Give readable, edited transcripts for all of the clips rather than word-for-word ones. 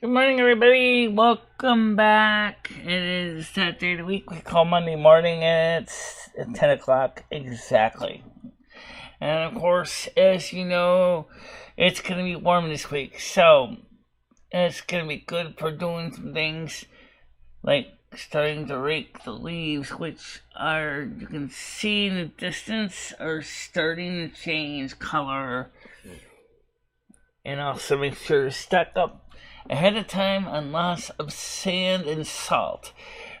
Good morning, everybody. Welcome back. It is that day of the week we call Monday morning, and it's at 10 o'clock exactly. And of course, as you know, it's going to be warm this week, so it's going to be good for doing some things like starting to rake the leaves, which are, you can see in the distance, are starting to change color. And also make sure to stack up ahead of time on lots of sand and salt.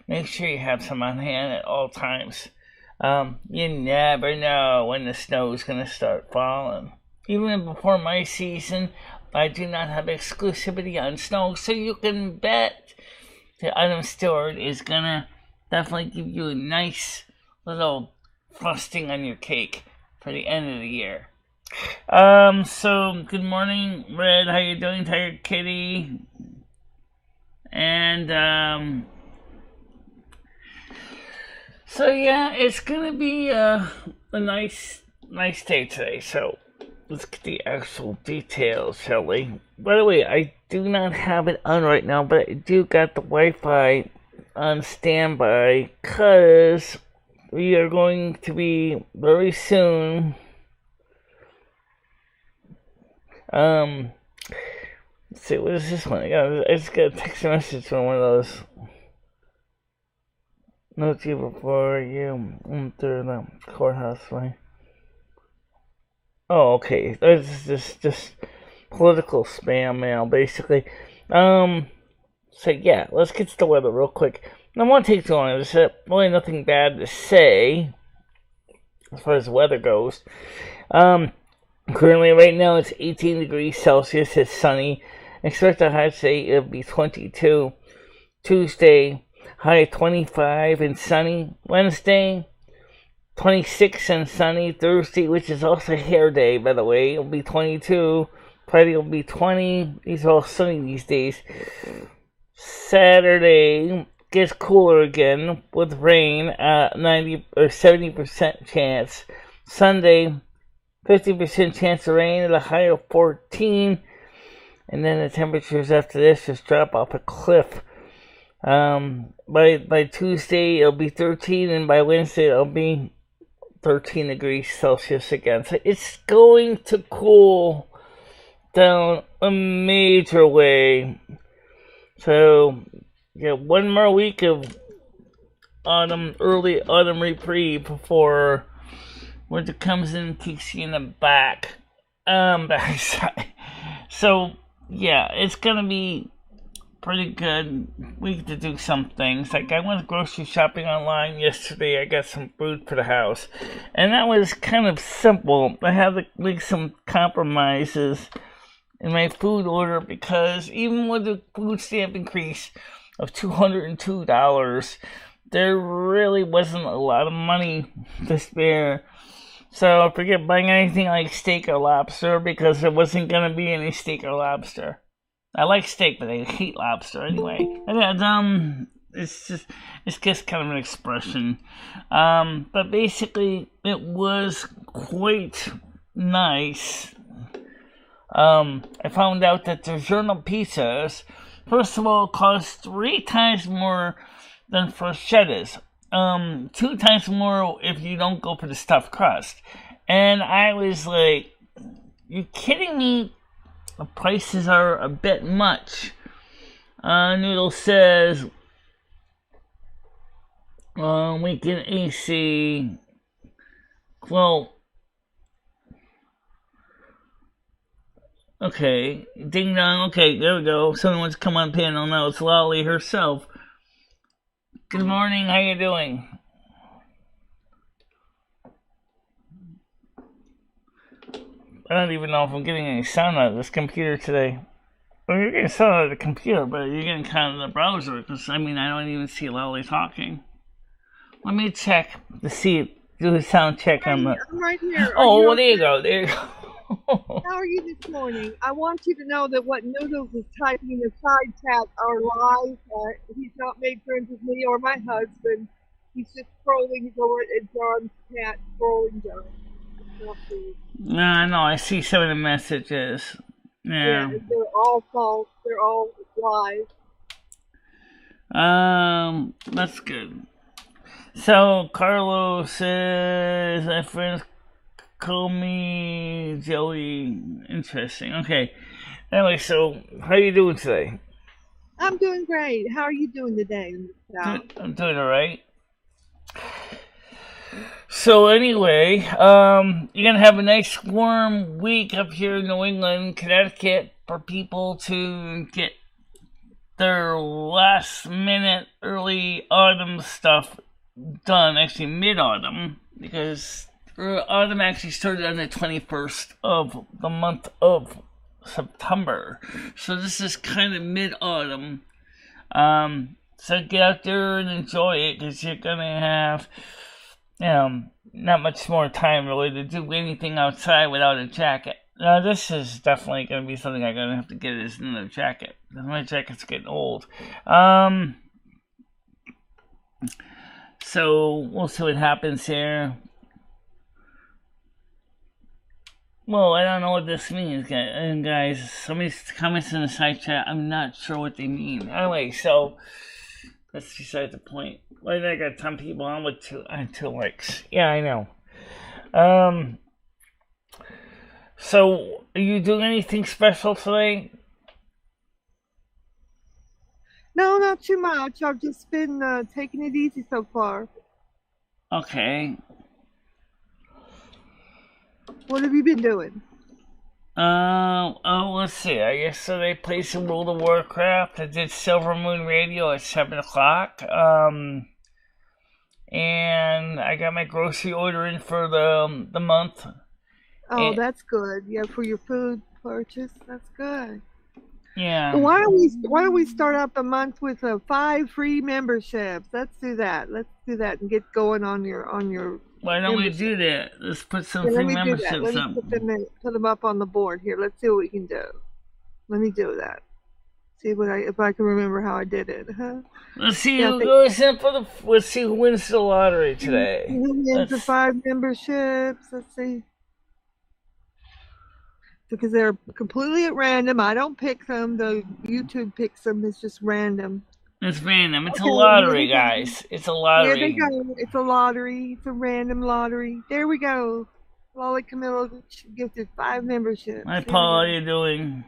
Make sure you have some on hand at all times. You never know when the snow is going to start falling. Even before my season, I do not have exclusivity on snow, so you can bet the item stored is going to definitely give you a nice little frosting on your cake for the end of the year. So good morning, Red. How you doing, Tired Kitty? And so yeah, it's gonna be a nice day today. So let's get the actual details, shall we? By the way, I do not have it on right now, but I do got the Wi-Fi on standby because we are going to be very soon. Let's see, what is this one? I just got a text message from one of those. Note you before you enter the courthouse way. Oh, okay. It's just political spam mail, basically. So yeah, let's get to the weather real quick. I won't take too long. There's really nothing bad to say as far as the weather goes. Currently, right now, it's 18 degrees Celsius. It's sunny. Expect a high today. It'll be 22. Tuesday, high 25 and sunny. Wednesday, 26 and sunny. Thursday, which is also hair day, by the way, it'll be 22. Friday will be 20. These are all sunny these days. Saturday gets cooler again with rain at 90 or 70% chance. Sunday, 50% chance of rain at a high of 14, and then the temperatures after this just drop off a cliff. By Tuesday it'll be 13, and by Wednesday it'll be 13 degrees Celsius again. So it's going to cool down a major way. So yeah, one more week of early autumn reprieve before winter comes in and kicks you in the backside. So, yeah, it's gonna be pretty good week to do some things. Like, I went grocery shopping online yesterday. I got some food for the house, and that was kind of simple. I had to make some compromises in my food order because even with the food stamp increase of $202, there really wasn't a lot of money to spare. So forget buying anything like steak or lobster because there wasn't going to be any steak or lobster. I like steak, but I hate lobster anyway. And it's just kind of an expression. But basically, it was quite nice. I found out that DiGiorno pizzas, first of all, cost 3 times more than bruschettas. 2 times more if you don't go for the stuffed crust. And I was like, you kidding me? The prices are a bit much. Noodle says, weekend AC. Well, okay. Ding dong. Okay, there we go. Someone's come on panel now. It's Lolly herself. Good morning, how you doing? I don't even know if I'm getting any sound out of this computer today. Well, you're getting sound out of the computer, but you're getting kind of the browser, because, I don't even see Lolly talking. Let me check to see, do a sound check on the... I'm right here. Oh, well, there you go, there you go. How are you this morning? I want you to know that what Noodles is typing in the side chat are live. He's not made friends with me or my husband. He's just scrolling over at John's chat, scrolling down. No, I see some of the messages. Yeah. They're all false. They're all live. That's good. So Carlos says my friends call me Joey. Interesting. Okay. Anyway, so how are you doing today? I'm doing great. How are you doing today, Michelle? I'm doing all right. So anyway, you're gonna have a nice warm week up here in New England, Connecticut, for people to get their last minute early autumn stuff done, actually mid-autumn, because autumn actually started on the 21st of the month of September. So this is kind of mid-autumn. So get out there and enjoy it, because you're going to have, not much more time really to do anything outside without a jacket. Now this is definitely going to be something I'm going to have to get is another jacket. My jacket's getting old. So we'll see what happens here. Well, I don't know what this means, guys. Somebody's comments in the side chat. I'm not sure what they mean. Anyway, so that's beside the point. Why did I got 10 people on with two likes? Yeah, I know. So are you doing anything special today? No, not too much. I've just been taking it easy so far. Okay. What have you been doing? Let's see. Yesterday played some World of Warcraft. I did Silvermoon Radio at 7 o'clock. And I got my grocery order in for the month. Oh, that's good. Yeah, for your food purchase. That's good. Yeah. So why don't we start out the month with 5 free memberships? Let's do that. And get going on your. Why don't we do that? Let's put some free memberships up. Put them up on the board here. Let's see what we can do. Let me do that. See if I can remember how I did it. Huh? Let's see who goes in for let's see who wins the lottery today. Who wins the 5 memberships? Let's see. Because they're completely at random. I don't pick them. The YouTube picks them. It's just random. It's random. It's a lottery, guys. It's a lottery. There they go. It's a lottery. It's a random lottery. There we go. Lolly Camillo gifted 5 memberships. Hi, Paul. How are you doing?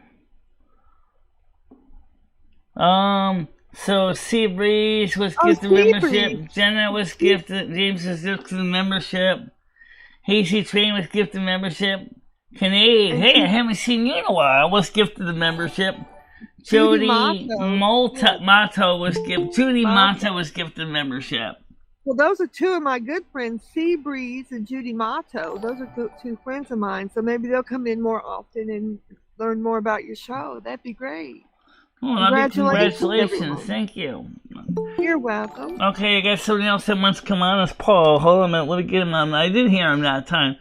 So Sea Breeze was gifted membership. Jenna was gifted. James was gifted membership. Hazy Train was gifted membership. Canadian, hey, I haven't seen you in a while. Was gifted the membership. Judy Mato was gifted membership. Well, those are 2 of my good friends, Sea Breeze and Judy Mato. Those are 2 friends of mine. So maybe they'll come in more often and learn more about your show. That'd be great. Well, congratulations. Thank you. You're welcome. Okay, I got somebody else that wants to come on as Paul. Hold on a minute. Let me get him on. I did hear him that time.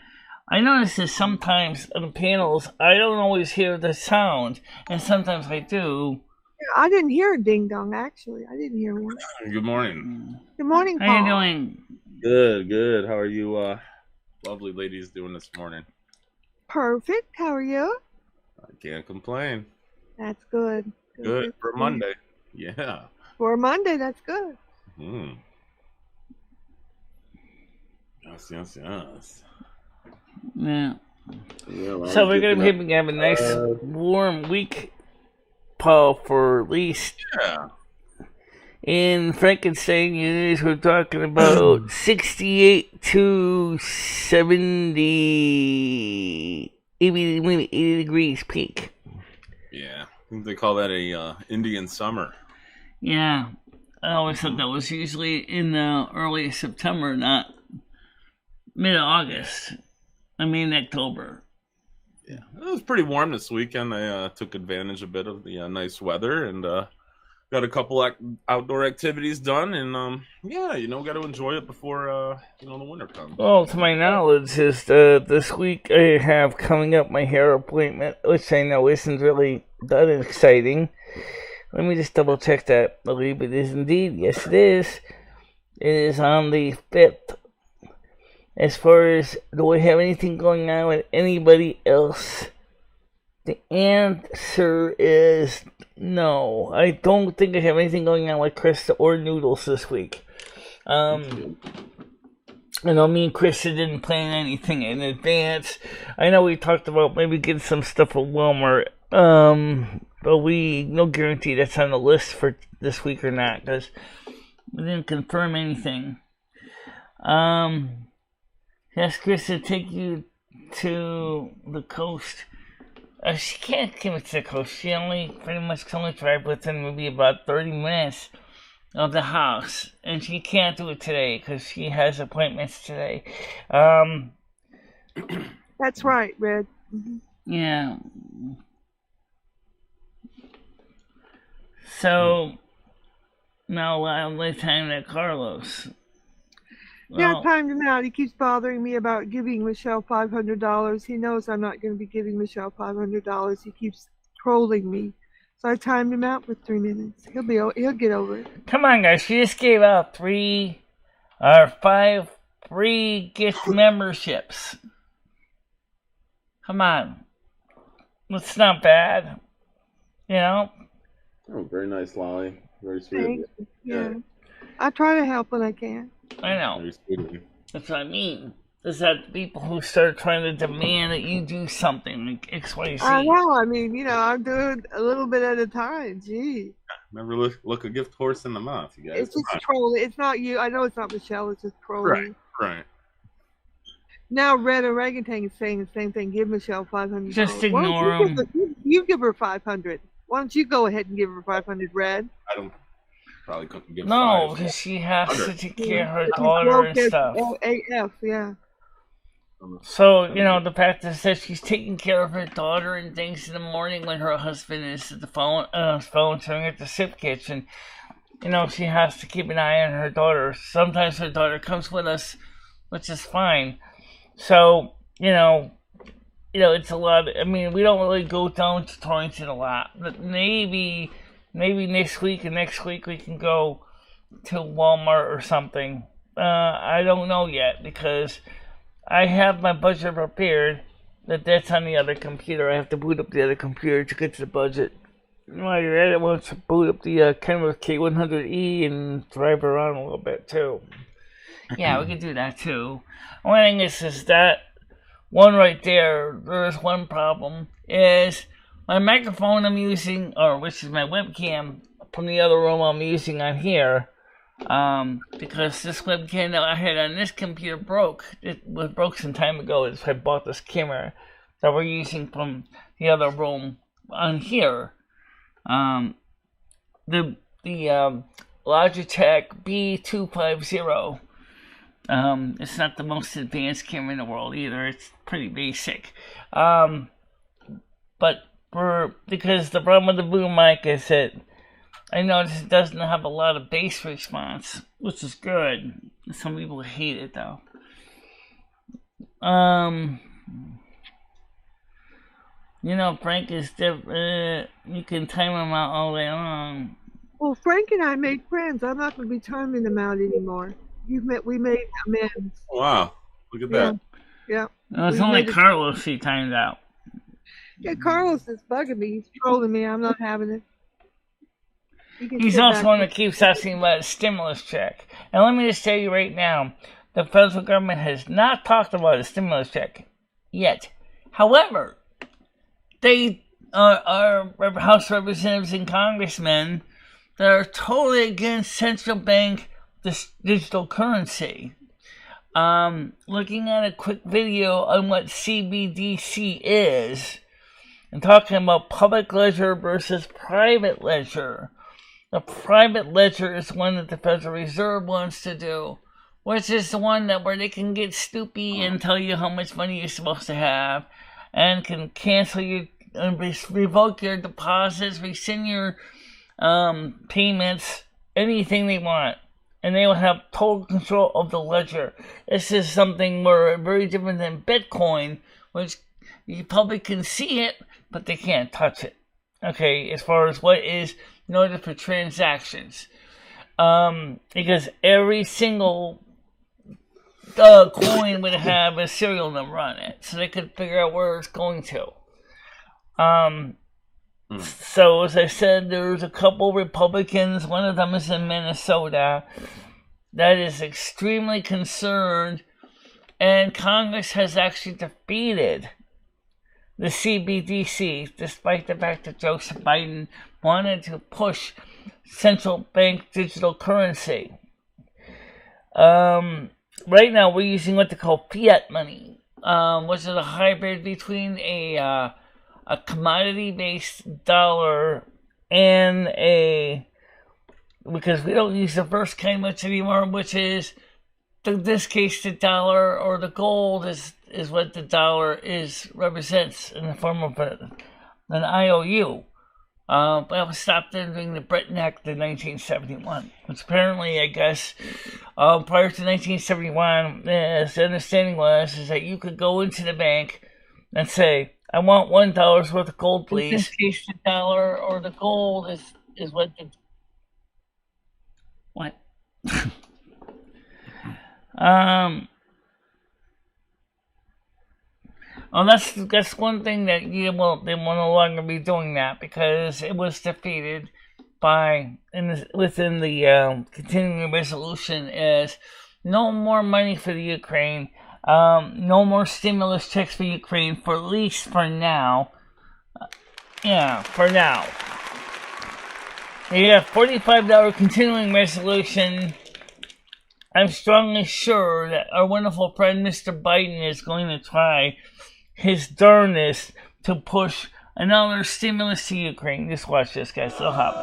I notice that sometimes on the panels, I don't always hear the sound, and sometimes I do. Yeah, I didn't hear a ding-dong, actually. I didn't hear one. Good morning. Good morning, Paul. How you doing? Good. How are you lovely ladies doing this morning? Perfect. How are you? I can't complain. That's good. Good for Monday. Yeah. For a Monday, that's good. Yes. Yeah. So we're going to be having a nice warm week, Paul, for at least. Yeah. In Frankenstein units, we're talking about 68 to 70, 80 degrees peak. Yeah. I think they call that a Indian summer. Yeah. I always thought that was usually in early September, not mid-August. October. Yeah, it was pretty warm this weekend. I took advantage a bit of the nice weather and got a couple outdoor activities done. And got to enjoy it before the winter comes. Well, to my knowledge, is this week I have coming up my hair appointment, which I know isn't really that exciting. Let me just double check that. I believe it is indeed. Yes, it is. It is on the 5th. As far as, do I have anything going on with anybody else The answer is no. I don't think I have anything going on with Krista or Noodles this week. I know me and Krista didn't plan anything in advance. I know we talked about maybe getting some stuff at Walmart. But no guarantee that's on the list for this week or not, because we didn't confirm anything. Ask Chris to take you to the coast. She can't give it to the coast. She pretty much can only drive within maybe about 30 minutes of the house, and she can't do it today because she has appointments today. That's right, Red. Mm-hmm. Yeah. So now I'll lay time at Carlos. Yeah, I timed him out. He keeps bothering me about giving Michelle $500. He knows I'm not going to be giving Michelle $500. He keeps trolling me. So I timed him out for 3 minutes. He'll get over it. Come on, guys. She just gave out 5 free gift memberships. Come on. That's not bad. You know? Oh, very nice, Lolly. Very sweet. Yeah. I try to help when I can. I know. Very sweet. That's what I mean. There's that people who start trying to demand that you do something like XYZ. I know. I mean, I'm doing a little bit at a time. Gee. Never look a gift horse in the mouth, you guys. It's just trolling. It's not you. I know it's not Michelle. It's just trolling. Right. Now Red Orangutan is saying the same thing. Give Michelle $500. Just ignore them. You give her $500. Why don't you go ahead and give her $500, Red? I don't. Probably couldn't give. No, because she has to take care of her daughter and stuff. AF, yeah. So, the fact that she's taking care of her daughter and things in the morning when her husband is at the volunteering at the soup kitchen, she has to keep an eye on her daughter. Sometimes her daughter comes with us, which is fine. So, it's a lot. I mean, we don't really go down to Torrington a lot, but maybe next week and next week we can go to Walmart or something. I don't know yet because I have my budget prepared, but that's on the other computer. I have to boot up the other computer to get to the budget. While you're at it, we'll boot up the Kenworth K100E and drive around a little bit too. Yeah, we can do that too. One thing is that one right there, there's one problem, is my microphone I'm using, which is my webcam from the other room I'm using on here, because this webcam that I had on this computer broke. It was broke some time ago. So I bought this camera that we're using from the other room on here. The Logitech B250. It's not the most advanced camera in the world either. It's pretty basic. But because the problem with the boom mic is that I noticed it doesn't have a lot of bass response, which is good. Some people hate it though. Frank is different. You can time him out all day long. Well, Frank and I made friends. I'm not going to be timing them out anymore. We made amends. Wow, look at that. Yeah. It's only Carlos she timed out. Yeah, Carlos is bugging me. He's trolling me. I'm not having it. He's also one that keeps asking about a stimulus check. And let me just tell you right now, the federal government has not talked about a stimulus check yet. However, they are House representatives and congressmen that are totally against central bank digital currency. Looking at a quick video on what CBDC is, and talking about public ledger versus private ledger. The private ledger is one that the Federal Reserve wants to do, which is the one where they can get stoopy and tell you how much money you're supposed to have, and can cancel your, revoke your deposits, rescind your payments, anything they want. And they will have total control of the ledger. This is something very different than Bitcoin, which you probably can see it, but they can't touch it. Okay, as far as what is in order for transactions. Because every single coin would have a serial number on it, so they could figure out where it's going to. So, as I said, there's a couple Republicans, one of them is in Minnesota, that is extremely concerned, and Congress has actually defeated the CBDC, despite the fact that Joseph Biden wanted to push central bank digital currency. Right now, we're using what they call fiat money, which is a hybrid between a commodity-based dollar and because we don't use the first kind much anymore, which is, in this case, the dollar or the gold is what the dollar represents in the form of an IOU. But I was stopped there during the Bretton Act in 1971, which apparently, I guess, prior to 1971, the understanding is that you could go into the bank and say, I want $1 worth of gold, please. In this case, the dollar or the gold is what the... What? Well, that's one thing that they will no longer be doing that, because it was defeated within the continuing resolution is no more money for the Ukraine, no more stimulus checks for Ukraine, for at least for now. For now. You got $45 continuing resolution. I'm strongly sure that our wonderful friend Mr. Biden is going to try his darnest to push another stimulus to Ukraine. Just watch this, guys. It'll happen.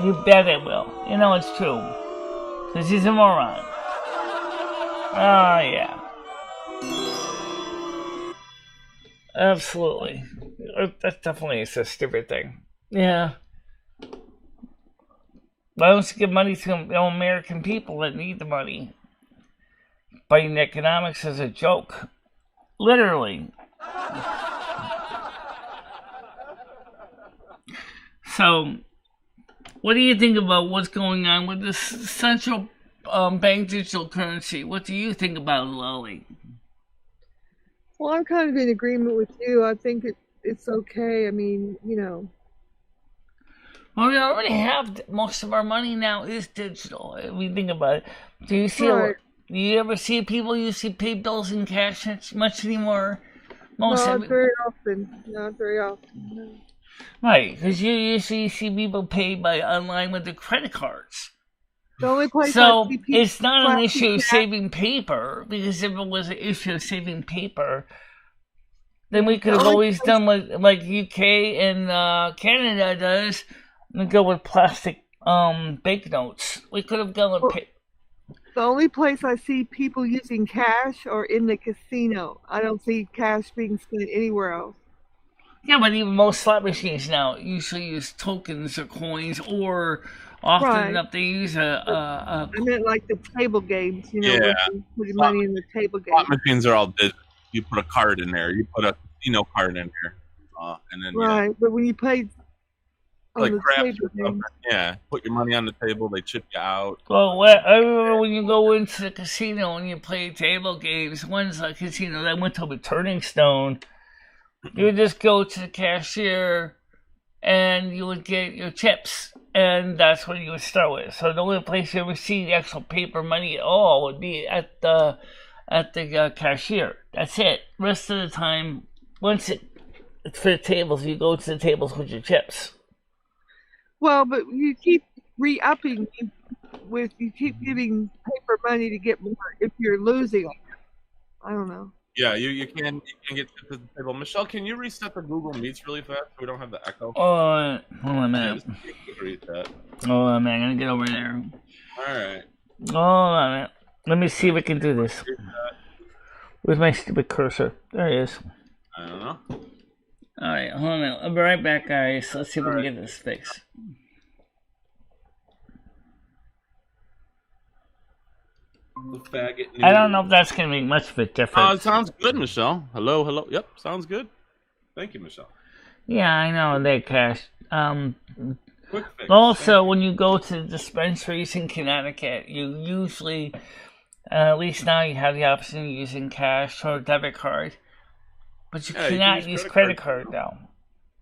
You bet it will. You know it's true. Because he's a moron. Oh, yeah. Absolutely. That definitely is a stupid thing. Yeah. Why don't you give money to American people that need the money? Biden economics is a joke. Literally. So, what do you think about what's going on with this central bank digital currency? What do you think about it, Lolly? Well, I'm kind of in agreement with you. I think it's okay. I mean, Well, we already have most of our money now is digital. If we think about it, do you see? Right. Do you ever see people usually pay bills in cash much anymore? Not very often. No. Right, because you usually see people pay by online with their credit cards. The only place so it's not an issue of saving paper, because if it was an issue of saving paper, then we could have always done what like UK and Canada does. And go with plastic banknotes. We could have gone with The only place I see people using cash are in the casino. I don't see cash being spent anywhere else. Yeah, but even most slot machines now usually use tokens or coins, or often enough they use I meant like the table games, Yeah. putting money in the table games. Slot machines are all digital. You put a card in there. You put a casino card in there. And then but when you play like craps or something. Yeah, put your money on the table, they chip you out. Well, I remember when you go into the casino and you play table games, one's a casino that went to a Turning Stone, you would just go to the cashier and you would get your chips, and that's what you would start with. So the only place you ever see the actual paper money at all would be at the cashier. That's it. Rest of the time, once it's for the tables, you go to the tables with your chips. Well, but you keep re-upping you keep giving paper money to get more if you're losing. I don't know. Yeah, you can get to the table. Michelle, can you reset the Google Meets really fast so we don't have the echo? Hold on a minute. Reset. Hold on a minute. I'm gonna get over there. Alright. Hold on a minute. Let me see if I can do this. Where's my stupid cursor? There it is. I don't know. Alright, hold on a minute. I'll be right back, guys. Let's see if we can get this fixed. I don't know if that's going to make much of a difference. It sounds good, Michelle. Hello. Yep, sounds good. Thank you, Michelle. Yeah, I know. They cash. Quick fix. Also, when you go to the dispensaries in Connecticut, you usually, at least now, you have the option of using cash or debit card. But you cannot use credit card now.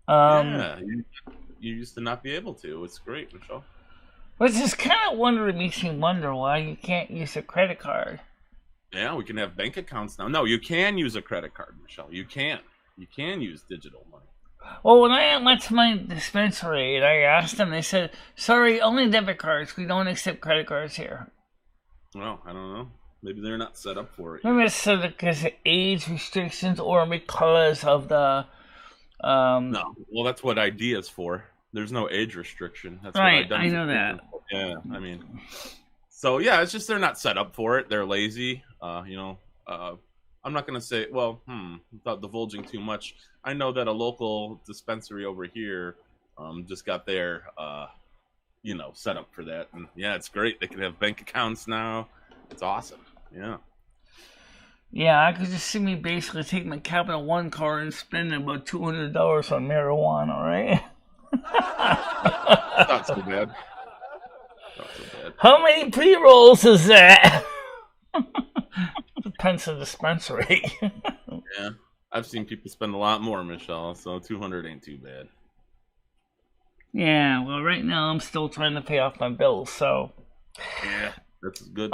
Yeah, you used to not be able to. It's great, Michelle. Which is kind of makes me wonder why you can't use a credit card. Yeah, we can have bank accounts now. No, you can use a credit card, Michelle. You can. You can use digital money. Well, when I went to my dispensary and I asked them, they said, sorry, only debit cards. We don't accept credit cards here. Well, I don't know. Maybe they're not set up for it. Maybe it's because of age restrictions or because of the... No, well, that's what ID is for. There's no age restriction. That's right, what I know that. Yeah, I mean... So, yeah, it's just they're not set up for it. They're lazy. I'm not going to say, without divulging too much, I know that a local dispensary over here just got their, set up for that. And, yeah, it's great. They can have bank accounts now. It's awesome. Yeah. Yeah, I could just see me basically take my Capital One card and spend about $200 on marijuana, right? Not so bad. How many pre-rolls is that? Depends on the dispensary. Yeah, I've seen people spend a lot more, Michelle, so 200 ain't too bad. Yeah, well, right now I'm still trying to pay off my bills, so... Yeah, that's good.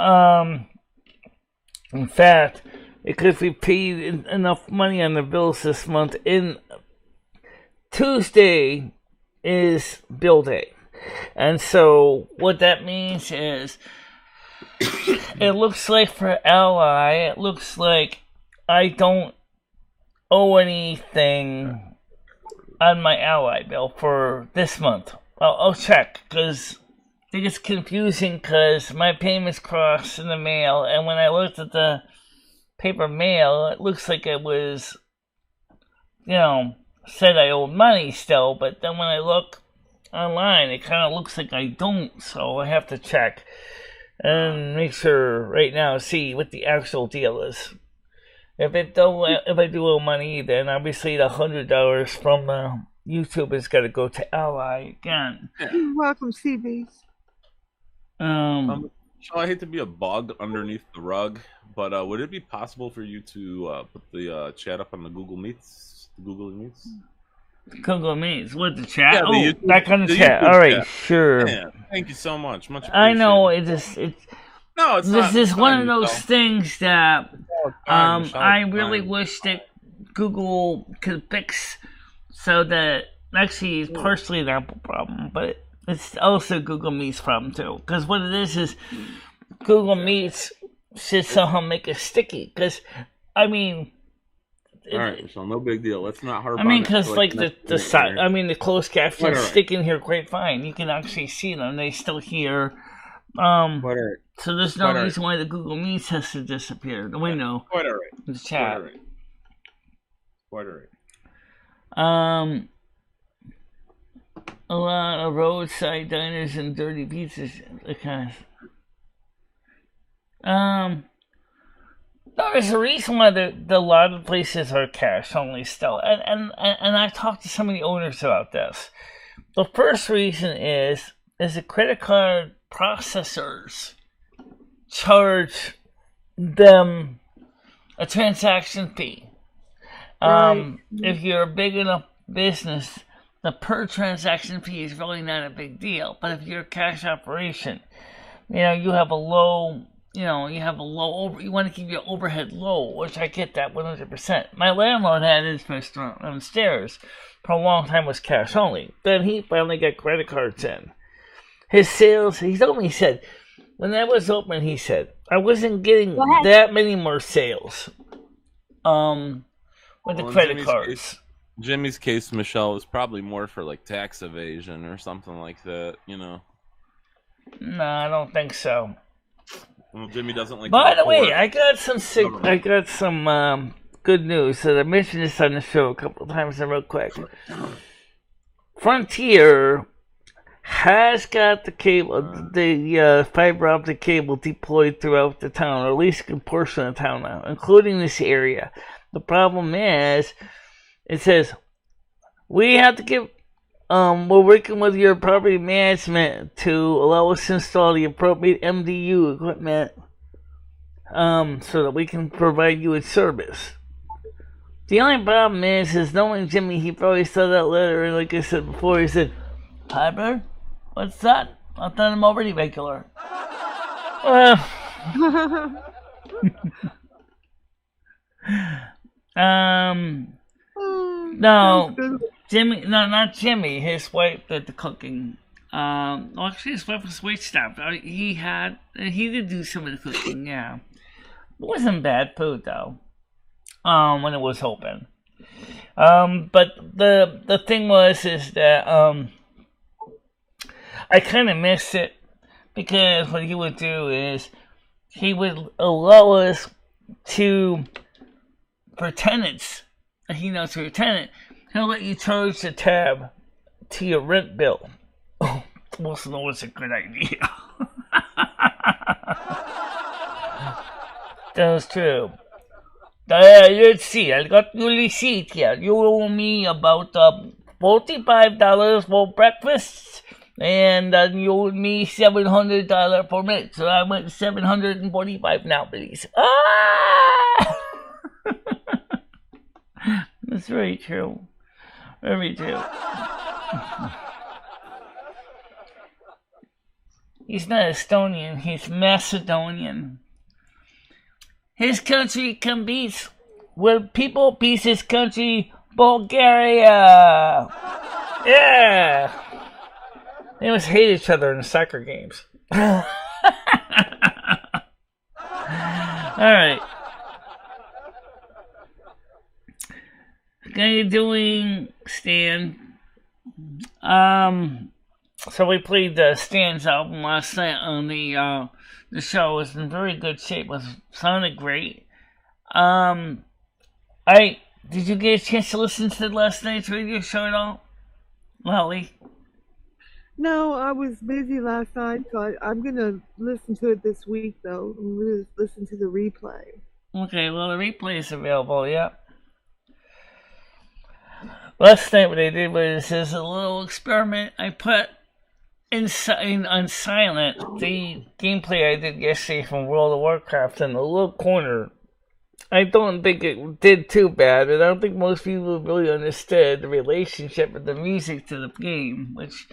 In fact, because we paid enough money on the bills this month, Tuesday is bill day. And so what that means is it looks like for Ally, it looks like I don't owe anything on my Ally bill for this month. I'll check because I think it's confusing because my payments crossed in the mail, and when I looked at the paper mail, it looks like it was, said I owed money still, but then when I look online, it kind of looks like I don't, so I have to check and make sure right now, see what the actual deal is. If I do owe money, then obviously the $100 from YouTube is got to go to Ally again. You're welcome, CBs. So I hate to be a bug underneath the rug, but would it be possible for you to put the chat up on the Google Meets? Google Meets? Google Meets with the chat. Yeah, that kind of chat. All right, sure. Yeah, thank you so much. Much appreciated. I know it's this is one of those things that I really wish that Google could fix, so that actually it's partially an Apple problem, but it's also Google Meets problem too. Because what it is Google Meets should somehow make it sticky. Because all right, so no big deal. Let's not harp on it. Because the side, the closed captions stick in here quite fine. You can actually see them; they still hear. So there's no reason why the Google Meets has to disappear. The window. Quite all right. The chat. Quite all right. A lot of roadside diners and dirty pizzas. No, there's a reason why a lot of places are cash only still, and I've talked to some of the owners about this. The first reason is the credit card processors charge them a transaction fee. If you're a big enough business, the per transaction fee is really not a big deal. But if you're a cash operation, you have a low. You want to keep your overhead low, which I get that 100%. My landlord had his restaurant downstairs for a long time was cash only. Then he finally got credit cards in. His sales, he told me, he said, when that was open, he said, I wasn't getting that many more sales with the credit cards. Jimmy's case, Michelle, is probably more for like tax evasion or something like that, No, I don't think so. Well, Jimmy doesn't like. By the way, I got some good news. So I mentioned this on the show a couple of times, real quick. Frontier has got the cable, the fiber optic cable deployed throughout the town, or at least a portion of the town now, including this area. The problem is, it says we have to give. We're working with your property management to allow us to install the appropriate MDU equipment so that we can provide you with service. The only problem is knowing Jimmy, he probably saw that letter, and like I said before, he said, "Hi, Bird, what's that? I thought I'm already regular." No, Jimmy, no, not Jimmy. His wife did the cooking. Well, actually, his wife was waitstaff. He did do some of the cooking. Yeah, it wasn't bad food though. When it was open. But the thing is that I kind of missed it because what he would do is he would allow us to, for tenants, to your tenant, he'll let you charge the tab to your rent bill. Oh, wasn't always a good idea. That was true. Let's see, I got your receipt here. You owe me about $45 for breakfast, and you owe me $700 for rent. So I went $745 now, please. Ah! That's very true. Very true. He's not Estonian, he's Macedonian. His country competes with people beats his country, Bulgaria. Yeah. They must hate each other in the soccer games. Alright. How you doing, Stan? So we played the Stan's album last night on the show. Was in very good shape. Sounded great. Did you get a chance to listen to last night's radio show at all, Lolly? No, I was busy last night, so I'm gonna listen to it this week. Though I'm gonna listen to the replay. Okay, well the replay is available. Yeah. Last night what I did was a little experiment. I put on silent the gameplay I did yesterday from World of Warcraft in the little corner. I don't think it did too bad, and I don't think most people really understood the relationship of the music to the game, which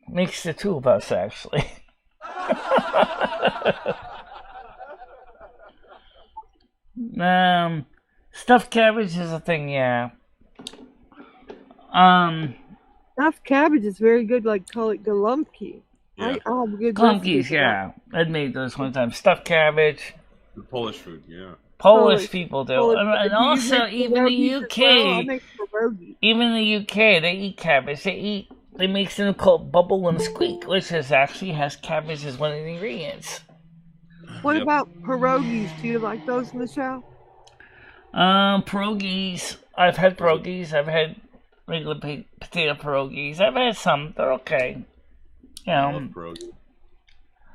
makes the two of us actually. Stuffed cabbage is a thing, yeah. Stuffed cabbage is very good, call it galumpki. Yeah. I have good Galumpkies, yeah. I'd made those one time. Stuffed cabbage. The Polish food, yeah. Polish people do. Polish, and also, even the UK, even the UK, they eat cabbage. They make something called bubble and squeak, which actually has cabbage as one of the ingredients. What about pierogies? Do you like those, Michelle? Pierogies. I've had pierogies. I've had regular potato pierogies. I've had some. They're okay. I love pierogies.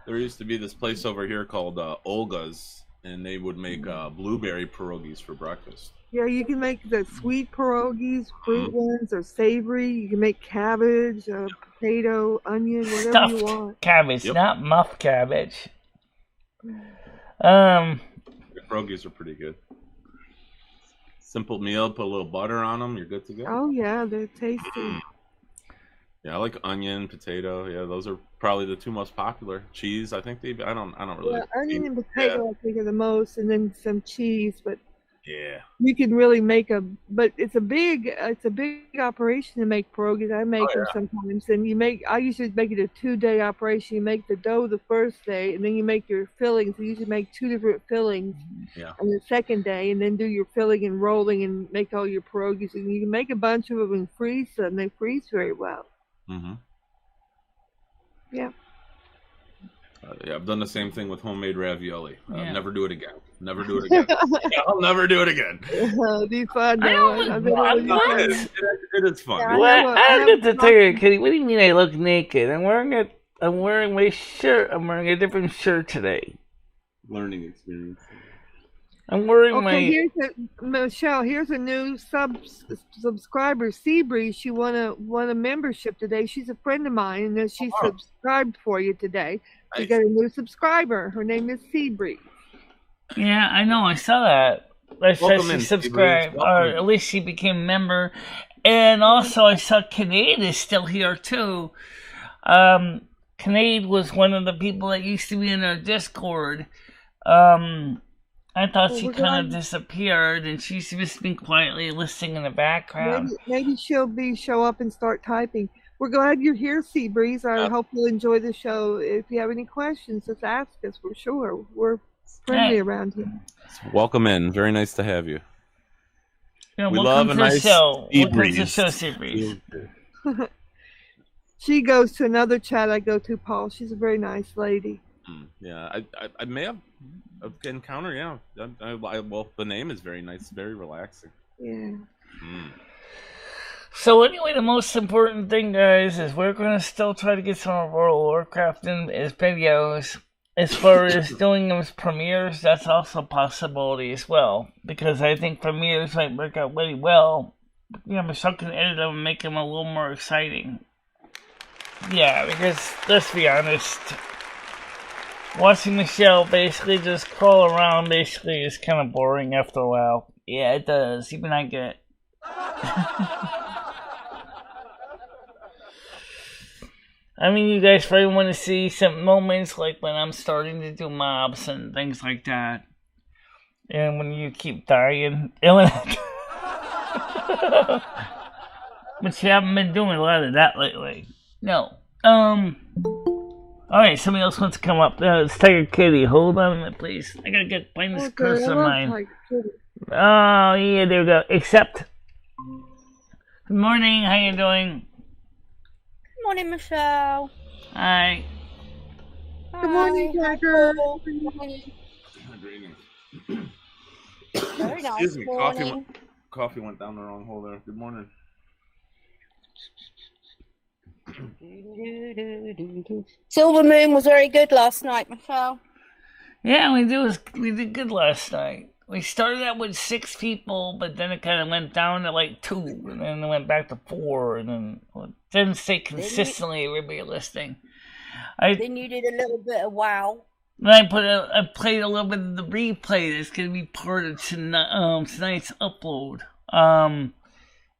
There used to be this place over here called Olga's, and they would make blueberry pierogies for breakfast. Yeah, you can make the sweet pierogies, fruit ones, or savory. You can make cabbage, potato, onion, whatever Stuffed you want. Cabbage, not muff cabbage. The pierogies are pretty good. Simple meal, put a little butter on them, you're good to go. Oh yeah, they're tasty. Yeah, I like onion, potato. Yeah, those are probably the two most popular. Cheese, I think I don't really. Yeah, onion and potato I think are the most, and then some cheese. But yeah, you can really make but it's a big operation to make pierogies. I make them sometimes, and I usually make it a 2-day operation. You make the dough the first day, and then you make your fillings. You usually make 2 different fillings on the second day, and then do your filling and rolling and make all your pierogies. And you can make a bunch of them and freeze them. They freeze very well. Mm-hmm. Yeah. I've done the same thing with homemade ravioli. Never do it again. Never do it again. I'll never do it again. It'd be fun. It is fun. Yeah, I get to tell you, Kitty. What do you mean I look naked? I'm wearing my shirt. I'm wearing a different shirt today. Learning experience. I'm wearing my. Michelle, here's a new subscriber, Seabreeze. She won a membership today. She's a friend of mine, and she subscribed for you today. You got a new subscriber. Her name is Seabreeze. Yeah, I know. I saw that. That says Welcome she in, subscribed, Steve. or at least she became a member. And also, I saw Kinade is still here too. Kinade was one of the people that used to be in our Discord. I thought she kind of disappeared, and she's just been quietly listening in the background. Maybe she'll show up and start typing. We're glad you're here, Seabreeze. I hope you'll enjoy the show. If you have any questions, just ask us. For sure. We're friendly around here. Welcome in. Very nice to have you. Yeah, we love a nice Seabreeze. She goes to another chat I go to, Paul. She's a very nice lady. Yeah, I may have encountered. Yeah, well, the name is very nice, very relaxing. Yeah. So anyway, the most important thing, guys, is we're going to still try to get some of World of Warcraft in as videos. As far as doing them as premieres, that's also a possibility as well. Because I think premieres might work out really well. Yeah, Michelle can edit them and make them a little more exciting. Yeah, because let's be honest, watching Michelle basically just crawl around basically is kind of boring after a while. Yeah, it does. Even I get it. I mean, you guys probably want to see some moments like when I'm starting to do mobs and things like that. And when you keep dying. But you haven't been doing a lot of that lately. No. Alright, somebody else wants to come up. It's Tiger Kitty. Hold on a minute, please. I gotta find this cursor of mine. Oh, yeah, there we go. Accept. Good morning. How you doing? Good morning, Michelle. Hi. Good morning, Tiger. Very nice. Excuse me, morning. coffee went down the wrong hole there. Good morning. Silvermoon was very good last night, Michelle. Yeah, we did good last night. We started out with 6 people, but then it kind of went down to like 2, and then it went back to 4, and then it didn't stay consistently everybody listening. Then you did a little bit of WoW. Then I played a little bit of the replay that's going to be part of tonight's upload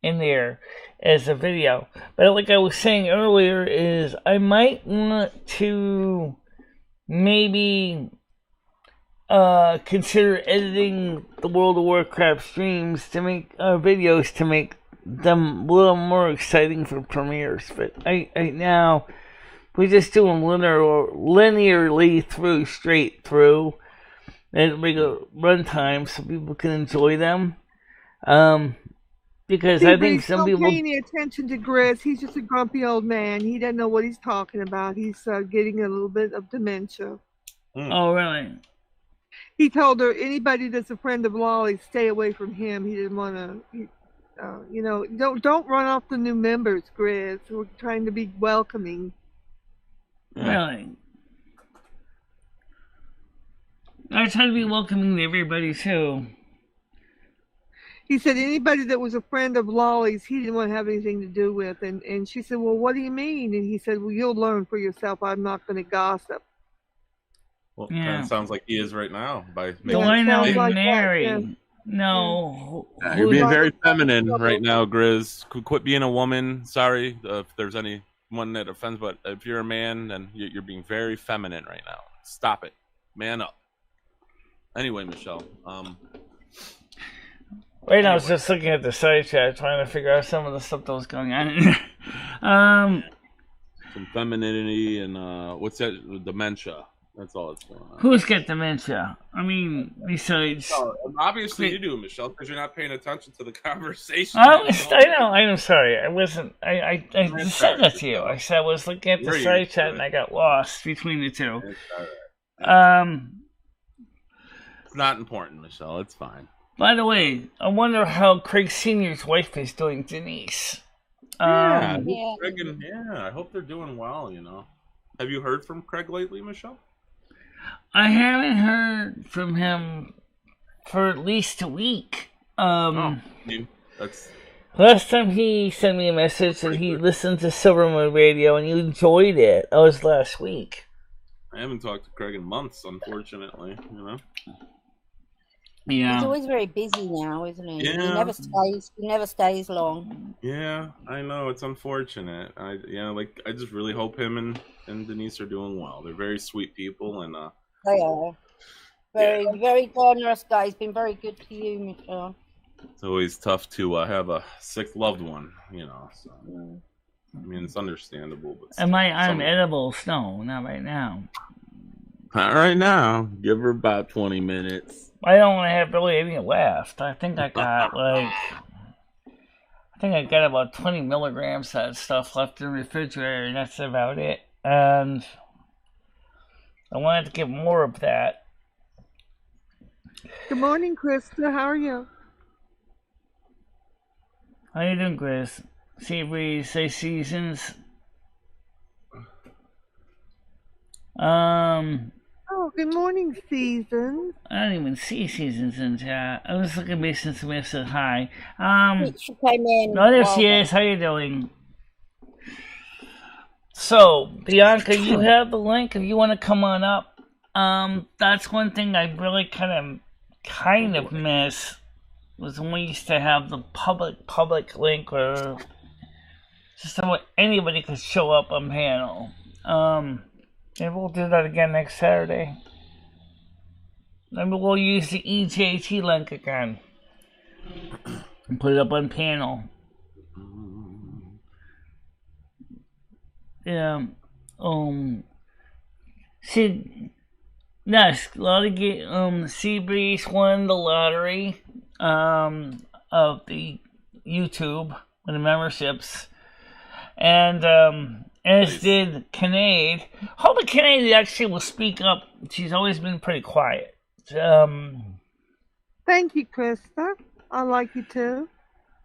in there as a video. But like I was saying earlier, is I might want to maybe consider editing the World of Warcraft streams to make videos to make them a little more exciting for premieres. But right now we just do them linearly straight through, and we go runtime so people can enjoy them. Because I think some people don't pay any attention to Grizz. He's just a grumpy old man. He doesn't know what he's talking about. He's getting a little bit of dementia. Oh, really? He told her anybody that's a friend of Lolly, stay away from him. He didn't want to, don't run off the new members, Grizz. We're trying to be welcoming. Really? I try to be welcoming to everybody too. He said anybody that was a friend of Lolly's, he didn't want to have anything to do with. And she said, well, what do you mean? And he said, well, you'll learn for yourself. I'm not going to gossip. Well, kind of sounds like he is right now. Mary. No. You're being very feminine right now, Grizz. Quit being a woman. Sorry if there's anyone that offends, but if you're a man, then you're being very feminine right now. Stop it. Man up. Anyway, Michelle. Right now, I was just looking at the side chat, trying to figure out some of the stuff that was going on in there. Some femininity and what's that? Dementia. That's all that's going on. Who's got dementia? I mean, besides... Obviously you do, Michelle, because you're not paying attention to the conversation. I know. I'm sorry. I wasn't... I said that to you. I said I was looking at the side chat and I got lost between the two. It's not important, Michelle. It's fine. By the way, I wonder how Craig Sr.'s wife is doing, Denise. I hope they're doing well, Have you heard from Craig lately, Michelle? I haven't heard from him for at least a week. That's last time he sent me a message that he listened to Silvermoon radio and he enjoyed it. That was last week. I haven't talked to Craig in months, unfortunately, He's Yeah. always very busy now, isn't he? Yeah. He never stays long. Yeah, I know, it's unfortunate. I just really hope him and Denise are doing well. They're very sweet people, and They are. Very generous guy. He's been very good to you, Michelle. it's always tough to have a sick loved one, So I mean, it's understandable. But Am I on edibles? No, not right now. not right now. Give her about 20 minutes. I don't have really any left. I think I got about 20 milligrams of that stuff left in the refrigerator, and that's about it. And I wanted to get more of that. Good morning, Krista. How are you? How you doing, Chris? See if we say seasons. Oh, good morning, Seasons. I don't even see seasons in chat. I was looking at me since we said hi. She came in. Oh, there she is. How you doing? So, Bianca, you have the link if you want to come on up. That's one thing I really kind of miss was when we used to have the public link where just so anybody could show up on panel. Maybe we'll do that again next Saturday. Maybe we'll use the EJT link again and put it up on panel. Yeah. NASQ, a lot of Seabreeze won the lottery of the YouTube with the memberships, and as did Kinnaid. Hope Kinnaid actually will speak up. She's always been pretty quiet. Thank you, Krista. I like you too.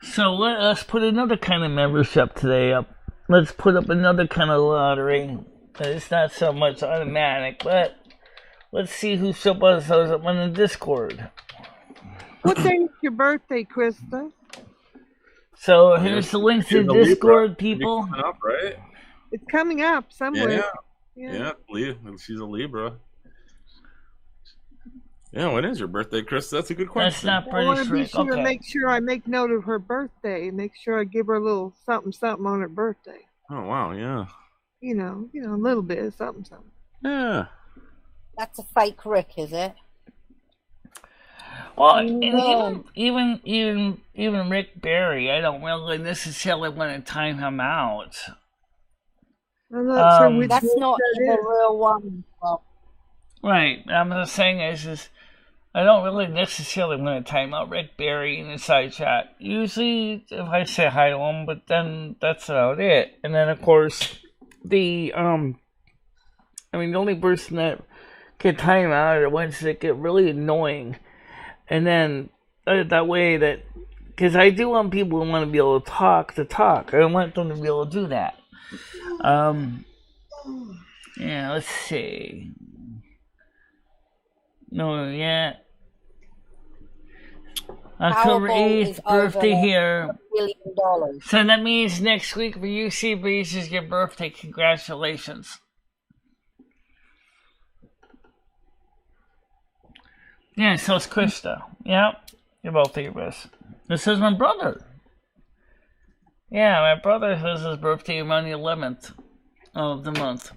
So let us put another kind of membership today up. Let's put up another kind of lottery. It's not so much automatic, but let's see who shows up on the Discord. What day is your birthday, Krista? So here's the link to the Discord, people. Up, right? It's coming up somewhere. Yeah, she's a Libra. Yeah, when is your birthday, Chris? That's a good question. That's not I want British, to be Rick. sure Okay. make sure I make note of her birthday. Make sure I give her a little something on her birthday. Oh wow, yeah. You know, a little bit of something. Yeah. That's a fake Rick, is it? Well, and even Rick Barry, I don't really necessarily want to time him out. I'm not sure which That's one not that the is. real one. Well, Right. I'm just saying is I don't really necessarily want to time out Rick Barry in the side chat. Usually, if I say hi to him, but then that's about it. And then, of course, the only person that can time out are the ones that get really annoying. And then that way because I do want people who want to be able to talk. I don't want them to be able to do that. Yeah, let's see. No, yeah. October Powerball 8th, is over birthday here. $1 billion. So that means next week for you, Seabreeze, is your birthday. Congratulations. Yeah, so it's Krista. Yep, you're both Libras. This is my brother. Yeah, my brother has his birthday around the 11th of the month.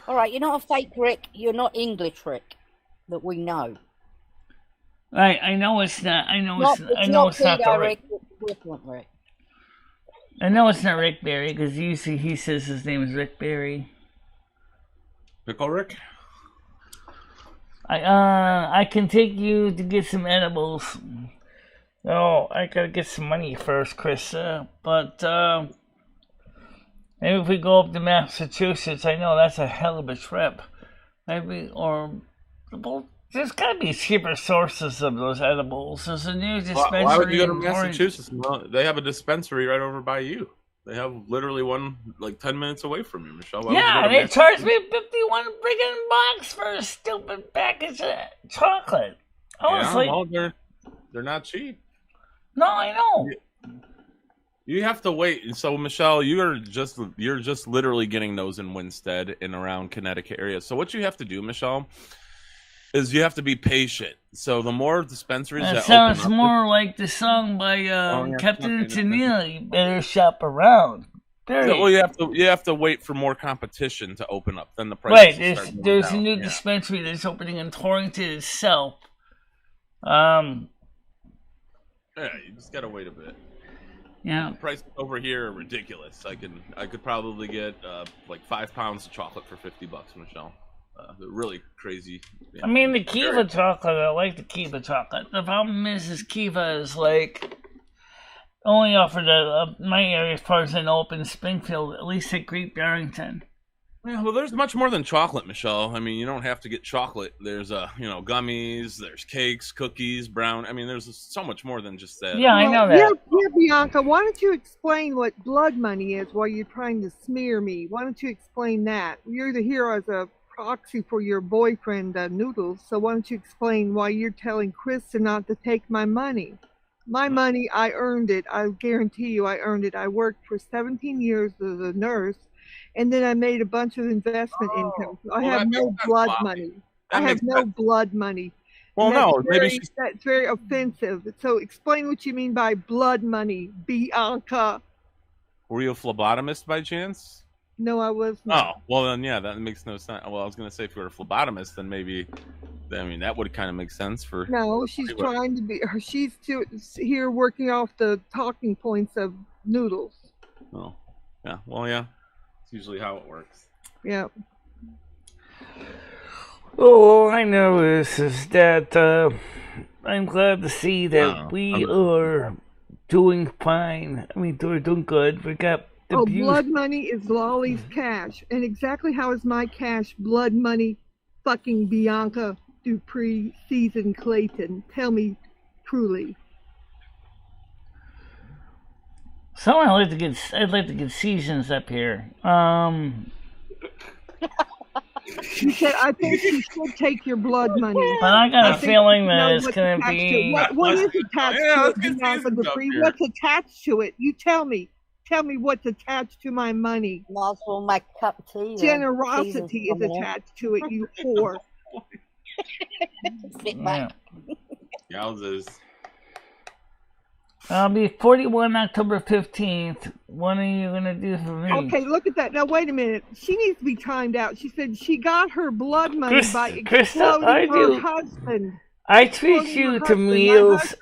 All right, you're not a fake Rick. You're not English Rick that we know. I know it's not. I know it's not the Rick. It's different Rick. I know it's not Rick Barry because usually he says his name is Rick Barry. Pickle Rick? I can take you to get some edibles. Oh, I gotta get some money first, Chris. But maybe if we go up to Massachusetts, I know that's a hell of a trip. Maybe, well, there's gotta be cheaper sources of those edibles. There's a new dispensary. Why would you go to in Massachusetts? Well, they have a dispensary right over by you. They have literally one like 10 minutes away from you, Michelle. Why would you Yeah, go to they charged me 51 friggin' bucks for a stupid package of chocolate. I was like, well, they're not cheap. no, I know. You have to wait. And so, Michelle, you're just literally getting those in Winstead and around Connecticut area. So what you have to do, Michelle, is you have to be patient. So the more dispensaries That that sounds open up, more like the song by yeah, Captain okay, Tennille. You better shop around. well, you have to wait for more competition to open up. Then the Right, prices will start going there's a down. new Yeah. dispensary that's opening in Torrington itself. Yeah, you just gotta wait a bit. Yeah. The prices over here are ridiculous. I could probably get like 5 pounds of chocolate for $50, Michelle. They're really crazy. Yeah. I mean, the Kiva chocolate, I like the Kiva chocolate. The problem is Kiva is like only offered at my area as far as I know up in Springfield, at least at Great Barrington. Yeah, well, there's much more than chocolate, Michelle. I mean, you don't have to get chocolate. There's gummies, there's cakes, cookies, brown. I mean, there's so much more than just that. Yeah, I know that. Yeah, Bianca, why don't you explain what blood money is while you're trying to smear me? Why don't you explain that? You're here as a proxy for your boyfriend, Noodles, so why don't you explain why you're telling Krista not to take my money? My money, I earned it. I guarantee you I earned it. I worked for 17 years as a nurse, and then I made a bunch of investment income. So I have no blood money. I have no blood money. Well, no, maybe that's very offensive. So explain what you mean by blood money, Bianca. Were you a phlebotomist by chance? No, I was not. Oh, well then, yeah, that makes no sense. Well, I was going to say if you were a phlebotomist, then maybe, I mean, that would kind of make sense for... No, she's trying to be... She's here working off the talking points of Noodles. Oh, yeah. Well, yeah. It's usually how it works. Yeah. All I know is that I'm glad to see that we are doing fine. I mean, we're doing good. We got the blood money is Lolly's cash. And exactly how is my cash blood money fucking Bianca Dupree, Season Clayton? Tell me truly. So I'd like to get Seasons up here. She said, I think you should take your blood money. But I got a feeling that it's going to be... What is attached to it, Bianca Dupree? What's attached to it? You tell me. Tell me what's attached to my money. Might as well make a cup of tea. Generosity is attached to it, you whore. Sit back. Yowzers. I'll be 41 October 15th. What are you going to do for me? Okay, look at that. Now, wait a minute. She needs to be timed out. She said she got her blood money by exploding her husband. I treat you to meals.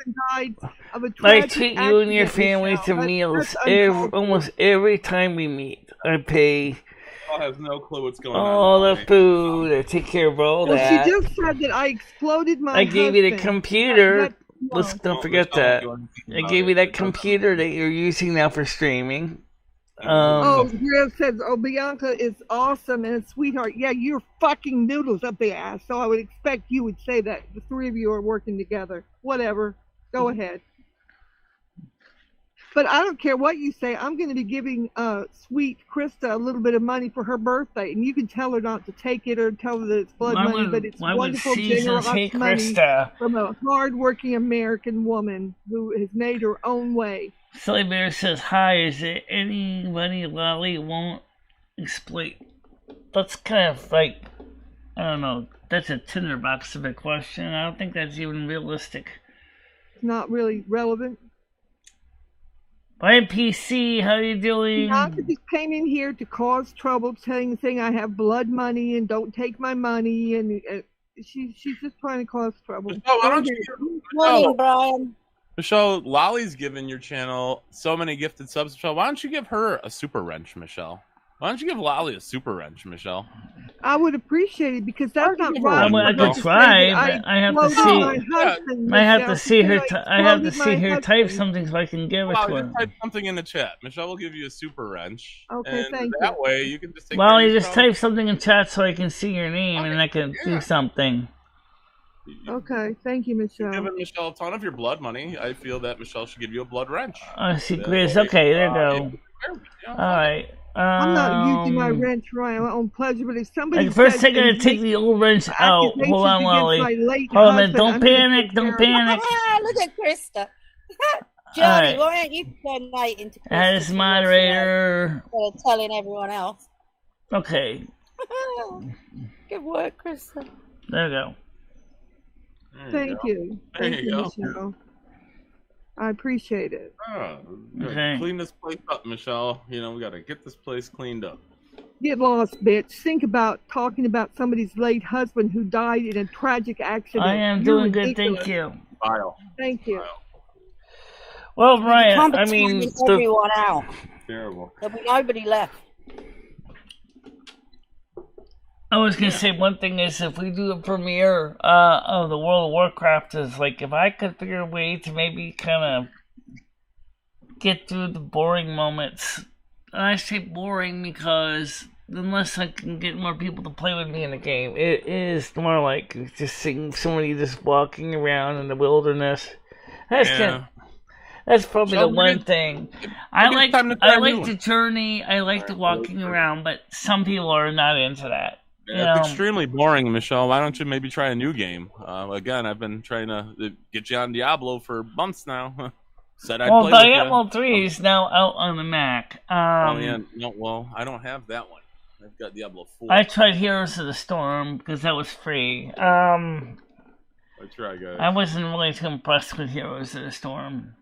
I treat you and your family to meals almost every time we meet. I pay has no clue what's going on. All the food. I take care of all that. She just said that I exploded my husband. I gave you the computer. Don't forget that. I gave you that computer that you're using now for streaming. Griff says, Bianca is awesome and a sweetheart. Yeah, you're fucking Noodles up the ass. So I would expect you would say that. The three of you are working together. Whatever. Go ahead. But I don't care what you say. I'm going to be giving sweet Krista a little bit of money for her birthday. And you can tell her not to take it or tell her that it's blood money. But it's wonderful, generous money from a hard-working American woman who has made her own way. Silly Bear says, hi, is there anybody Lolly won't exploit? That's kind of like, I don't know, that's a tinderbox of a question. I don't think that's even realistic. It's not really relevant. Bye, PC, how you doing? Bianca just came in here to cause trouble, saying I have blood money and don't take my money, and she's just trying to cause trouble. Michelle, why don't you, Brian. Michelle, Lolly's given your channel so many gifted subs. Michelle, why don't you give her a super wrench, Michelle? Why don't you give Lolly a super wrench, Michelle? I would appreciate it because that's not right. I could try, but I have to see. I have to see her. I have to see her type something so I can give it to her. Type something in the chat. Michelle will give you a super wrench. Okay, thank you. That way you can just take. Lolly, just type something in chat so I can see your name and I can do something. Okay, thank you, Michelle. You're giving Michelle a ton of your blood money. I feel that Michelle should give you a blood wrench. I see, Chris. Okay, there you go. All right. I'm not using my wrench for my own pleasure, but if somebody first, I'm gonna take the old wrench out. Hold on, Lolly. Hold on, don't panic. Don't panic. Look at Krista. Johnny, why aren't you donate into Krista? As moderator. Instead of telling everyone else. Okay. Good work, Krista. There you go. Thank you. There Thank you you, go. Michelle. I appreciate it. Oh, Okay. clean this place up, Michelle. You know, we got to get this place cleaned up. Get lost, bitch. Think about talking about somebody's late husband who died in a tragic accident. I am You're doing good, ridiculous. thank you. Vile. Thank you. Well, You Brian, can't be I mean, turning everyone out. Terrible. There'll be nobody left. I was gonna say one thing is if we do a premiere of the World of Warcraft, is like if I could figure a way to maybe kind of get through the boring moments. And I say boring because unless I can get more people to play with me in the game, it is more like just seeing somebody just walking around in the wilderness. That's probably So the one thing. I like the journey. I like the walking around, but some people are not into that. Yeah, it's extremely boring, Michelle. Why don't you maybe try a new game? Again, I've been trying to get you on Diablo for months now. Said I'd play Diablo 3 is now out on the Mac. Oh yeah, no, well, I don't have that one. I've got Diablo 4. I tried Heroes of the Storm because that was free. I try, guys. I wasn't really too impressed with Heroes of the Storm.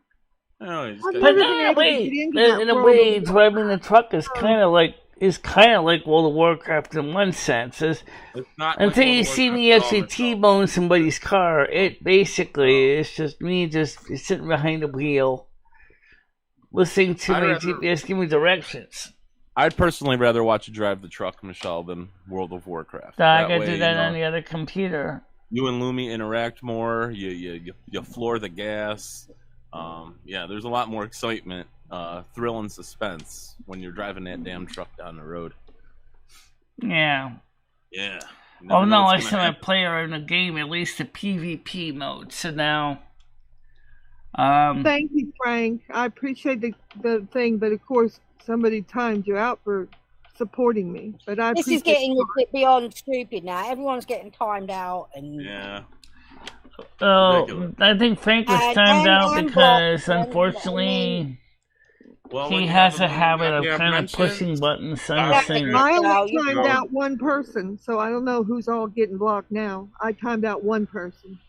Oh, But in a way, driving the truck is kind of like World of Warcraft in one sense. Until you see me actually T-bone somebody's car, it basically is just me just sitting behind the wheel, listening to my GPS give me directions. I'd personally rather watch you drive the truck, Michelle, than World of Warcraft. I gotta do that on the other computer. You and Lumi interact more. You floor the gas. Yeah, there's a lot more excitement, thrill, and suspense when you're driving that damn truck down the road. Yeah. Yeah. Oh no, I said I play her in the game, at least the PvP mode. So now. Thank you, Frank. I appreciate the thing, but of course somebody timed you out for supporting me. But this is getting a bit beyond stupid now. Everyone's getting timed out, and yeah. Oh, I think Frank was timed out because, unfortunately, he has a habit of kind of pushing buttons on the thing. I only timed out one person, so I don't know who's all getting blocked now. I timed out one person.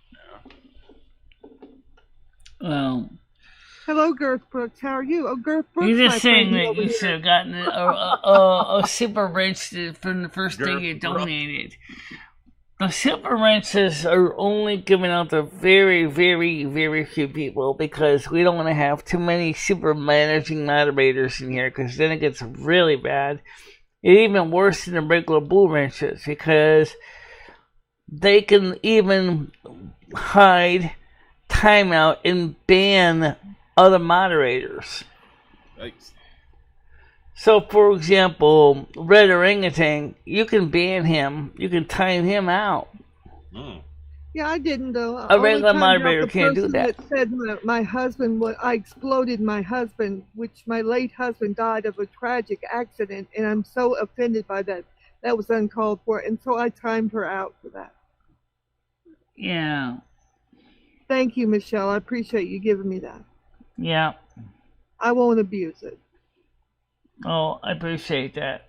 Well, hello, Girth Brooks. How are you? Oh, Girth Brooks. You're just saying that you should have gotten a super wrench from the first day you donated. The super wrenches are only given out to very, very, very few people because we don't want to have too many super managing moderators in here because then it gets really bad. It's even worse than the regular blue wrenches because they can even hide timeout and ban other moderators. Yikes. So, for example, Red Orangutan, you can ban him. You can time him out. Yeah, I didn't though. A regular moderator can't do that. Said my husband, I exploded my husband, which my late husband died of a tragic accident, and I'm so offended by that. That was uncalled for, and so I timed her out for that. Yeah. Thank you, Michelle. I appreciate you giving me that. Yeah. I won't abuse it. Oh, I appreciate that.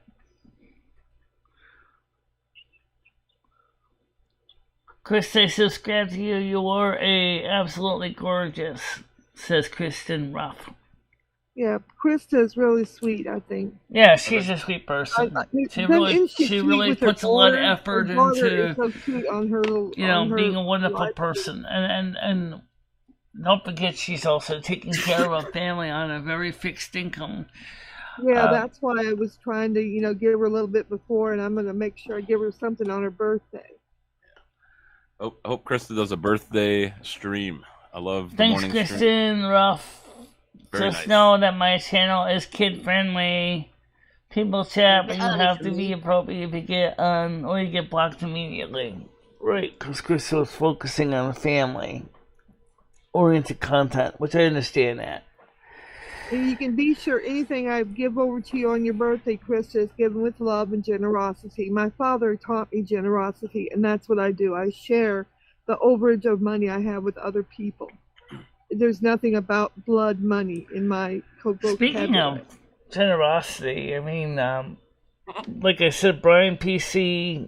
Chris, I subscribe to you. You are absolutely gorgeous, says Kristen Ruff. Yeah, Krista's really sweet, I think. Yeah, she's a sweet person. She really puts a lot of effort into, so cute on her little, being a wonderful person. And don't forget, she's also taking care of a family on a very fixed income. Yeah, that's why I was trying to, give her a little bit before, and I'm going to make sure I give her something on her birthday. I hope Krista does a birthday stream. I love the Thanks, morning Kristen stream. Ruff. Very Just nice. know that my channel is kid-friendly. People chat, but you have to be appropriate if you get on, or you get blocked immediately. Right, because Krista was focusing on family-oriented content, which I understand that. And you can be sure anything I give over to you on your birthday, Krista, is given with love and generosity. My father taught me generosity, and that's what I do. I share the overage of money I have with other people. There's nothing about blood money in my vocabulary. Speaking of generosity, I mean, like I said, Brian PC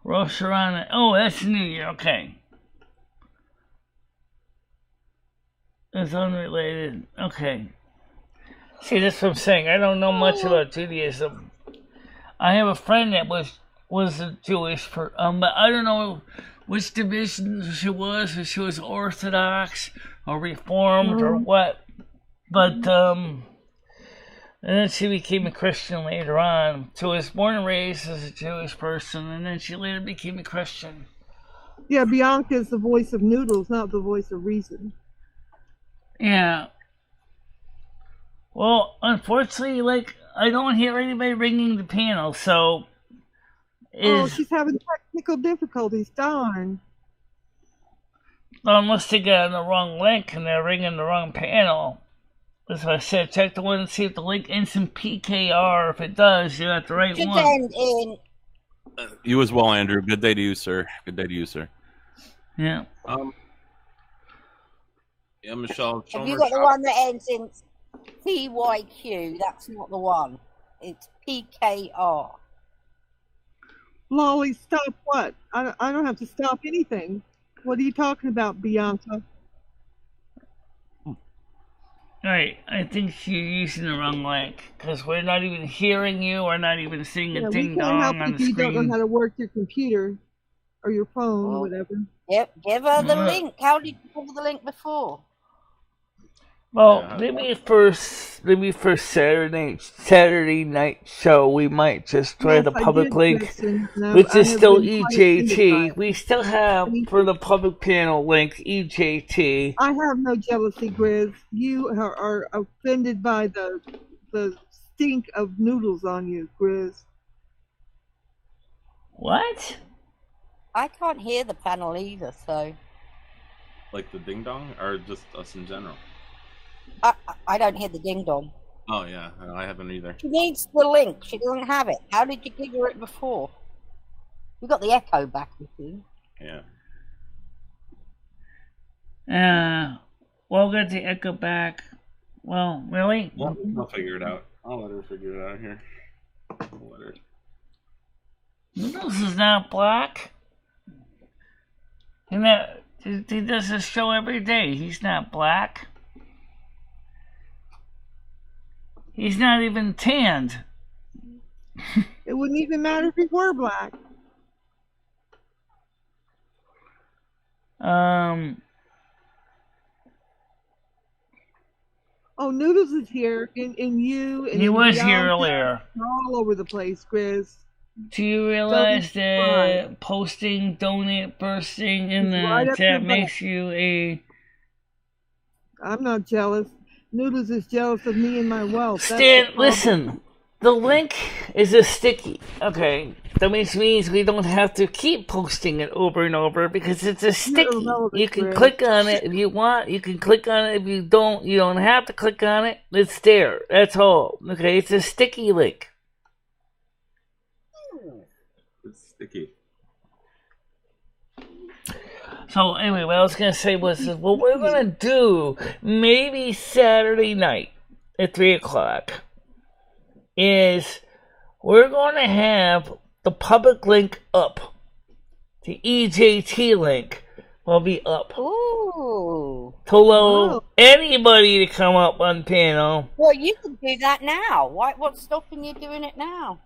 Roast around. Oh, that's New Year. Okay. It's unrelated. Okay. See, that's what I'm saying. I don't know much about Judaism. I have a friend that was a Jewish, but I don't know which division she was. If she was Orthodox or Reformed or what. But and then she became a Christian later on. She was born and raised as a Jewish person, and then she later became a Christian. Yeah, Bianca is the voice of Noodles, not the voice of reason. Yeah. Well, unfortunately, like, I don't hear anybody ringing the panel, so... she's having technical difficulties, darn. Unless they got on the wrong link and they're ringing the wrong panel. That's what I said. Check the one and see if the link ends in PKR. If it does, you're at the right one. End in... You as well, Andrew. Good day to you, sir. Good day to you, sir. Yeah. Yeah, Michelle. Have you got the one that ends in PYQ? That's not the one. It's PKR. Lolly, stop what? I don't have to stop anything. What are you talking about, Bianca? Right, I think you're using the wrong link because we're not even hearing you. We're not even seeing a ding dong on the screen. You don't know how to work your computer or your phone or whatever. Yep, give her the link. How did you give her the link before? Well, maybe for Saturday night show, we might just try the public link, which is still EJT. We still have for the public panel link EJT. I have no jealousy, Grizz. You are offended by the stink of noodles on you, Grizz. What? I can't hear the panel either, so. Like the ding dong, or just us in general? I don't hear the ding dong. Oh yeah, I haven't either. She needs the link. She doesn't have it. How did you give her it before? We got the echo back with you. Yeah. We'll get the echo back. Well, really? Well, I'll figure it out. I'll let her figure it out here. I'll let her. Noodles is not black. And that he does this show every day. He's not black. He's not even tanned. It wouldn't even matter if he were black. Oh, Noodles is here, in you. And he was Bianca. Here earlier. They're all over the place, Grizz. Do you realize that posting donate bursting in the chat makes you a... I'm not jealous. Noodles is jealous of me and my wealth. Stan, listen. The link is a sticky. Okay. That means we don't have to keep posting it over and over because it's a sticky. You can click on it if you want. You can click on it if you don't. You don't have to click on it. It's there. That's all. Okay. It's a sticky link. It's sticky. So anyway, what I was going to say was what we're going to do maybe Saturday night at 3 o'clock is we're going to have the public link up. The EJT link will be up. Ooh. To allow anybody to come up on panel. Well, you can do that now. What's stopping you doing it now?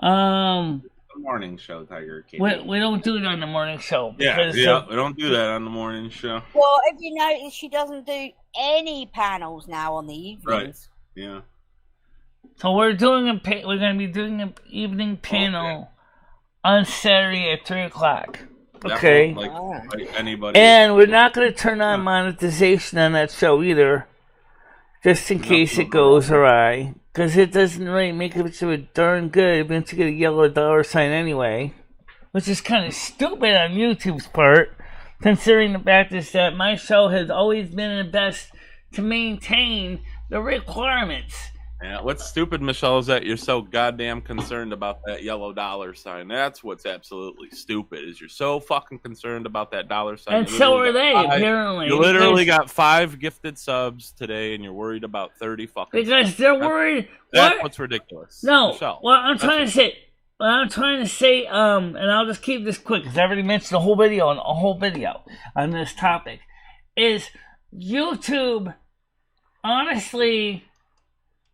The morning show, Tiger King. We don't do it on the morning show. Because, we don't do that on the morning show. Well, if you notice, she doesn't do any panels now on the evenings. Right. Yeah. So we're going to be doing an evening panel on Saturday at 3 o'clock. Okay. Like anybody. And we're not going to turn on monetization on that show either, just in case it goes awry. Because it doesn't really make it so darn good once you get a yellow dollar sign anyway. Which is kind of stupid on YouTube's part, considering the fact is that my show has always been the best to maintain the requirements. Yeah, what's stupid, Michelle, is that you're so goddamn concerned about that yellow dollar sign. That's what's absolutely stupid, is you're so fucking concerned about that dollar sign. And so are they, apparently. You literally got 5 gifted subs today, and you're worried about 30 fucking because they're worried. That's what's ridiculous. No, Michelle, what I'm trying to say, what I'm trying to say, and I'll just keep this quick because I already mentioned a whole video on this topic, is YouTube honestly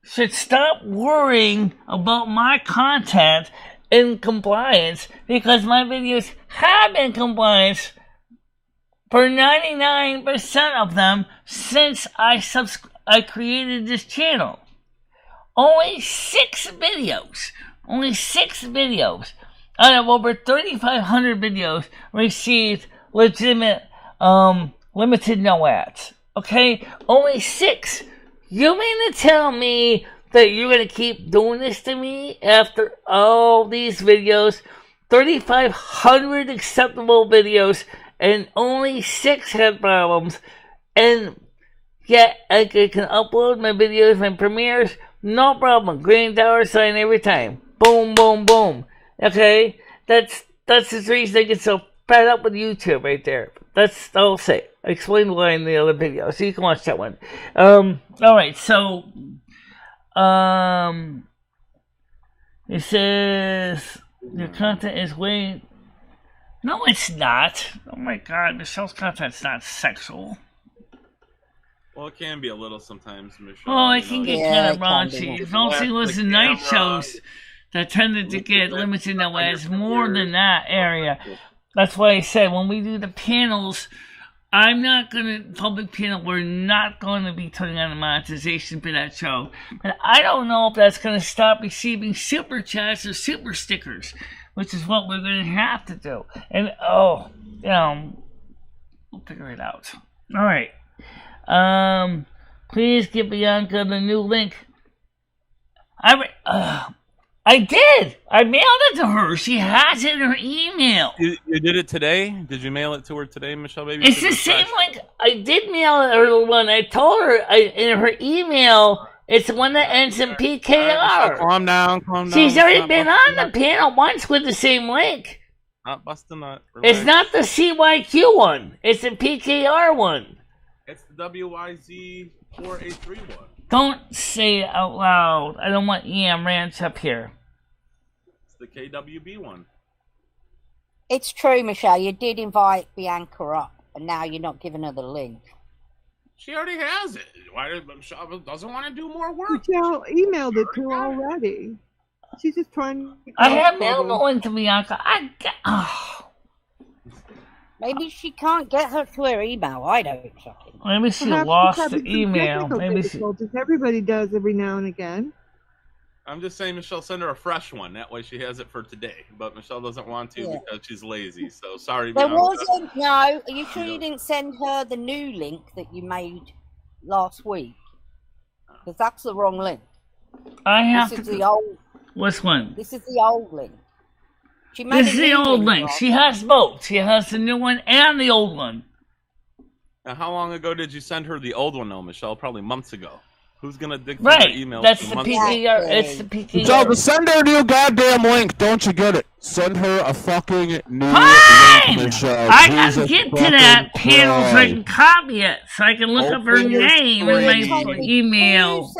should stop worrying about my content in compliance, because my videos have been in compliance for 99% of them since I created this channel. Only 6 videos out of over 3,500 videos received legitimate limited no ads. Okay? Only 6. You mean to tell me that you're going to keep doing this to me after all these videos? 3,500 acceptable videos and only 6 had problems, and yet I can upload my videos, my premieres, no problem. Green dollar sign every time. Boom, boom, boom. Okay? That's the reason I get so fed up with YouTube right there. That's all I'll say. I explained why in the other video, so you can watch that one. Alright, so it says your content is way... No, it's not. Oh my god, Michelle's content's not sexual. Well, it can be a little sometimes, Michelle. Oh, it can get kind of raunchy. If only was the night shows that tended to get limited no ads more than that area. That's why I said when we do the panels, I'm not gonna public panel. We're not going to be turning on the monetization for that show. But I don't know if that's going to stop receiving super chats or super stickers, which is what we're going to have to do. And we'll figure it out. All right. Please give Bianca the new link. I did. I mailed it to her. She has it in her email. You did it today? Did you mail it to her today, Michelle? Baby, it's the same link. I did mail her the one. I told her in her email. It's the one that ends in PKR. Right, calm down. She's already been on the panel once with the same link. Not busting nut. Relax. It's not the CYQ one. It's the PKR one. It's the WYZ483 one. Don't say it out loud. I don't want EM Ranch up here. It's the KWB one. It's true, Michelle. You did invite Bianca up, and now you're not giving her the link. She already has it. Why doesn't want to do more work? Michelle emailed it to her already. She's just trying to... I have mailed the link to Bianca. Maybe she can't get her to her email. I don't fucking. Maybe she lost the email. Maybe she... Everybody does every now and again. I'm just saying, Michelle, send her a fresh one. That way she has it for today. But Michelle doesn't want to because she's lazy. So sorry. There wasn't. No. Are you sure you didn't send her the new link that you made last week? Because that's the wrong link. I have this is the old. Which one? This is the old link. This is the old link. She has both. She has the new one and the old one. Now, how long ago did you send her the old one, though, Michelle? Probably months ago. Who's gonna dig through her emails? That's the PKR. It's the PKR. Michelle, send her a new goddamn link. Don't you get it? Send her a fucking new link, Michelle. I gotta get to that panel so I can copy it, so I can look up her name in my email.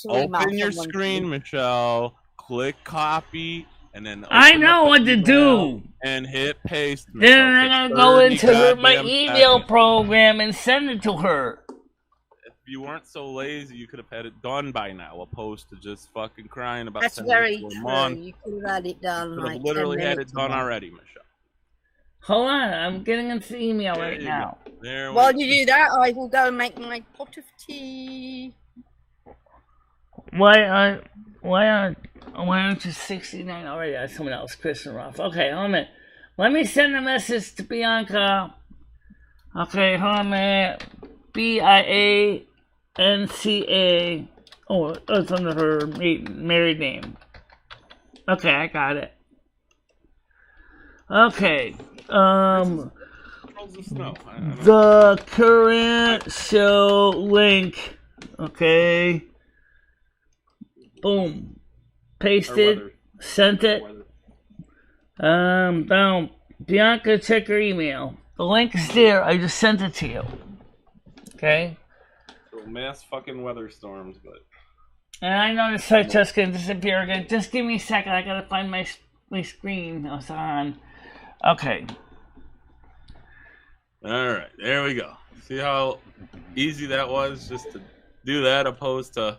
Open your screen, Michelle. Click copy. And then I know what to do. And hit paste. Then I'm gonna go into my email program and send it to her. If you weren't so lazy, you could have had it done by now, opposed to just fucking crying about. That's very true. You could have had it done. You could have literally had it done already, Michelle. Hold on, I'm getting into the email right now. While you do that, I will go and make my pot of tea. Why aren't you 69 already? That's someone else, Kristen Roth. Okay, hold on a minute. Let me send a message to Bianca. Okay, hold on a minute. BIANCA. Oh, it's under her married name. Okay, I got it. Okay. The current show link. Okay. Boom. Pasted. Sent it. Down. Bianca, check your email. The link is there. I just sent it to you. Okay. So mass fucking weather storms, but And I know the site's just gonna disappear again. Just give me a second. I gotta find my screen. I was on. Okay. All right, there we go. See how easy that was just to do that, opposed to,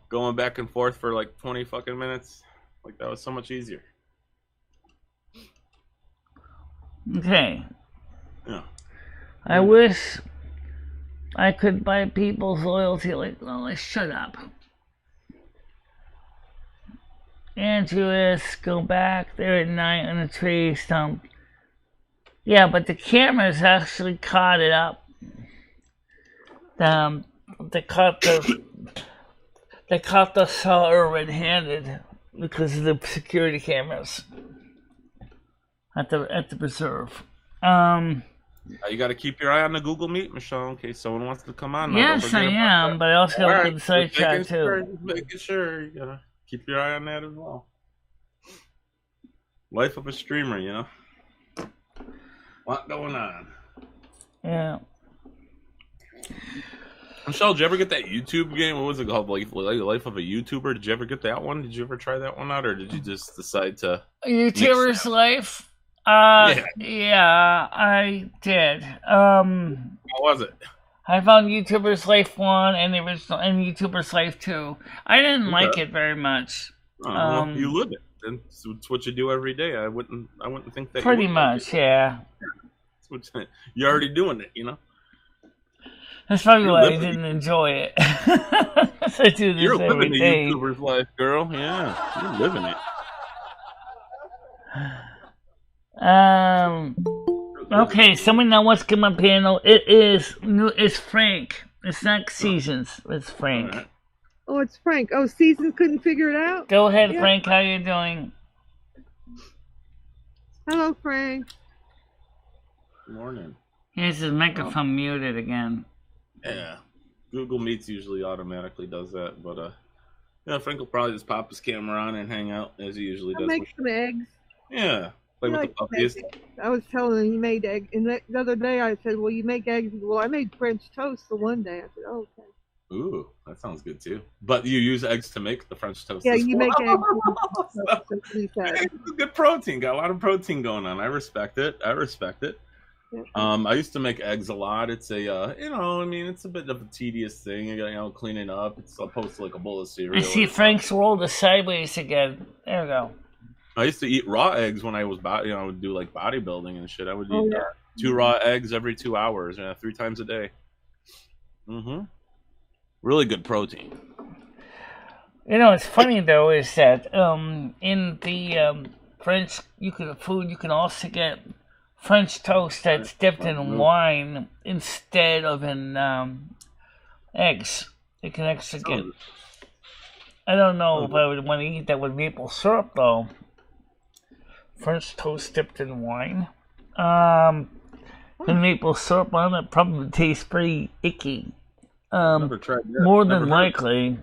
going back and forth for like 20 fucking minutes. Like that was so much easier. Okay. Yeah. I wish I could buy people's loyalty. Like, well, shut up. Andrew is go back there at night on a tree stump. Yeah, but the cameras actually caught it up. They caught the seller red-handed because of the security cameras at the preserve. You got to keep your eye on the Google Meet, Michelle, in case someone wants to come on. Yes, I am, but I also got to look at the site chat too. Making sure you gotta keep your eye on that as well. Life of a streamer, you know. Lot going on. Yeah. Michelle, did you ever get that YouTube game? What was it called? Life of a YouTuber? Did you ever get that one? Did you ever try that one out, or did you just decide to? YouTuber's Life. Yeah, I did. How was it? I found YouTuber's Life 1 and the original and YouTuber's Life 2. I didn't like it very much. Well, you live it. It's what you do every day. I wouldn't think that. Pretty much, yeah. You're already doing it, you know. That's probably why I didn't enjoy it. I do this You're living the day. YouTuber's life, girl. Yeah, you're living it. Okay, someone now wants to come on panel. It's Frank. It's not Seasons. It's Frank. Right. Oh, it's Frank. Oh, Season couldn't figure it out? Go ahead, yeah. Frank. How you doing? Hello, Frank. Good morning. Here's his microphone muted again. Yeah. Google Meets usually automatically does that, but Frank will probably just pop his camera on and hang out as he usually does. Make some eggs. Yeah. Play with the puppies. I was telling him he made eggs. And the other day I said, well, you make eggs. Well, I made French toast the one day. I said, oh, okay. Ooh, that sounds good too. But you use eggs to make the French toast. Yeah, you make eggs. It's good protein. Got a lot of protein going on. I respect it. Yeah. I used to make eggs a lot. It's a, it's a bit of a tedious thing. You got, cleaning up. It's opposed to like a bowl of cereal. I see Frank's world is sideways again. There we go. I used to eat raw eggs when I was, I would do like bodybuilding and shit. I would eat 2 raw eggs every 2 hours, 3 times a day. Mm-hmm. Really good protein. It's funny though is that in the French you can also get French toast that's dipped in wine instead of in eggs. You can actually get. I don't know if I would want to eat that with maple syrup though. French toast dipped in wine. The maple syrup on it probably tastes pretty icky. Never tried that. More than likely.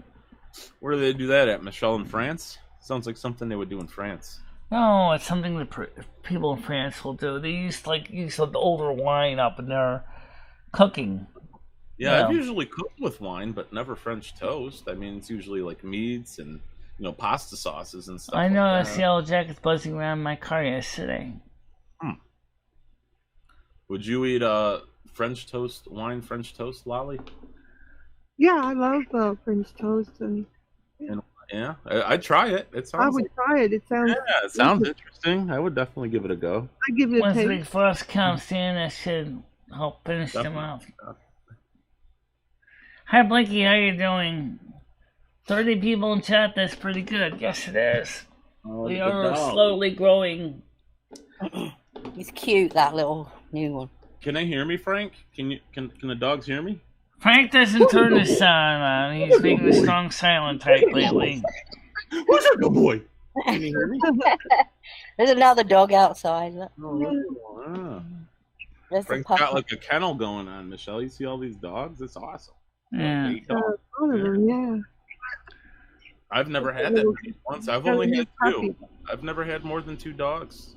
Where do they do that at, Michelle, in France? Sounds like something they would do in France. No, it's something that people in France will do. They use the older wine up in their cooking. Yeah, I've usually cooked with wine, but never French toast. I mean, it's usually like meats and pasta sauces and stuff. I noticed yellow jackets buzzing around my car yesterday. Would you eat French toast, Lolly? Yeah, I love French toast and I'd try it. I would try it. It sounds interesting. I would definitely give it a go. I give it a taste. Once Big Frost comes in, I should help finish them off. Hi, Blinky. How you doing? 30 people in chat. That's pretty good. Yes, it is. We are slowly growing. He's cute, that little new one. Can they hear me, Frank? Can the dogs hear me? Frank doesn't turn his sound on. He's being the strong silent type lately. Who's your good boy? Can you hear me? There's another dog outside. Frank's got like a kennel going on, Michelle. You see all these dogs? It's awesome. Yeah. I've never had that many once. I've only had 2. I've never had more than 2 dogs.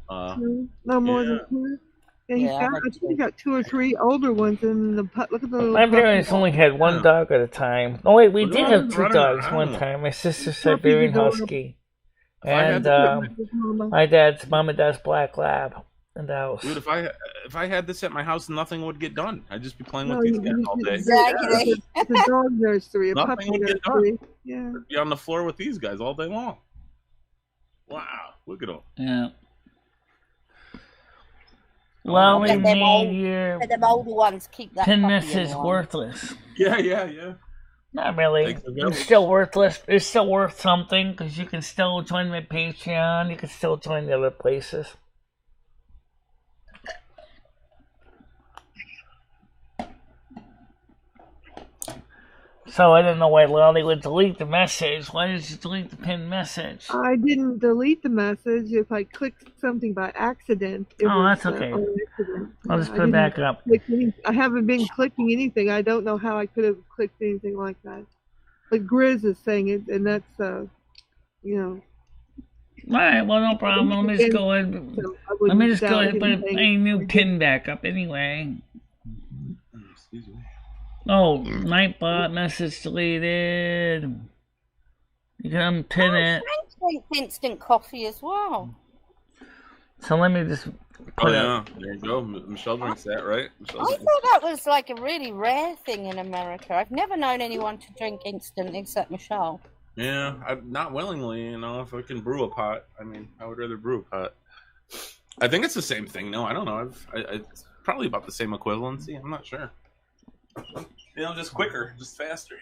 No more than 2? Yeah, he's Yeah, got. I think he got 2 or 3 older ones, and look at the little My puppy. parents only had one Yeah. dog at a time. Oh wait, we Look did at have him 2 running dogs one around. time. My sister's Puppy's Siberian adorable. Husky, If I had and the, Mama. my dad's mom and dad's black lab in the house. dude, if I had this at my house, nothing would get done. I'd just be playing No, with these guys all day. Exactly. It's a dog nursery, a Nothing puppy would get done. nursery. Yeah. I'd be on the floor with these guys all day long. Wow, look at them. Yeah. Well, we Let them old- made your Let them older ones keep that pin puppy message alive. worthless. Yeah. Not really. Takes a It's village. still worthless. It's still worth something because you can still join my Patreon. You can still join the other places. So I don't know why Lolly would delete the message. Why did you delete the pinned message? I didn't delete the message. If I clicked something by accident, it Oh, was that's okay. on accident. I'll just I put it didn't back up. click I haven't been clicking anything. I don't know how I could have clicked anything like that. But Grizz is saying it, and that's you know. Alright, well, no problem. Let me just go ahead. So I Let wouldn't me just go doubt ahead and put anything. a new pin back up anyway. Excuse me. Oh, Nightbot message deleted. You can unpin it. Frank drinks instant coffee as well. So let me just Oh put it. yeah, there you go. Michelle drinks that, right? Michelle I drinks- thought that was like a really rare thing in America. I've never known anyone to drink instant except Michelle. Yeah, not willingly. You know, if I can brew a pot, I mean, I would rather brew a pot. I think it's the same thing. No, I don't know. It's probably about the same equivalency. I'm not sure. You know, just quicker, just faster.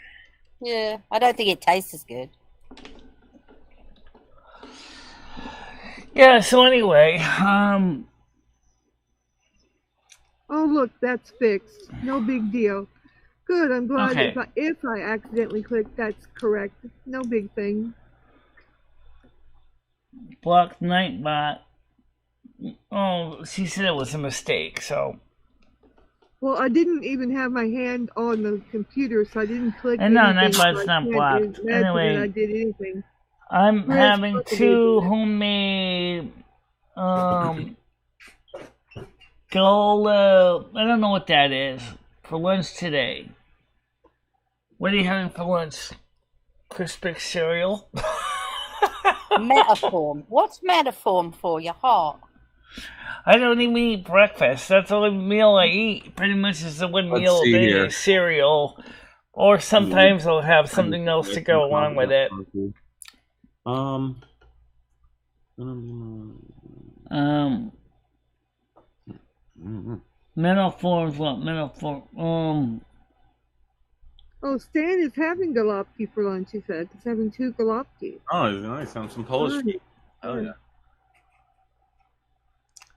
Yeah, I don't think it tastes as good. Yeah, so anyway, Oh, look, that's fixed. No big deal. Good. I'm glad Okay. if I accidentally clicked, that's correct. No big thing. blocked Nightbot. Oh, she said it was a mistake, so. Well, I didn't even have my hand on the computer, so I didn't click And no, anything. Nightbot's so I not can't blocked. imagine Anyway. that I did anything. I'm Where's having Puppy 2 Baby? homemade, I don't know what that is, for lunch today. What are you having for lunch? Crispix cereal? Metaform. What's metaform for? Your heart? I don't even eat breakfast. That's the only meal I eat. Pretty much is the one Let's meal a see day here. is cereal. Or sometimes I'll have something else to go along with it. Mental forms, what? Mental form, Oh, Stan is having galopki for lunch, he said. He's having 2 galopki. Oh, it's nice. I'm some Polish meat. Oh yeah.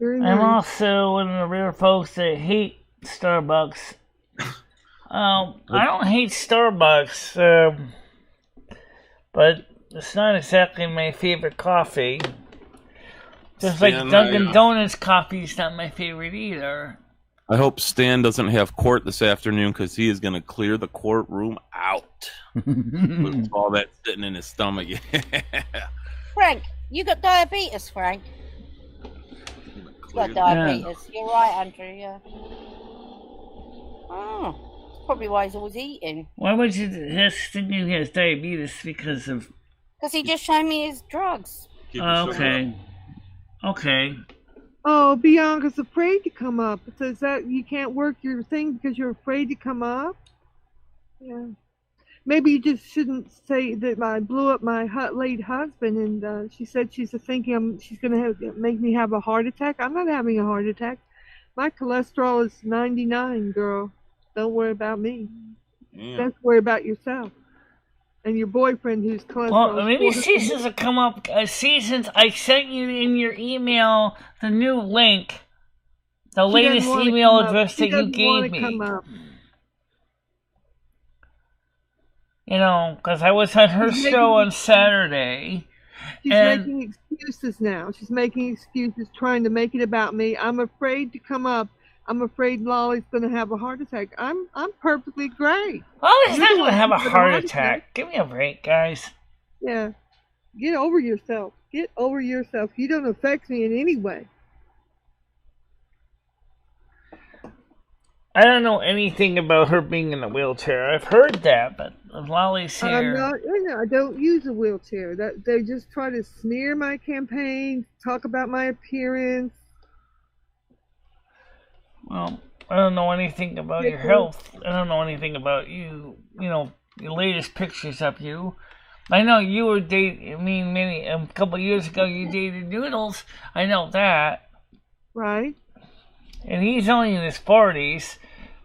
Very I'm nice. also one of the rare folks that hate Starbucks. I don't hate Starbucks, but it's not exactly my favorite coffee. Just like Stan, Dunkin' Donuts coffee is not my favorite either. I hope Stan doesn't have court this afternoon because he is going to clear the courtroom out with all that sitting in his stomach. Frank, you got diabetes, Frank. You got diabetes. You're right, Andrew, yeah. Oh, that's probably why he's always eating. Why would you think he has diabetes because of... Because he just showed me his drugs. Okay. Okay. Oh, Bianca's afraid to come up. It says that you can't work your thing because you're afraid to come up. Yeah. Maybe you just shouldn't say that I blew up my late husband, and she said she's thinking she's going to make me have a heart attack. I'm not having a heart attack. My cholesterol is 99, girl. Don't worry about me. Yeah. Just worry about yourself. And your boyfriend whose cholesterol Well, is maybe 400. Seasons will come up. Seasons, I sent you in your email the new link. The She latest doesn't wanna email come up. address She that you doesn't wanna gave come me. up. You know, because I was on her She's show making- on Saturday. She's And- making excuses now. She's making excuses, trying to make it about me. I'm afraid to come up. I'm afraid Lolly's going to have a heart attack. I'm perfectly great. Oh, he's You're not the going one to have a who's heart attack. Give me a break, guys. Yeah. Get over yourself. Get over yourself. You don't affect me in any way. I don't know anything about her being in a wheelchair. I've heard that, but Lolly's here. I don't use a wheelchair. That they just try to smear my campaign, talk about my appearance. Well, I don't know anything about your health. I don't know anything about you. You know, your latest pictures of you. I know you were dating. I mean, a couple of years ago, you dated Noodles. I know that. Right. And he's only in his 40s,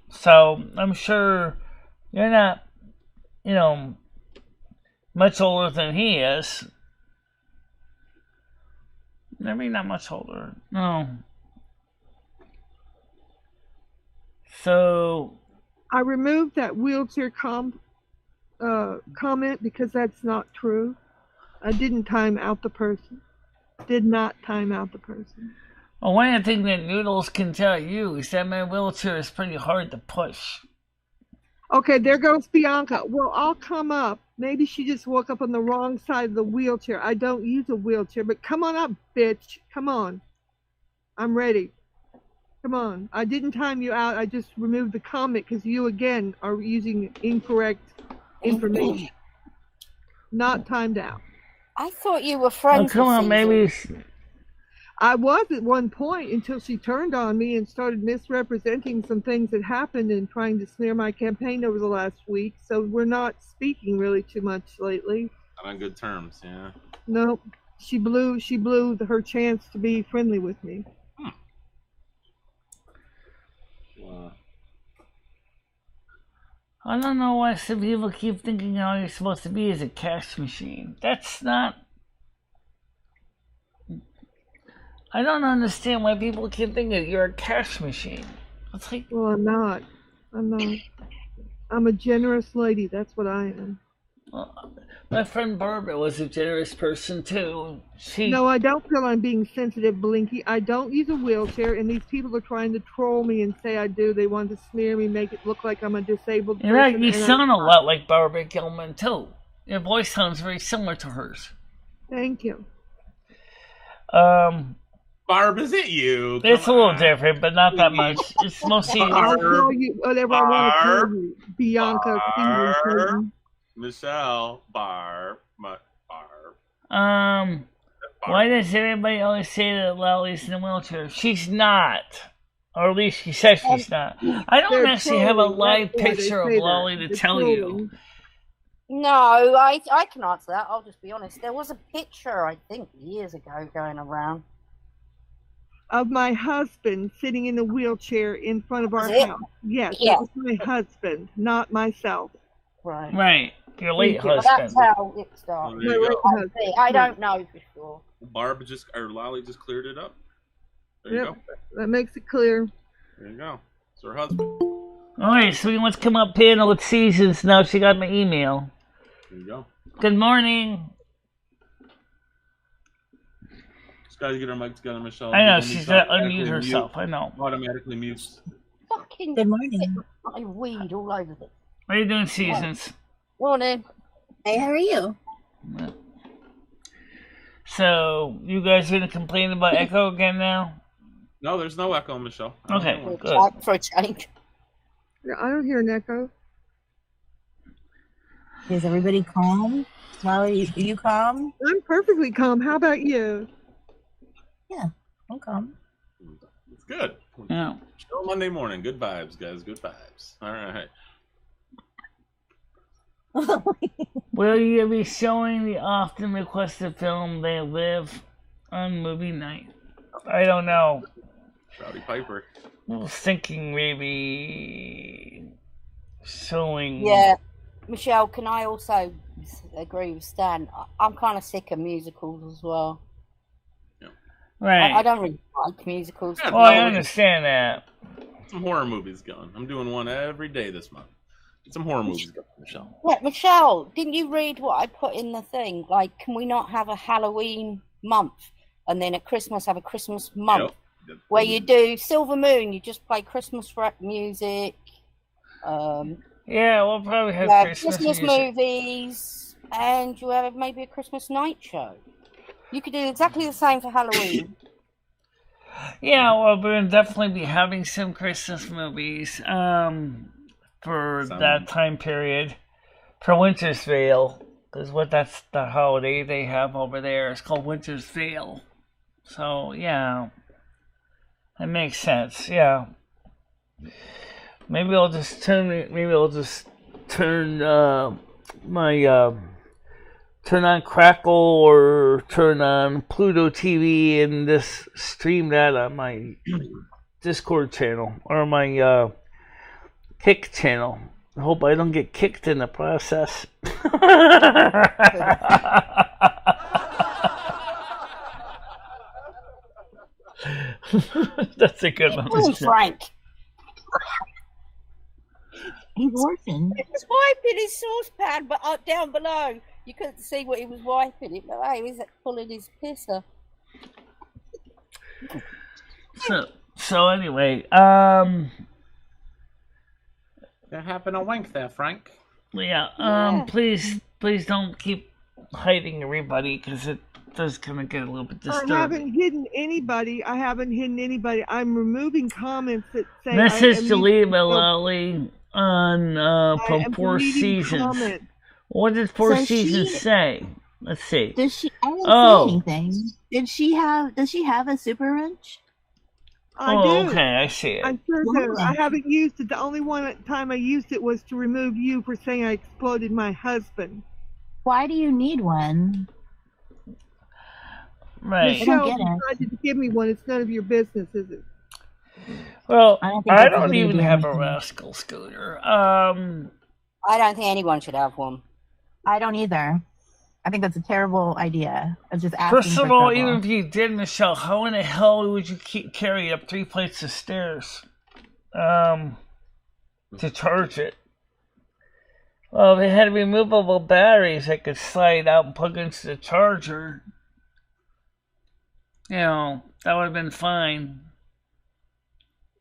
so I'm sure you're not, you know, much older than he is. Maybe not much older. No. So I removed that wheelchair comment because that's not true. I didn't time out the person. Did not time out the person. Well, one of the things that Noodles can tell you is that my wheelchair is pretty hard to push. Okay, there goes Bianca. Well, I'll come up. Maybe she just woke up on the wrong side of the wheelchair. I don't use a wheelchair, but come on up, bitch. Come on. I'm ready. Come on. I didn't time you out. I just removed the comment because you, again, are using incorrect information. Not timed out. I thought you were friends. Oh, come on, maybe. I was at one point until she turned on me and started misrepresenting some things that happened and trying to smear my campaign over the last week. So we're not speaking really too much lately. Not on good terms, yeah. Nope. She blew her chance to be friendly with me. Wow. I don't know why some people keep thinking all you're supposed to be is a cash machine. That's not... I don't understand why people keep thinking you're a cash machine. It's like... Well, I'm not. I'm a generous lady. That's what I am. Well, my friend Barbara was a generous person, too. No, I don't feel I'm being sensitive, Blinky. I don't use a wheelchair, and these people are trying to troll me and say I do. They want to smear me, make it look like I'm a disabled person. Right, you sound a lot like Barbara Gilman, too. Your voice sounds very similar to hers. Thank you. Barb, is it you? It's a little different, but not that much. It's mostly... I'll call you whatever I want to call you. Bianca. Michelle. Barb. Why does everybody always say that Lolly's in a wheelchair? She's not. Or at least she says she's not. I don't actually have a live picture of Lolly to tell you. No, I can answer that. I'll just be honest. There was a picture, I think, years ago going around. Of my husband sitting in a wheelchair in front of our house. Yes, yeah. That was my husband, not myself. Right. Right. Your late husband. That's how it started. I don't know for sure. Barb Lolly just cleared it up. There you go. That makes it clear. There you go. It's her husband. Alright, so we want to come up panel with Seasons now. She got my email. There you go. Good morning. Just gotta get her mic together, Michelle. I know, she's got to unmute herself. I know. Automatically mutes. Fucking good morning. I weed all over this. What are you doing, Seasons? Morning. Hey, how are you? So, you guys are going to complain about echo again now? No, there's no echo, Michelle. Okay, good. For a change. I don't hear an echo. Is everybody calm? Molly, are you calm? I'm perfectly calm. How about you? Yeah, I'm calm. It's good. Yeah. Show Monday morning. Good vibes, guys. Good vibes. All right. Will you be showing the often requested film They Live on movie night? I don't know. Rowdy Piper. I was thinking maybe showing... Yeah. Michelle, can I also agree with Stan? I'm kind of sick of musicals as well. Yeah. Right. I don't really like musicals. Yeah, I understand that. Some horror movies going. I'm doing one every day this month. Some horror movies going, Michelle. Yeah, Michelle, didn't you read what I put in the thing? Like, can we not have a Halloween month and then at Christmas have a Christmas month where you do Silvermoon, you just play Christmas rap music. Yeah, we'll probably have Christmas movies, and you have maybe a Christmas night show. You could do exactly the same for Halloween. Yeah, well, we're gonna definitely be having some Christmas movies for that time period for Winter's Veil, because that's the holiday they have over there. It's called Winter's Veil. So yeah, that makes sense. Yeah, maybe I'll just turn my turn on Crackle or turn on Pluto TV and just stream that on my Discord channel or my Kick channel. I hope I don't get kicked in the process. That's a good one. Oh, Frank. He's working. He was wiping his saucepan, but down below. You couldn't see what he was wiping it, but he was pulling his pisser. So anyway, There happened a wink there, Frank. yeah, please don't keep hiding everybody, because it does kind of get a little bit disturbing. I haven't hidden anybody. I'm removing comments that say Message delete Lolly on from Four Seasons. Comment. What did Four Seasons say? Let's see. Does she? I didn't say anything. Does she have a super wrench? I do. Okay, I see it. I sure do. I haven't used it. The only time I used it was to remove you for saying I exploded my husband. Why do you need one? Right. Michelle decided to give me one. It's none of your business, is it? Well, I don't don't even have a rascal scooter. I don't think anyone should have one. I don't either. I think that's a terrible idea. It's just asking First for of all, trouble. even if you did, Michelle, how in the hell would you carry it up 3 flights of stairs to charge it? Well, if they had removable batteries that could slide out and plug into the charger, that would have been fine.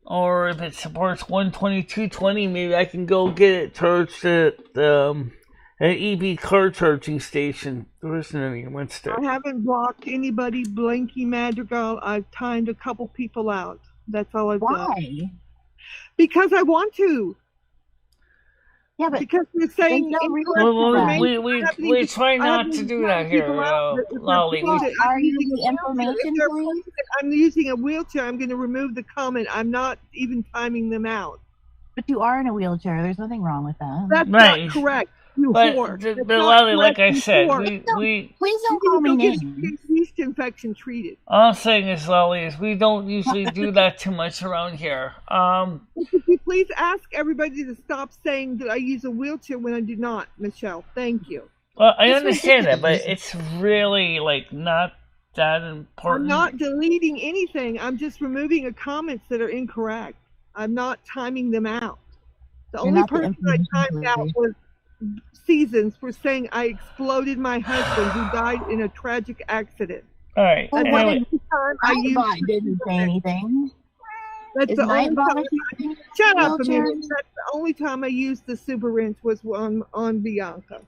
Or if it supports 12220, maybe I can go get it charged at an EV car charging station. There isn't any in Winster. I haven't blocked anybody. Blanky Madrigal. I've timed a couple people out. That's all I've done. Why? Because I want to. Yeah, but because you're saying we try not to do that here, Lolly. Are you the information, please? I'm using a wheelchair. I'm going to remove the comment. I'm not even timing them out. But you are in a wheelchair. There's nothing wrong with that. That's not correct. But Lolly, like I said, we please don't call me names. Yeast infection treated. All I'm saying is, Lolly, is we don't usually do that too much around here. Could you please ask everybody to stop saying that I use a wheelchair when I do not, Michelle? Thank you. Well, I understand that, but it's really not that important. I'm not deleting anything. I'm just removing the comments that are incorrect. I'm not timing them out. The only person I timed out was Seasons for saying I exploded my husband who died in a tragic accident. All right. Well, anyway. I didn't say anything. That's the only time. Shut up a minute. That's the only time I used the super wrench was on Bianca.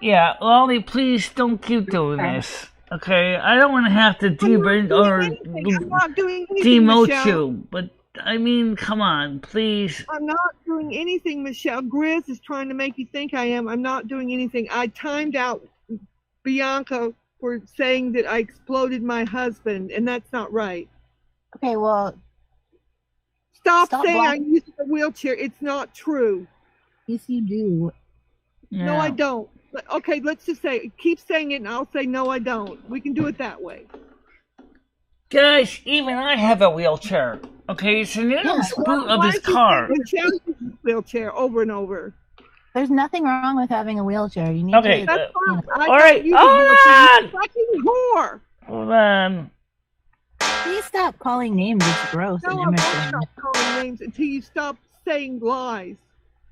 Yeah, Lolly, please don't keep doing this. Okay, I don't want to have to demote you, but I mean, come on, please. I'm not doing anything, Michelle. Grizz is trying to make you think I am. I'm not doing anything. I timed out Bianca for saying that I exploded my husband, and that's not right. Okay, well... Stop saying I use a wheelchair. It's not true. Yes, you do. Yeah. No, I don't. Okay, let's just say, keep saying it, and I'll say, no, I don't. We can do it that way. Guys, even I have a wheelchair. Okay, it's in the boot of his car. Wheelchair over and over. There's nothing wrong with having a wheelchair. You need to. That's fine. All right, hold on. Fucking whore. Hold on. Please stop calling names. It's gross. No, I won't stop calling names until you stop saying lies.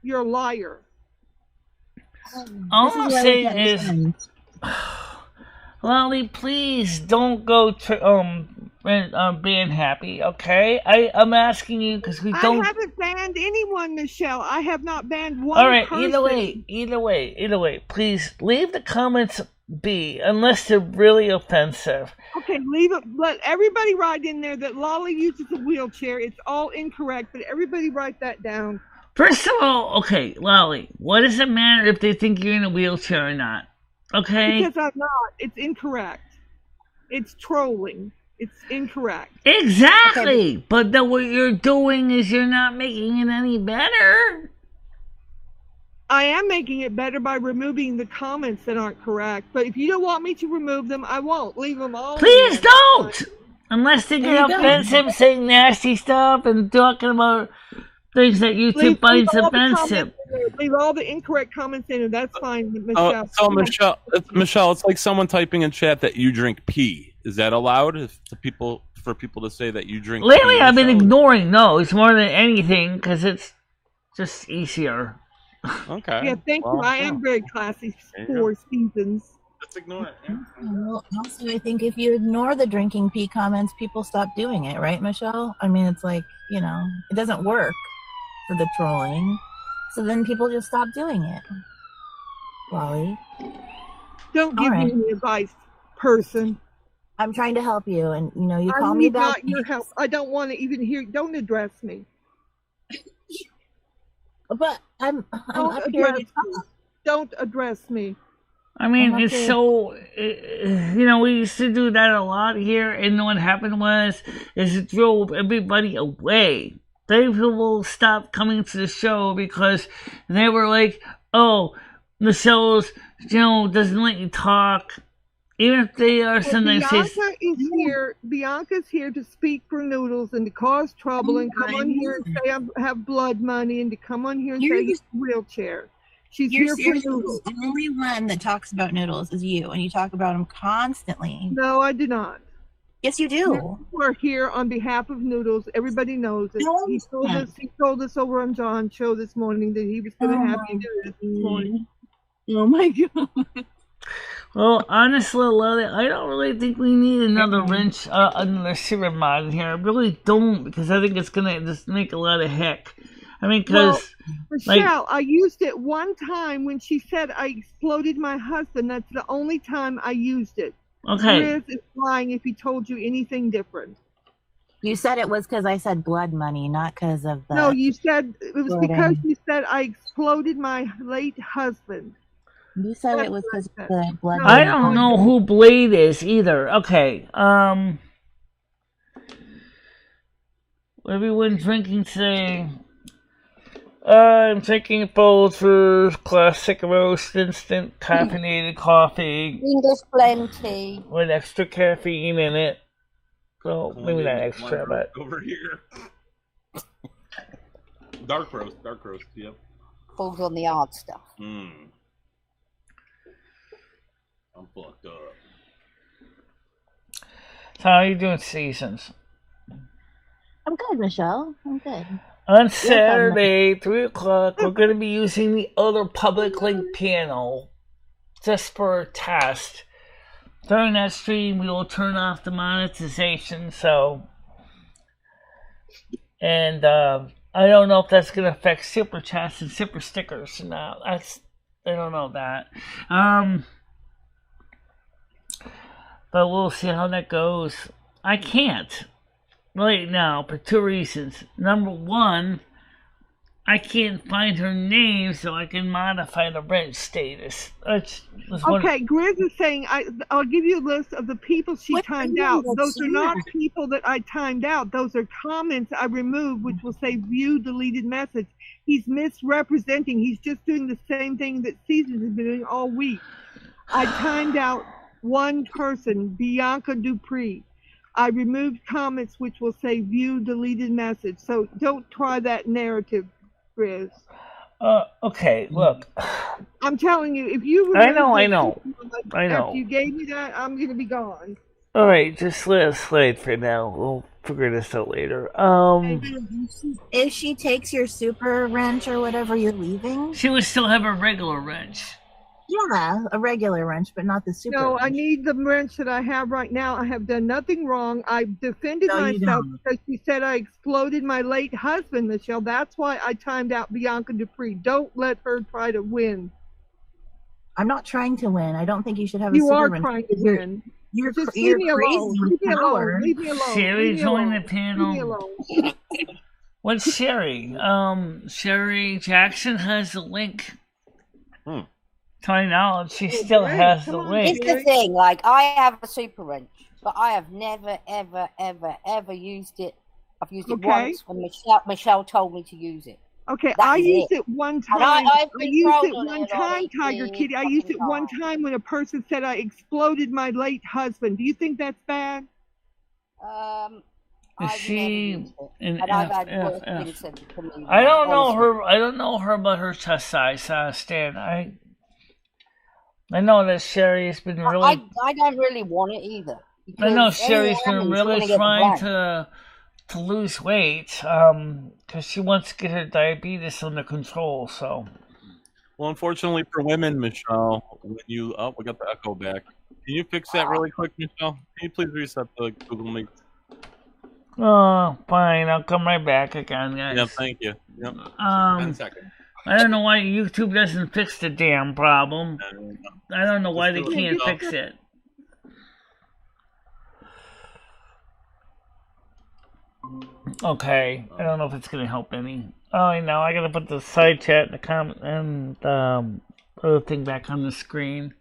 You're a liar. All I'm saying is, Lolly, please don't go to being happy, okay? I'm asking you because we don't. I haven't banned anyone, Michelle. I have not banned one. All right. person. Either way. Please leave the comments be unless they're really offensive. Okay, leave it. Let everybody write in there that Lolly uses a wheelchair. It's all incorrect, but everybody write that down. First of all, okay, Lolly, what does it matter if they think you're in a wheelchair or not? Okay? Because I'm not. It's incorrect. It's trolling. It's incorrect. Exactly. Okay. But then what you're doing is you're not making it any better. I am making it better by removing the comments that aren't correct. But if you don't want me to remove them, I won't. Leave them all. Please don't! Unless they get offensive, saying nasty stuff and talking about things that YouTube finds offensive. Leave all the incorrect comments in, and that's fine, Michelle. So Michelle, it's like someone typing in chat that you drink pee. Is that allowed for people to say that you drink pee? Lately, I've been ignoring those more than anything because it's just easier. Okay. Yeah, thank you. I am very classy for seasons. Let's ignore it. Yeah. Well, also, I think if you ignore the drinking pee comments, people stop doing it, right, Michelle? I mean, it's like, it doesn't work for the trolling. So then people just stop doing it. Wally? Don't give me any advice, person. I'm trying to help you, and you call me back. Not your help. I don't want to even hear. Don't address me. But I'm up here to talk. Don't address me. I mean, it's so, we used to do that a lot here, and what happened is it drove everybody away. People stopped coming to the show because they were like, oh, the shows, doesn't let you talk. Even if they are sometimes... Bianca's here to speak for Noodles and to cause trouble and come on here and say I have blood money and to come on here and say he's a wheelchair. She's here for Noodles. The only one that talks about Noodles is you, and you talk about him constantly. No, I do not. Yes, you do. We're here on behalf of Noodles. Everybody knows it. No, he told us over on John's show this morning that he was going to have you do this morning. Oh my God. Well, honestly, Lily, I don't really think we need another wrench, another Silvermoon in here. I really don't, because I think it's gonna just make a lot of heck. I mean, because Michelle, I used it one time when she said I exploded my husband. That's the only time I used it. Okay. Chris is lying if he told you anything different. You said it was because I said blood money, not because of the... No, you said it was because you said I exploded my late husband. You said it was because of the blood. I don't know who Blade is either. Okay. Everyone drinking today. I'm taking Folgers Classic Roast Instant Caffeinated Coffee. English blend tea. With extra caffeine in it. Well, maybe not extra, but... Over here. Dark roast, yep. Falls on the hard stuff. I'm fucked up. So how are you doing, Seasons? I'm good, Michelle. I'm good. On Saturday, 3 o'clock, we're going to be using the other public link panel just for a test. During that stream, we will turn off the monetization, and I don't know if that's going to affect super chats and super stickers or not. I don't know that. But we'll see how that goes. I can't right now for 2 reasons. Number one, I can't find her name so I can modify the rent status. Okay, Grizz is saying I'll give you a list of the people she timed out. Those are not people that I timed out. Those are comments I removed, which will say view deleted message. He's misrepresenting. He's just doing the same thing that Seasons has been doing all week. I timed out one person, Bianca Dupree. I removed comments which will say view deleted message. So don't try that narrative, Chris. Okay, look. I'm telling you, if you I know. After you gave me that, I'm going to be gone. All right, just let us slide for now. We'll figure this out later. If she takes your super wrench or whatever, you're leaving? She would still have a regular wrench. Yeah, a regular wrench, but not the super wrench. I need the wrench that I have right now. I have done nothing wrong. I defended myself because she said I exploded my late husband, Michelle. That's why I timed out Bianca Dupree. Don't let her try to win. I'm not trying to win. I don't think you should have a You super are wrench. trying to You're, win. you're, Just you're leave me crazy alone. with Leave me power. alone. Leave me alone. Sherry, Leave me join alone. the Leave me panel. alone. What's Sherry? Sherry Jackson has the link. To my knowledge, she still great. has Come the on, link. It's the thing, like, I have a super wrench, but I have never, ever, ever, ever used it. I've used it Okay. once when Michelle told me to use it. Okay, That I is used it. it one And time. I've I been used trolled it on one it a lot, time, Tiger Kitty. I used it one time when a person said I exploded my late husband. Do you think that's bad? I've she never used it. in And I've had worse F? things said to me. I don't know honestly. her. I don't know her about her chest size, Stan. I know that Sherry's been really. I don't really want it either. I know because Sherry's any been woman's really gonna get trying the to lose weight, because she wants to get her diabetes under control. So, Well, unfortunately for women, Michelle, when you we got the echo back. Can you fix that really quick, Michelle? Can you please reset the Google Meet? oh, fine. I'll come right back again, guys. Yeah, thank you. Yep. 10 seconds. I don't know why YouTube doesn't fix the damn problem. I don't know why they can't fix it. Okay, I don't know if it's gonna help any. Oh, I know. I gotta put the side chat and the comment and other thing back on the screen.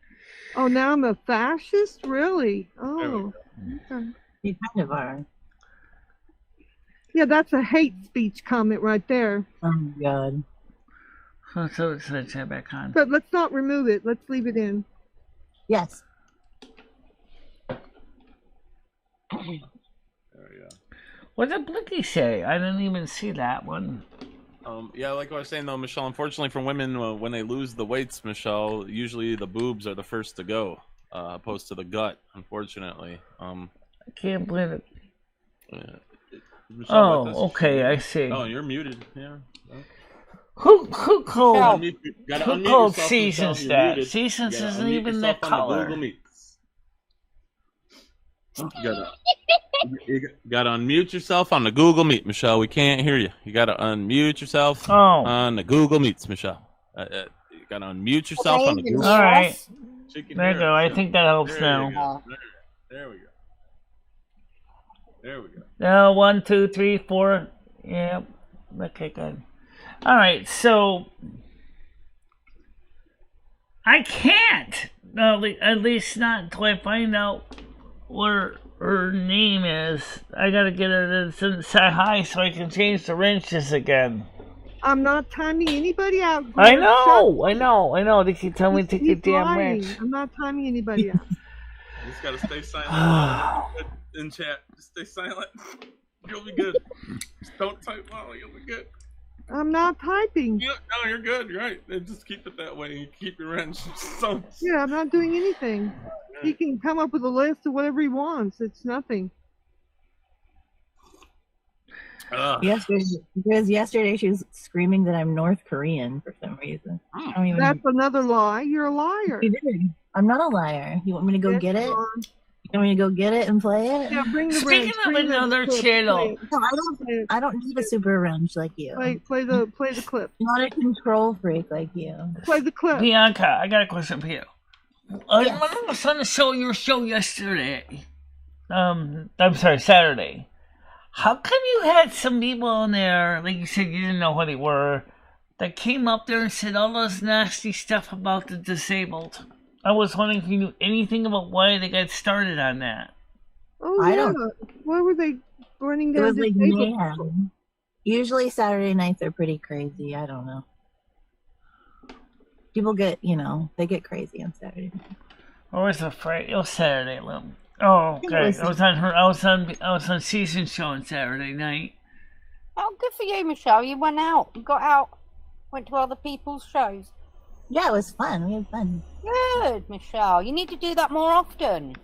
Oh, now I'm a fascist? Really? Oh, okay. You kind of are. Yeah, that's a hate speech comment right there. Oh my god. So it's the chat back on. But let's not remove it. Let's leave it in. Yes. There we go. What did Blicky say? I didn't even see that one. Yeah, like I was saying though, Michelle. Unfortunately for women, when they lose the weights, Michelle, usually the boobs are the first to go, opposed to the gut. Unfortunately. I can't believe it. Michelle, Oh, okay, I see. Oh, you're muted. Yeah. Who called Who called Seasons that? Seasons isn't even that color. You gotta unmute yourself on the Google Meet, Michelle. We can't hear you. You gotta unmute yourself on the Google Meets, Michelle. You gotta unmute yourself on the Google Meets. All right. There you go. I think that helps now. There we go. There we go. Now, 1, 2, 3, 4. Yeah. Okay, good. All right, so I can't. At least not until I find out what her name is. I gotta get her to say hi so I can change the wrenches again. I'm not timing anybody out. I know. They keep telling me to take the damn lying. wrench. I'm not timing anybody out. You just gotta stay silent in chat. Just stay silent. You'll be good. Just don't type Molly. You'll be good. I'm not typing. No, you're good. You're right. Just keep it that way. Keep your wrench. So... Yeah, I'm not doing anything. He can come up with a list of whatever he wants. It's nothing. Yesterday she was screaming that I'm North Korean for some reason. That's another lie. You're a liar. You did. I'm not a liar. You want me to go get it? You want me to go get it and play it? Yeah, bring the Speaking wrench. of another channel, No, I don't need a super wrench like you. Play the clip. I'm not a control freak like you. Play the clip. Bianca, I got a question for you. Yes. When I was on the show, your show yesterday, I'm sorry, Saturday. How come you had some people in there, like you said, you didn't know who they were, that came up there and said all this nasty stuff about the disabled? I was wondering if you knew anything about why they got started on that. Oh, I yeah. don't. Why were they burning It down was like disabled people? mayhem. Usually Saturday nights are pretty crazy. I don't know. People get, they get crazy on Saturday night. Or was it Friday? It was Saturday, Lynn. Oh, okay. I was on Season Show on Saturday night. Oh, good for you, Michelle. You went out. You got out. Went to other people's shows. Yeah, it was fun. We had fun. Good, Michelle. You need to do that more often.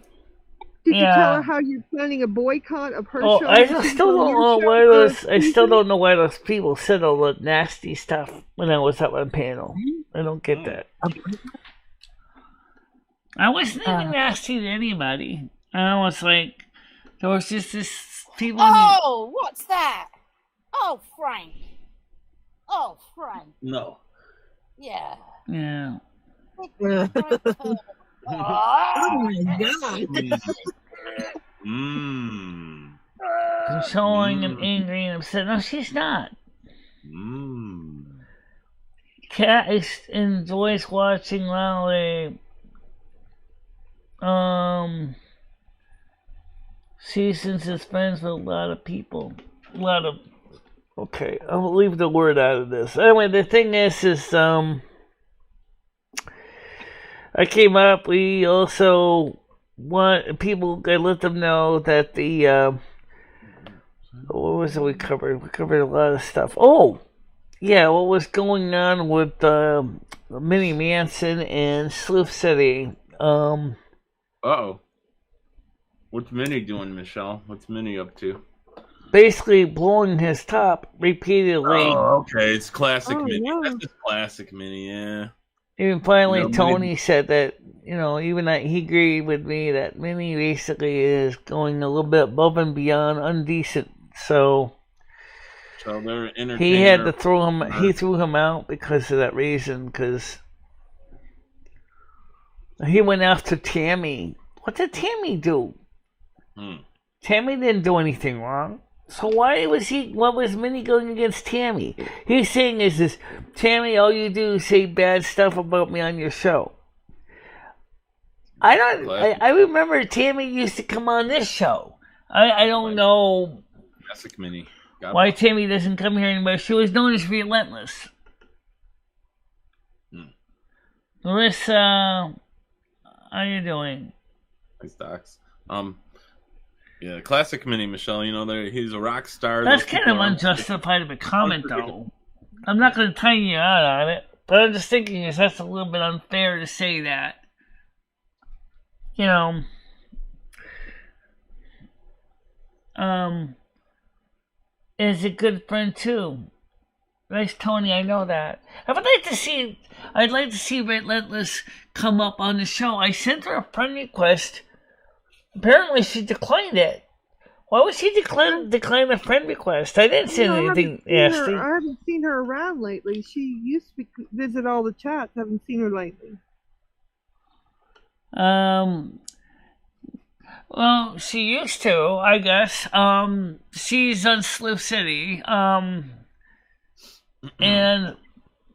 Did you tell her how you're planning a boycott of her show? I still don't know why those people said all the nasty stuff when I was up on panel. I don't get that. I wasn't even nasty to anybody. I was like, there was just this people. Oh, what's that? Oh, Frank. No. Yeah. Yeah. Oh my god. Mmm. Controlling and angry and upset. No, she's not. Mmm. Cat enjoys watching Lally. Seasons is friends with a lot of people. Okay, I'll leave the word out of this. Anyway, the thing is I came up, we also want people, I let them know that the, what was it we covered? We covered a lot of stuff. Oh! Yeah, what was going on with Minnie Manson and Sleuth City. Uh-oh. What's Minnie doing, Michelle? What's Minnie up to? Basically blowing his top repeatedly. Oh, okay. It's classic Oh, Minnie. no. That's just classic Minnie, yeah. Even finally, Minnie- Tony said that, even that he agreed with me that Minnie basically is going a little bit above and beyond undecent. So they're entertaining he had her. to throw him. He threw him out because of that reason. Because he went after Tammy. What did Tammy do? Tammy didn't do anything wrong. So why was he? What was Minnie going against Tammy? He's saying is this, Tammy, all you do is say bad stuff about me on your show. I remember Tammy used to come on this show. I don't know Classic Minnie. why Tammy doesn't come here anymore. She was known as Relentless. Larissa, how you doing? Thanks, Docs. Yeah, classic Minnie, Michelle. He's a rock star. That's kind of unjustified of a comment, though. I'm not going to time you out on it, but I'm just thinking that's a little bit unfair to say that. Is a good friend too. Nice, Tony. I know that. I'd like to see Relentless come up on the show. I sent her a friend request. Apparently, she declined it. Why would she decline a friend request? I didn't send anything nasty. I haven't seen her around lately. She used to visit all the chats. I haven't seen her lately. Well, she used to, I guess. She's on Sleuth City. And,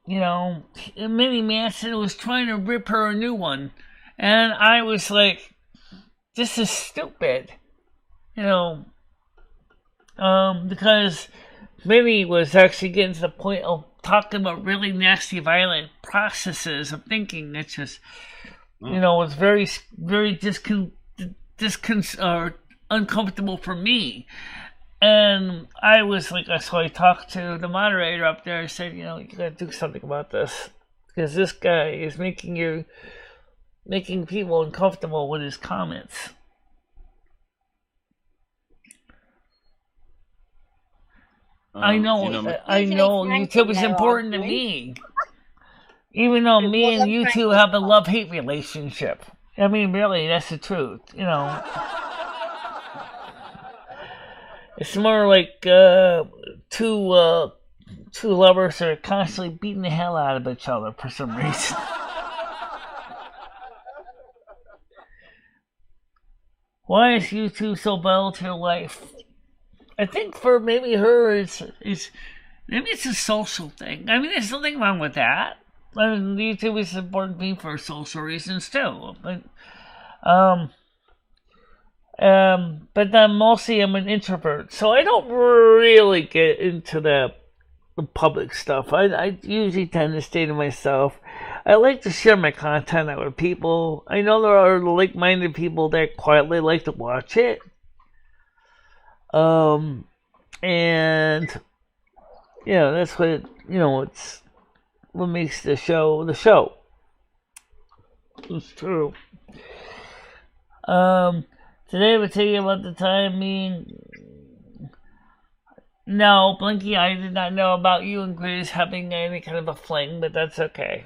Minnie Manson was trying to rip her a new one. And I was like, this is stupid. Because Minnie was actually getting to the point of talking about really nasty, violent processes of thinking. It's just, it's very, very uncomfortable for me. And I was like, so I talked to the moderator up there. I said, you gotta do something about this. Because this guy is making people uncomfortable with his comments. I know YouTube is important to me. Even though me and YouTube have a love-hate relationship. I mean, really, that's the truth, It's more like two lovers are constantly beating the hell out of each other for some reason. Why is YouTube so vital to your life? I think for maybe her, maybe it's a social thing. I mean, there's nothing wrong with that. I mean, YouTube is important to me for social reasons too. But mostly I'm an introvert, so I don't really get into the public stuff. I usually tend to stay to myself. I like to share my content out with people. I know there are like-minded people that quietly like to watch it. And that's what it's what makes the show the show. It's true. Today we're talking about the timing. No, Blinky, I did not know about you and Grizz having any kind of a fling, but that's okay.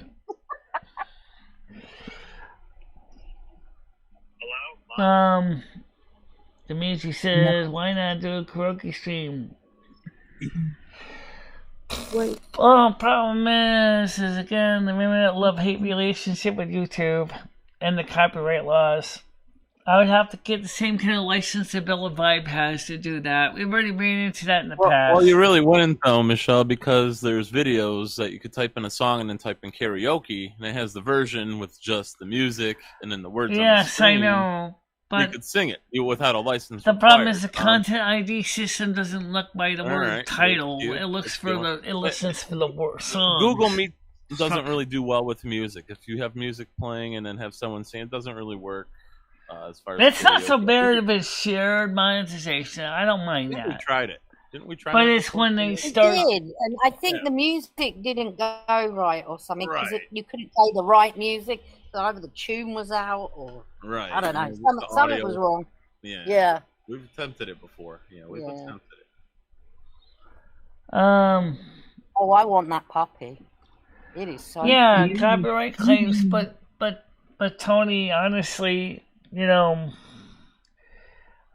Dimitri says, why not do a karaoke stream? Wait. Well, problem is again, the minute love-hate relationship with YouTube and the copyright laws. I would have to get the same kind of license that Bill of Vibe has to do that. We've already ran into that in the past. Well, you really wouldn't, though, Michelle, because there's videos that you could type in a song and then type in karaoke, and it has the version with just the music and then the words on the Yes, I screen. know. But you could sing it without a license. The problem is the content ID system doesn't look by the word right. title. It looks for it listens for the word song. Google Meet doesn't really do well with music. If you have music playing and then have someone sing, it doesn't really work. As far as it's not so bad if it's shared monetization. I don't mind that. We tried it. Didn't we try but it? It's when they start. We did, and I think the music didn't go right or something because you couldn't play the right music. So either the tune was out or I don't know. Something was wrong. Yeah. We've attempted it before. Yeah, we've attempted it. Oh, I want that puppy. It is so. Yeah, copyright claims, but Tony, honestly, you know,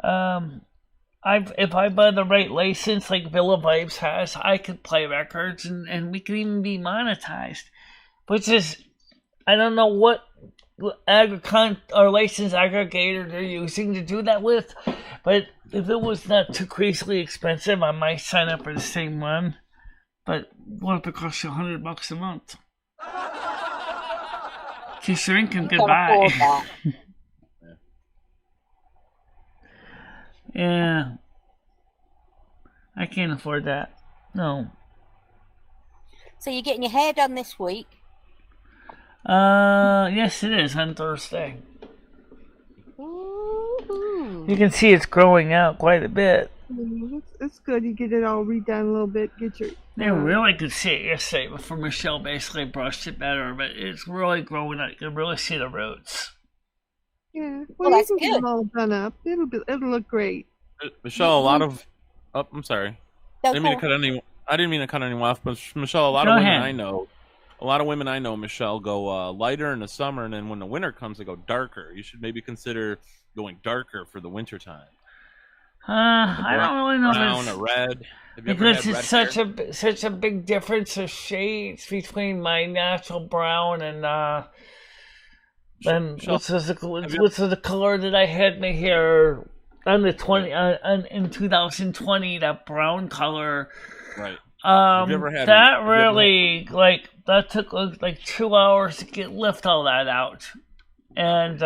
if I buy the right license like Villa Vibes has, I could play records and we could even be monetized. Which is, I don't know what or license aggregator they're using to do that with, but if it was not too crazily expensive, I might sign up for the same one. But what if it costs you $100 a month? Kiss your income goodbye. Yeah. I can't afford that. No. So you're getting your hair done this week? Yes it is, on Thursday. Ooh. You can see it's growing out quite a bit. It's good. You get it all redone a little bit. Get your. You really could see it yesterday before Michelle basically brushed it better, but it's really growing out. You can really see the roots. Yeah, well you that's can good. get it all done up. It'll look great. Michelle, a lot of. Oh, I'm sorry. I didn't mean to cut anyone off, but Michelle, a lot of women I know, Michelle, go lighter in the summer, and then when the winter comes, they go darker. You should maybe consider going darker for the winter time. I don't really know brown or red. Because it's such a big difference of shades between my natural brown and what's the color that I had my hair on the in 2020, that brown color. Right. That took like 2 hours to lift all that out, and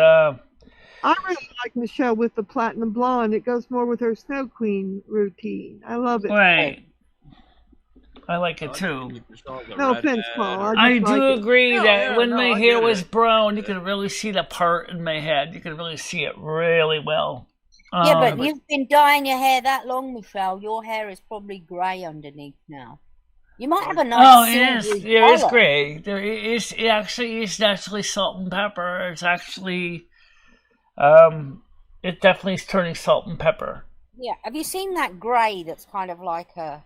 I really like Michelle with the platinum blonde. It goes more with her Snow Queen routine. I love it. Right. I like it too. No offense, Paul. I do agree that when my hair was brown, you could really see the part in my head. You could really see it really well. Yeah, but you've been dyeing your hair that long, Michelle. Your hair is probably grey underneath now. You might have a nice There is grey. It actually is naturally salt and pepper. It's actually, it definitely is turning salt and pepper. Yeah. Have you seen that grey that's kind of like a,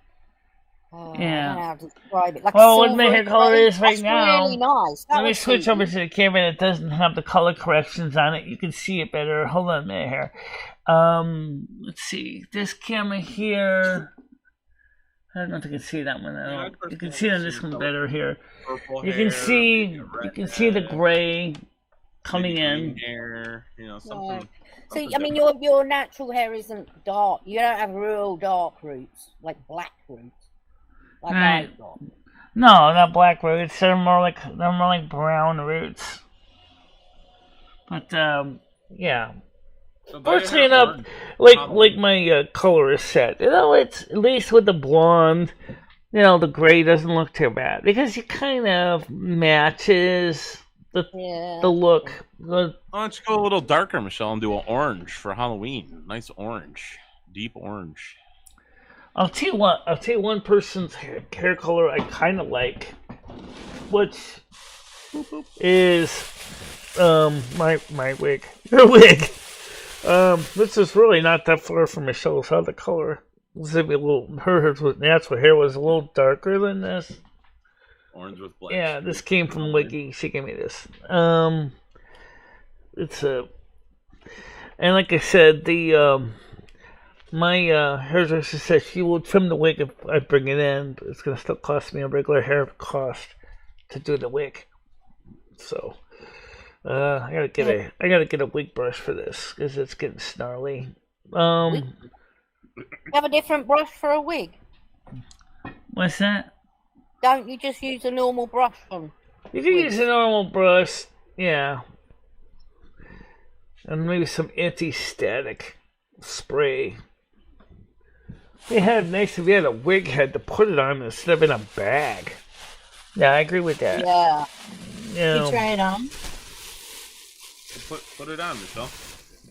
I don't know how to describe it. Like what my hair color is right now. That's really nice. Let me switch over to the camera that doesn't have the color corrections on it. You can see it better. Hold on a minute here. Let's see. This camera here. I don't know if you can see that one. You can see on this one better here. You can see the gray coming in. Hair, something. So I mean, your natural hair isn't dark. You don't have real dark roots, like black roots. Like right. No, not black roots. They're more like brown roots. But yeah. So fortunately enough, like my color is set. It's at least with the blonde. The gray doesn't look too bad because it kind of matches the look. Why don't you go a little darker, Michelle, and do an orange for Halloween? Nice orange, deep orange. I'll tell you one person's hair color I kind of like, which is my wig. Her wig. This is really not that far from Michelle's other color. This would be her natural hair was a little darker than this. Orange with black. Yeah, this came from Wiggy. She gave me this. It's and like I said, the my hairdresser said she will trim the wig if I bring it in, but it's gonna still cost me a regular hair cost to do the wig. So I gotta get a wig brush for this because it's getting snarly. You have a different brush for a wig? What's that? Don't you just use a normal brush on? You can use a normal brush, yeah, and maybe some anti-static spray. They had nice if you had a wig head to put it on instead of in a bag. Yeah, I agree with that. Yeah. You You try it on. Put it on, Michelle.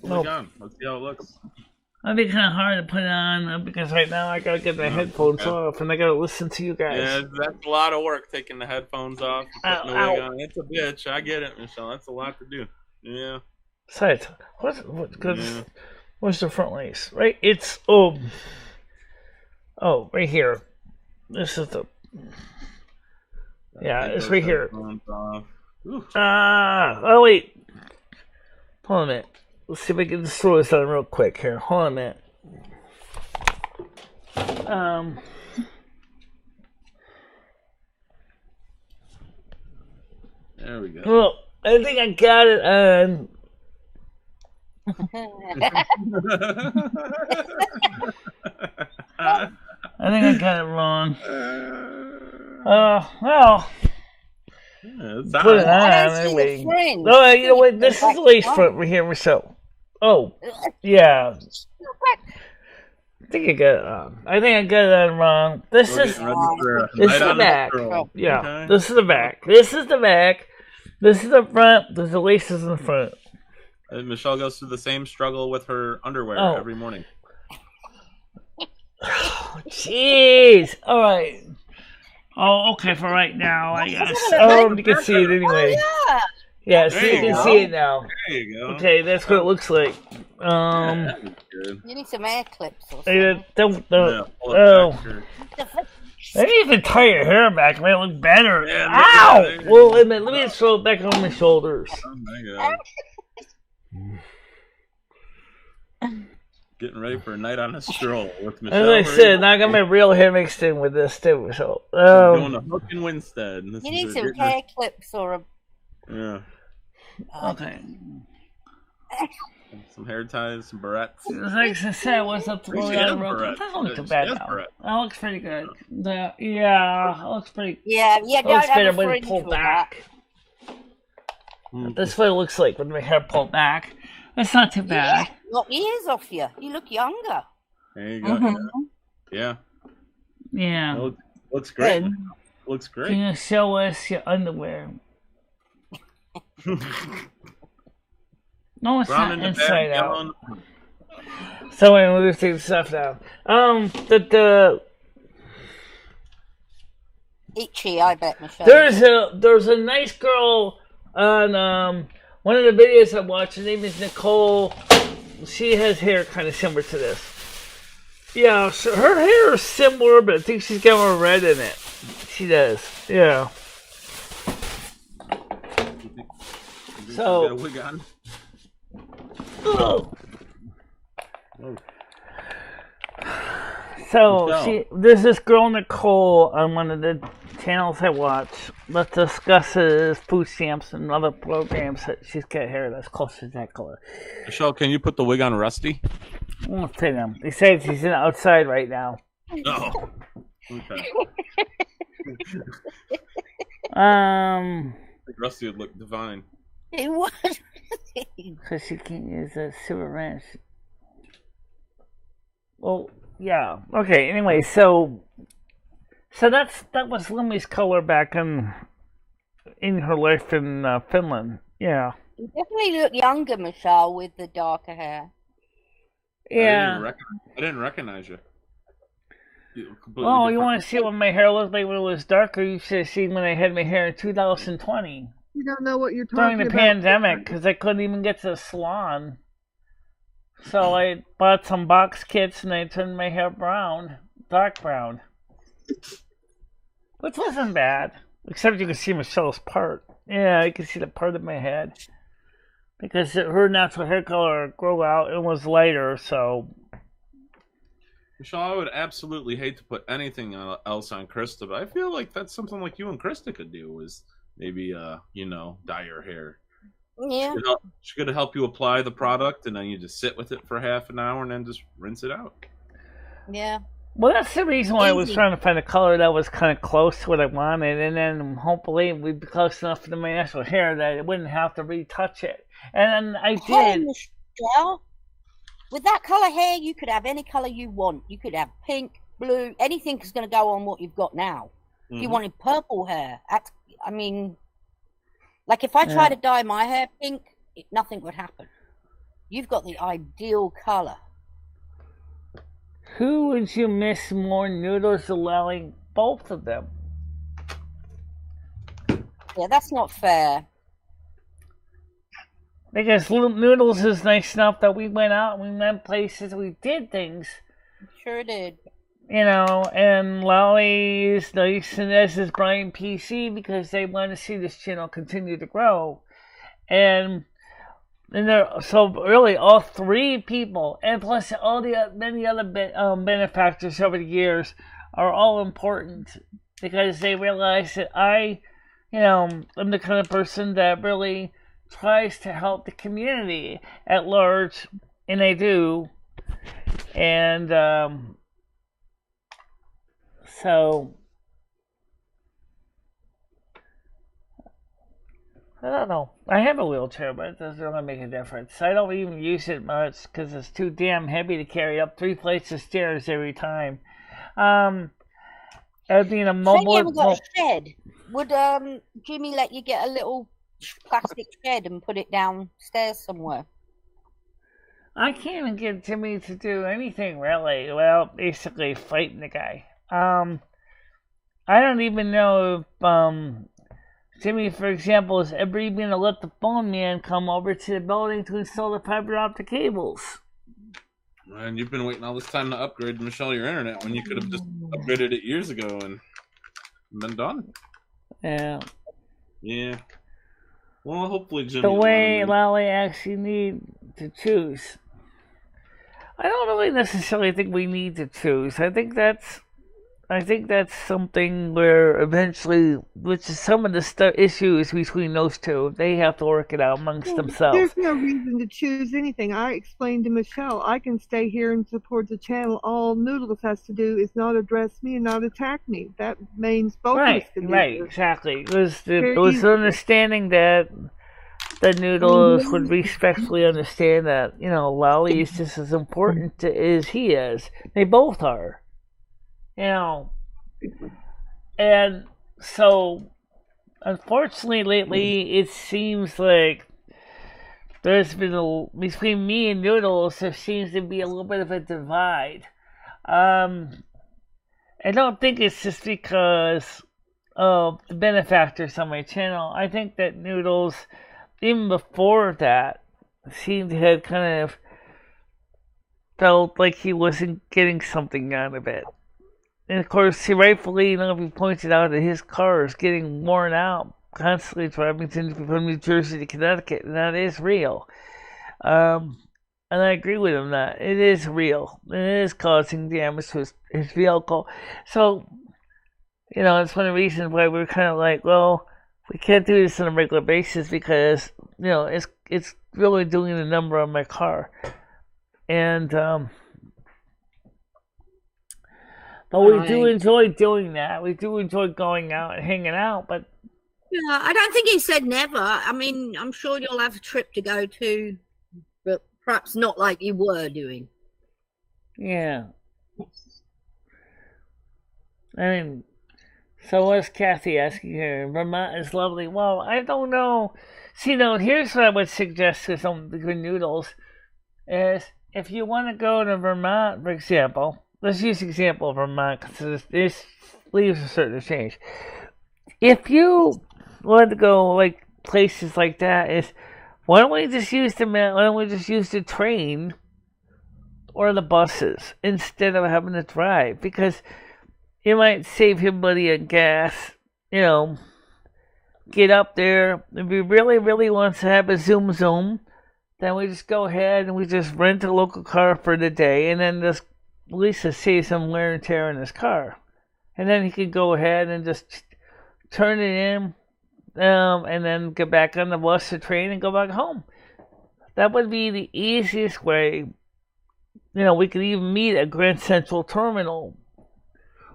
Put Nope. it on. Let's see how it looks. It'd be kind of hard to put it on because right now I gotta get my headphones off and I gotta listen to you guys. Yeah, that's a lot of work taking the headphones off and putting the wig on. It's a bitch. I get it, Michelle. That's a lot to do. Yeah. Besides, where's the front lace? Right? It's right here. This is the it's right here. Oh wait. Hold on a minute. Let's see if I can just throw this on real quick here. Hold on a minute. There we go. Well, I think I got it on. I think I got it wrong. Well. Put it on anyway. No, you know what? This is the lace front right here, so. Oh, yeah. I think I got it on. I think I got it on wrong. This is the back. Yeah, okay. This is the back. This is the back. This is the front. There's the laces in the front. And Michelle goes through the same struggle with her underwear every morning. Jeez. All right. Oh, okay, for right now, I guess. Oh, you can see it anyway. Oh, yeah, so you can see it now. There you go. Okay, that's what it looks like. You need some hair clips or something. I didn't even tie your hair back. It might look better. Yeah, ow! Well, wait a minute. Let me just throw it back on my shoulders. Oh, my God. Getting ready for a night on a stroll with Michelle. As I said, I got my real hair mixed in with this too. So doing a hook and Winstead. You need some hair clips or a. Yeah. Okay. Some hair ties, some barrettes. Like I said, what's up to the road? That looks too bad now. That looks pretty good. That looks pretty. Yeah. That looks better when it pulled back. That's what it looks like when my hair pulled back. That's not too bad. Knock ears off you. You look younger. There you go. Yeah. Yeah. Looks great. Looks great. Can you show us your underwear? No, it's not inside out. So anyway, we'll take the stuff down. Itchy, I bet, Michelle. There's a nice girl on one of the videos I watched. Her name is Nicole. She has hair kind of similar to this. Yeah, so her hair is similar, but I think she's got more red in it. She does. Yeah. So. So there's this girl Nicole on one of the channels I watch that discusses food stamps and other programs that she's got hair that's close to that color. Michelle, can you put the wig on Rusty? I won't say them. He says he's outside right now. Oh. Okay. I think Rusty would look divine. It was. Because she can't use a silver wrench. Well, yeah. Okay. Anyway, so that was Limmy's color back in her life in Finland. Yeah. You definitely look younger, Michelle, with the darker hair. Yeah. I didn't recognize you. Well, you want to see what my hair looked like when it was darker? You should have seen when I had my hair in 2020. You don't know what you're talking about. During the pandemic, because I couldn't even get to the salon. So I bought some box kits and I turned my hair brown, dark brown. Which wasn't bad. Except you can see Michelle's part. Yeah, you can see the part of my head. Because her natural hair color grew out and was lighter, so Michelle, I would absolutely hate to put anything else on Krista, but I feel like that's something like you and Krista could do. Is maybe dye your hair. Yeah. She could help you apply the product, and then you just sit with it for half an hour, and then just rinse it out. Yeah. Well, that's the reason why I was Easy. trying to find a color that was kind of close to what I wanted, and then hopefully we'd be close enough to my actual hair that it wouldn't have to retouch it. And I Hey, did. Michelle, with that colour hair, you could have any colour you want. You could have pink, blue, anything is going to go on what you've got now. If you wanted purple hair, I mean, like if I try to dye my hair pink, nothing would happen. You've got the ideal colour. Who would you miss more, Noodles or Lally? Both of them. Yeah, that's not fair. Because Noodles is nice enough that we went out and we went places, we did things. Sure did. And Lally is nice, and as is Brian PC, because they want to see this channel continue to grow. And so really all three people, and plus all the many other benefactors over the years, are all important because they realize that I'm the kind of person that really tries to help the community at large, and I do. And so I don't know. I have a wheelchair, but it doesn't really make a difference. I don't even use it much because it's too damn heavy to carry up 3 flights of stairs every time. As being a mobile. You haven't got a shed. Would Jimmy let you get a little plastic shed and put it downstairs somewhere? I can't even get Jimmy to do anything really. Well, basically fighting the guy. I don't even know if Jimmy, for example, is ever even going to let the phone man come over to the building to install the fiber optic cables. And you've been waiting all this time to upgrade, Michelle, your internet when you could have just upgraded it years ago and been done. Yeah. Yeah. Well, hopefully Jimmy. The way Lally actually need to choose. I don't really necessarily think we need to choose. I think that's something where eventually, which is some of the issues between those two, they have to work it out amongst themselves. There's no reason to choose anything. I explained to Michelle, I can stay here and support the channel. All Noodles has to do is not address me and not attack me. That means both of us can do Right, this. exactly. It was the understanding that the Noodles would respectfully understand that, Lally is just as important as he is. They both are. And so, unfortunately, lately, it seems like there's been between me and Noodles, there seems to be a little bit of a divide. I don't think it's just because of the benefactors on my channel. I think that Noodles, even before that, seemed to have kind of felt like he wasn't getting something out of it. And of course, he rightfully, he pointed out that his car is getting worn out, constantly driving from New Jersey to Connecticut, and that is real. And I agree with him that it is real. It is causing damage to his vehicle. So, it's one of the reasons why we're kind of like, well, we can't do this on a regular basis because, it's really doing the number on my car. And, but we do enjoy doing that. We do enjoy going out and hanging out, but... Yeah, I don't think he said never. I mean, I'm sure you'll have a trip to go to, but perhaps not like you were doing. Yeah. I mean, so what's Kathy asking here? Vermont is lovely. Well, I don't know. See, here's what I would suggest to some of the good Noodles, is if you want to go to Vermont, for example... Let's use the example of Vermont because this leaves a certain change. If you want to go like places like that, why don't we just use the train or the buses instead of having to drive? Because it might save him money on gas. Get up there. If he really, really wants to have a zoom, then we just go ahead and we just rent a local car for the day and then just at least to save some wear and tear in his car. And then he could go ahead and just turn it in, and then get back on the bus or train and go back home. That would be the easiest way. We could even meet at Grand Central Terminal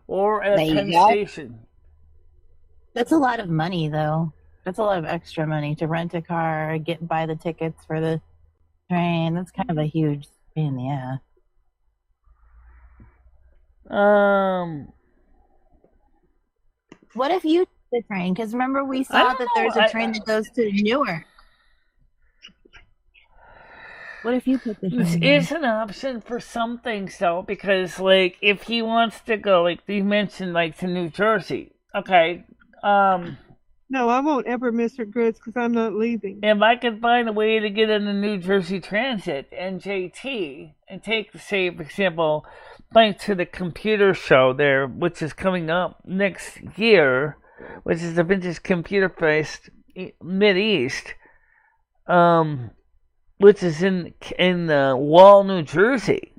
or at Penn Station. That's a lot of money, though. That's a lot of extra money to rent a car, buy the tickets for the train. That's kind of a huge pain in the ass. What if you took the train? Because remember we saw that there's a train that goes to Newark. What if you took the train? This is an option for some things, though, because, like, if he wants to go, like, you mentioned, like, to New Jersey. Okay. No, I won't ever miss her, Grizz, because I'm not leaving. If I could find a way to get in the New Jersey Transit, NJT, and take, say, for example, like to the computer show there, which is coming up next year, which is the Vintage Computer Fest Mid-East, which is in Wall, New Jersey.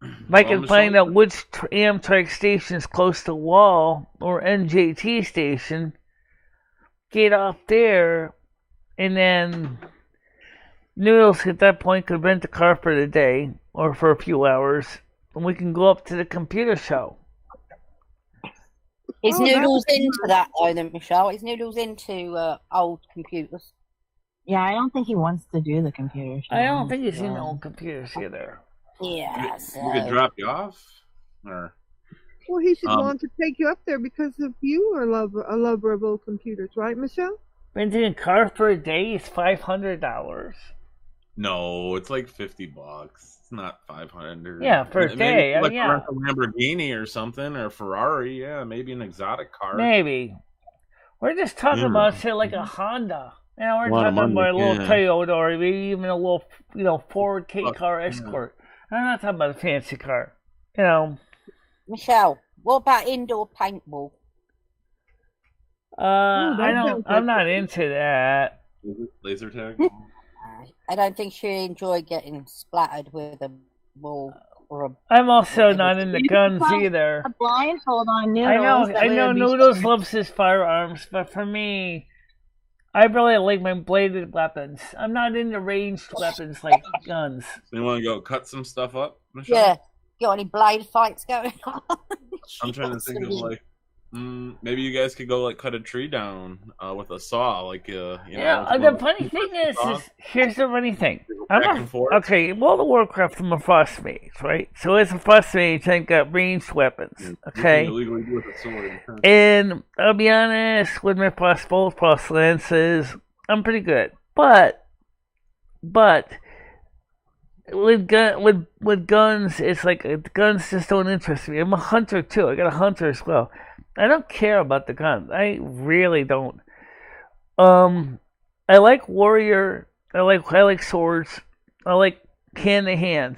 If I can find out which Amtrak station is close to Wall or NJT station, get off there, and then Noodles at that point could rent a car for the day or for a few hours, and we can go up to the computer show. Is Noodles into that though, then, Michelle? Is Noodles into old computers? Yeah, I don't think he wants to do the computer show. I don't think he's into old computers either. Yeah, we could drop you off, or well, he should want to take you up there because of you are a lover of old computers, right, Michelle? Renting a car for a day is $500. No, it's like $50. It's not $500. Yeah, for a day. Like yeah, a Lamborghini or something, or a Ferrari. Yeah, maybe an exotic car. Maybe. We're just talking about say like a Honda. We're talking about a little Toyota or maybe even a little, Ford K-Car Escort. I'm not talking about a fancy car. Michelle, what about indoor paintball? I'm not into that. Laser tag? I don't think she'd enjoy getting splattered with a ball or a... I'm also not into guns either. A blindfold on Noodles. I know Noodles loves his firearms, but for me, I really like my bladed weapons. I'm not into ranged weapons like guns. So you want to go cut some stuff up, Michelle? Yeah. Got any blade fights going on? I'm trying to think of like, maybe you guys could go like cut a tree down with a saw, like the funny thing is here's the funny thing. Okay, World of Warcraft, I'm a frost mage, right? So as a frost mage, I got ranged weapons. Okay, illegally do with a sword. And I'll be honest, with my frost bolts, frost lances, I'm pretty good. But with guns, it's like guns just don't interest me. I'm a hunter too. I got a hunter as well. I don't care about the guns. I really don't. I like warrior. I like swords. I like hand to hand.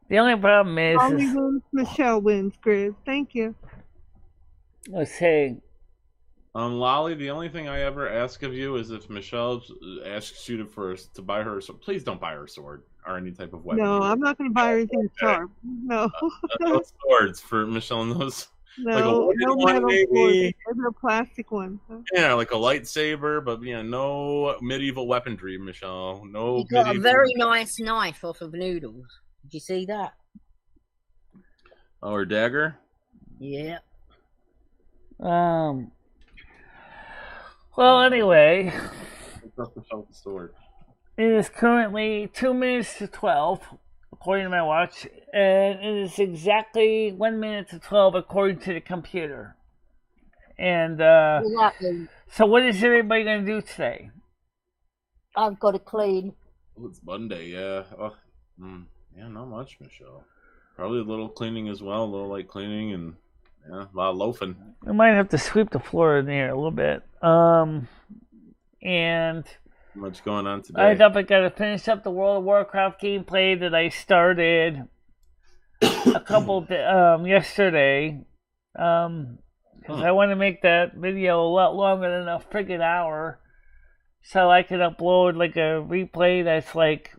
The only problem is Michelle wins, Grizz. Thank you. Let's say. Lolly, the only thing I ever ask of you is if Michelle asks you to buy her a sword, please don't buy her a sword or any type of weapon. No, I'm not going to buy her anything sharp. No. No swords for Michelle and those. No, like a no metal swords. Maybe a plastic one. Huh? Yeah, like a lightsaber, but no medieval weaponry, Michelle. No. You got a very nice knife off of Noodles. Did you see that? Oh, her dagger? Yeah. Well, anyway, it is currently 2 minutes to 12, according to my watch, and it is exactly 1 minute to 12 according to the computer. And so, what is everybody going to do today? I've got to clean. Well, it's Monday, yeah. Yeah, not much, Michelle. Probably a little cleaning as well, a little light cleaning, and yeah, a lot of loafing. We might have to sweep the floor in there a little bit. And much going on today. I thought I got to finish up the World of Warcraft gameplay that I started a couple yesterday. Because I want to make that video a lot longer than a friggin' hour, so I can upload like a replay that's like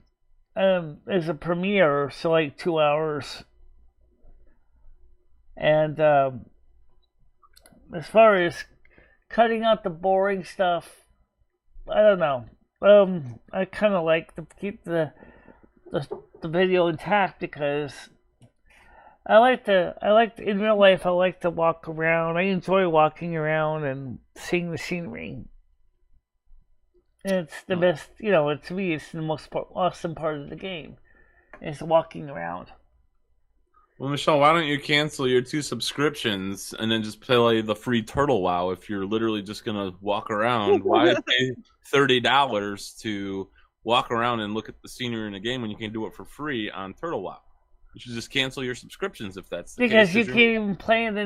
as a premiere, so like 2 hours. And as far as cutting out the boring stuff, I don't know. I kind of like to keep the video intact because I like in real life. I like to walk around. I enjoy walking around and seeing the scenery. It's the best, to me, it's the most awesome part of the game, is walking around. Well, Michelle, why don't you cancel your 2 subscriptions and then just play the free Turtle WoW if you're literally just going to walk around? Why pay $30 to walk around and look at the scenery in a game when you can do it for free on Turtle WoW? You should just cancel your subscriptions if that's the case. Because you can't even play the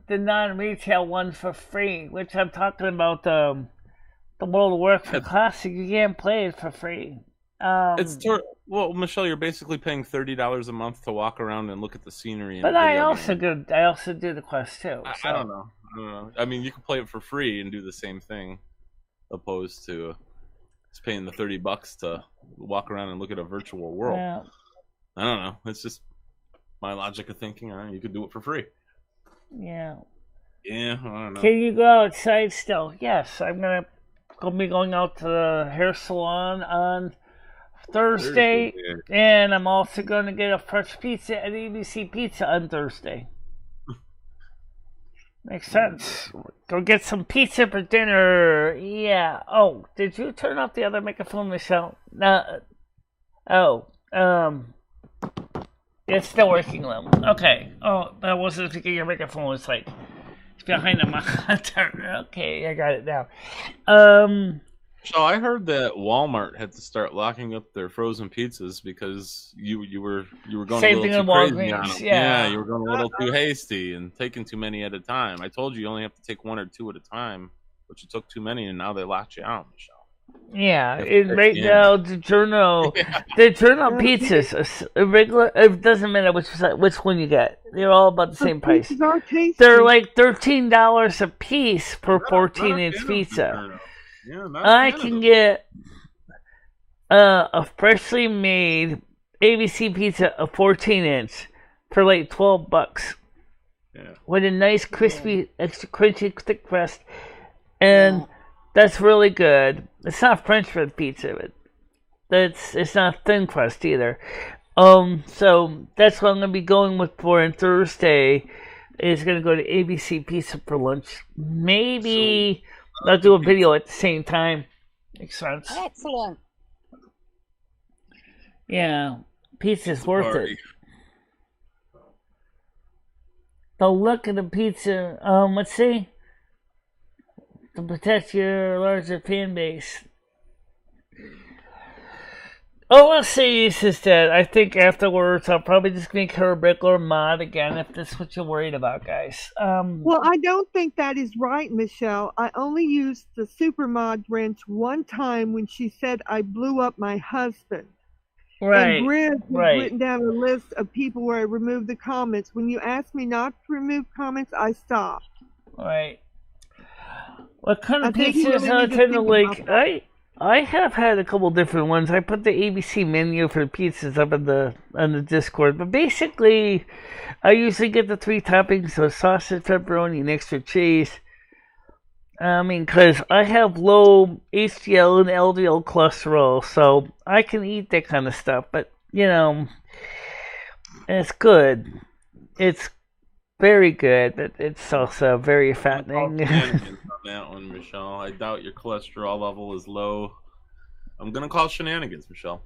non-retail one for free, which I'm talking about the World of Warcraft Classic. You can't play it for free. Well, Michelle, you're basically paying $30 a month to walk around and look at the scenery. But I also do the quest too. So. I don't know. I mean, you can play it for free and do the same thing, opposed to just paying the $30 to walk around and look at a virtual world. Yeah. I don't know. It's just my logic of thinking. You could do it for free. Yeah. Yeah, I don't know. Can you go outside still? Yes, I'm gonna be going out to the hair salon on Thursday, and I'm also going to get a fresh pizza at ABC Pizza on Thursday. Makes sense. Go get some pizza for dinner. Yeah. Oh, did you turn off the other microphone, Michelle? It's still working though. Okay. Oh, that wasn't thinking your microphone was like behind the monitor. Okay, I got it now. So I heard that Walmart had to start locking up their frozen pizzas because you were going Same a little thing too in crazy on Walgreens, them. yeah. You were going a little too hasty and taking too many at a time. I told you only have to take 1 or 2 at a time, but you took too many and now they locked you out, Michelle. Yeah, now the Giorno pizzas, a regular. It doesn't matter which one you get. They're all about the same price. They're like $13 a piece per 14-inch pizza. I can get a freshly made ABC pizza, a 14-inch, for like $12. Yeah. With a nice crispy, extra crunchy thick crust, and that's really good. It's not French bread pizza, but it's not thin crust either. So that's what I'm gonna be going with for on Thursday. Is gonna go to ABC Pizza for lunch. Maybe I'll do a video at the same time. Makes sense. Excellent. Yeah, pizza's worth it. The look of the pizza. Let's see. To protect your larger fan base. Oh, let's see, says that. I think afterwards I'll probably just make her a regular mod again if that's what you're worried about, guys. Well, I don't think that is right, Michelle. I only used the super mod wrench one time when she said I blew up my husband. Right. And Grizz has written down a list of people where I removed the comments. When you asked me not to remove comments, I stopped. Right. What kind of pizzas I tend to like? I have had a couple different ones. I put the ABC menu for the pizzas up on the Discord, but basically, I usually get the 3 toppings: so sausage, pepperoni, and extra cheese. I mean, because I have low HDL and LDL cholesterol, so I can eat that kind of stuff. But it's good. It's very good, but it's also very fattening. That one, Michelle. I doubt your cholesterol level is low. I'm gonna call shenanigans, Michelle.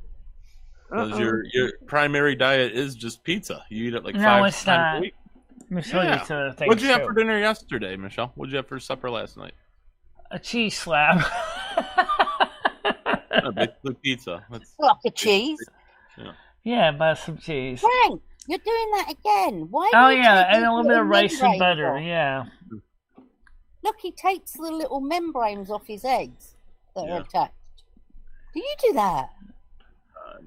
Because your primary diet is just pizza. You eat it like 5 times a week. Michelle eats other things. What'd you have for dinner yesterday, Michelle? What'd you have for supper last night? A cheese slab. Basically pizza. Block of cheese. Yeah, about some cheese. Frank, you're doing that again. Why? Oh yeah, and a little bit of rice and butter. Yeah. Look, he takes the little membranes off his eggs that are attached. Do you do that?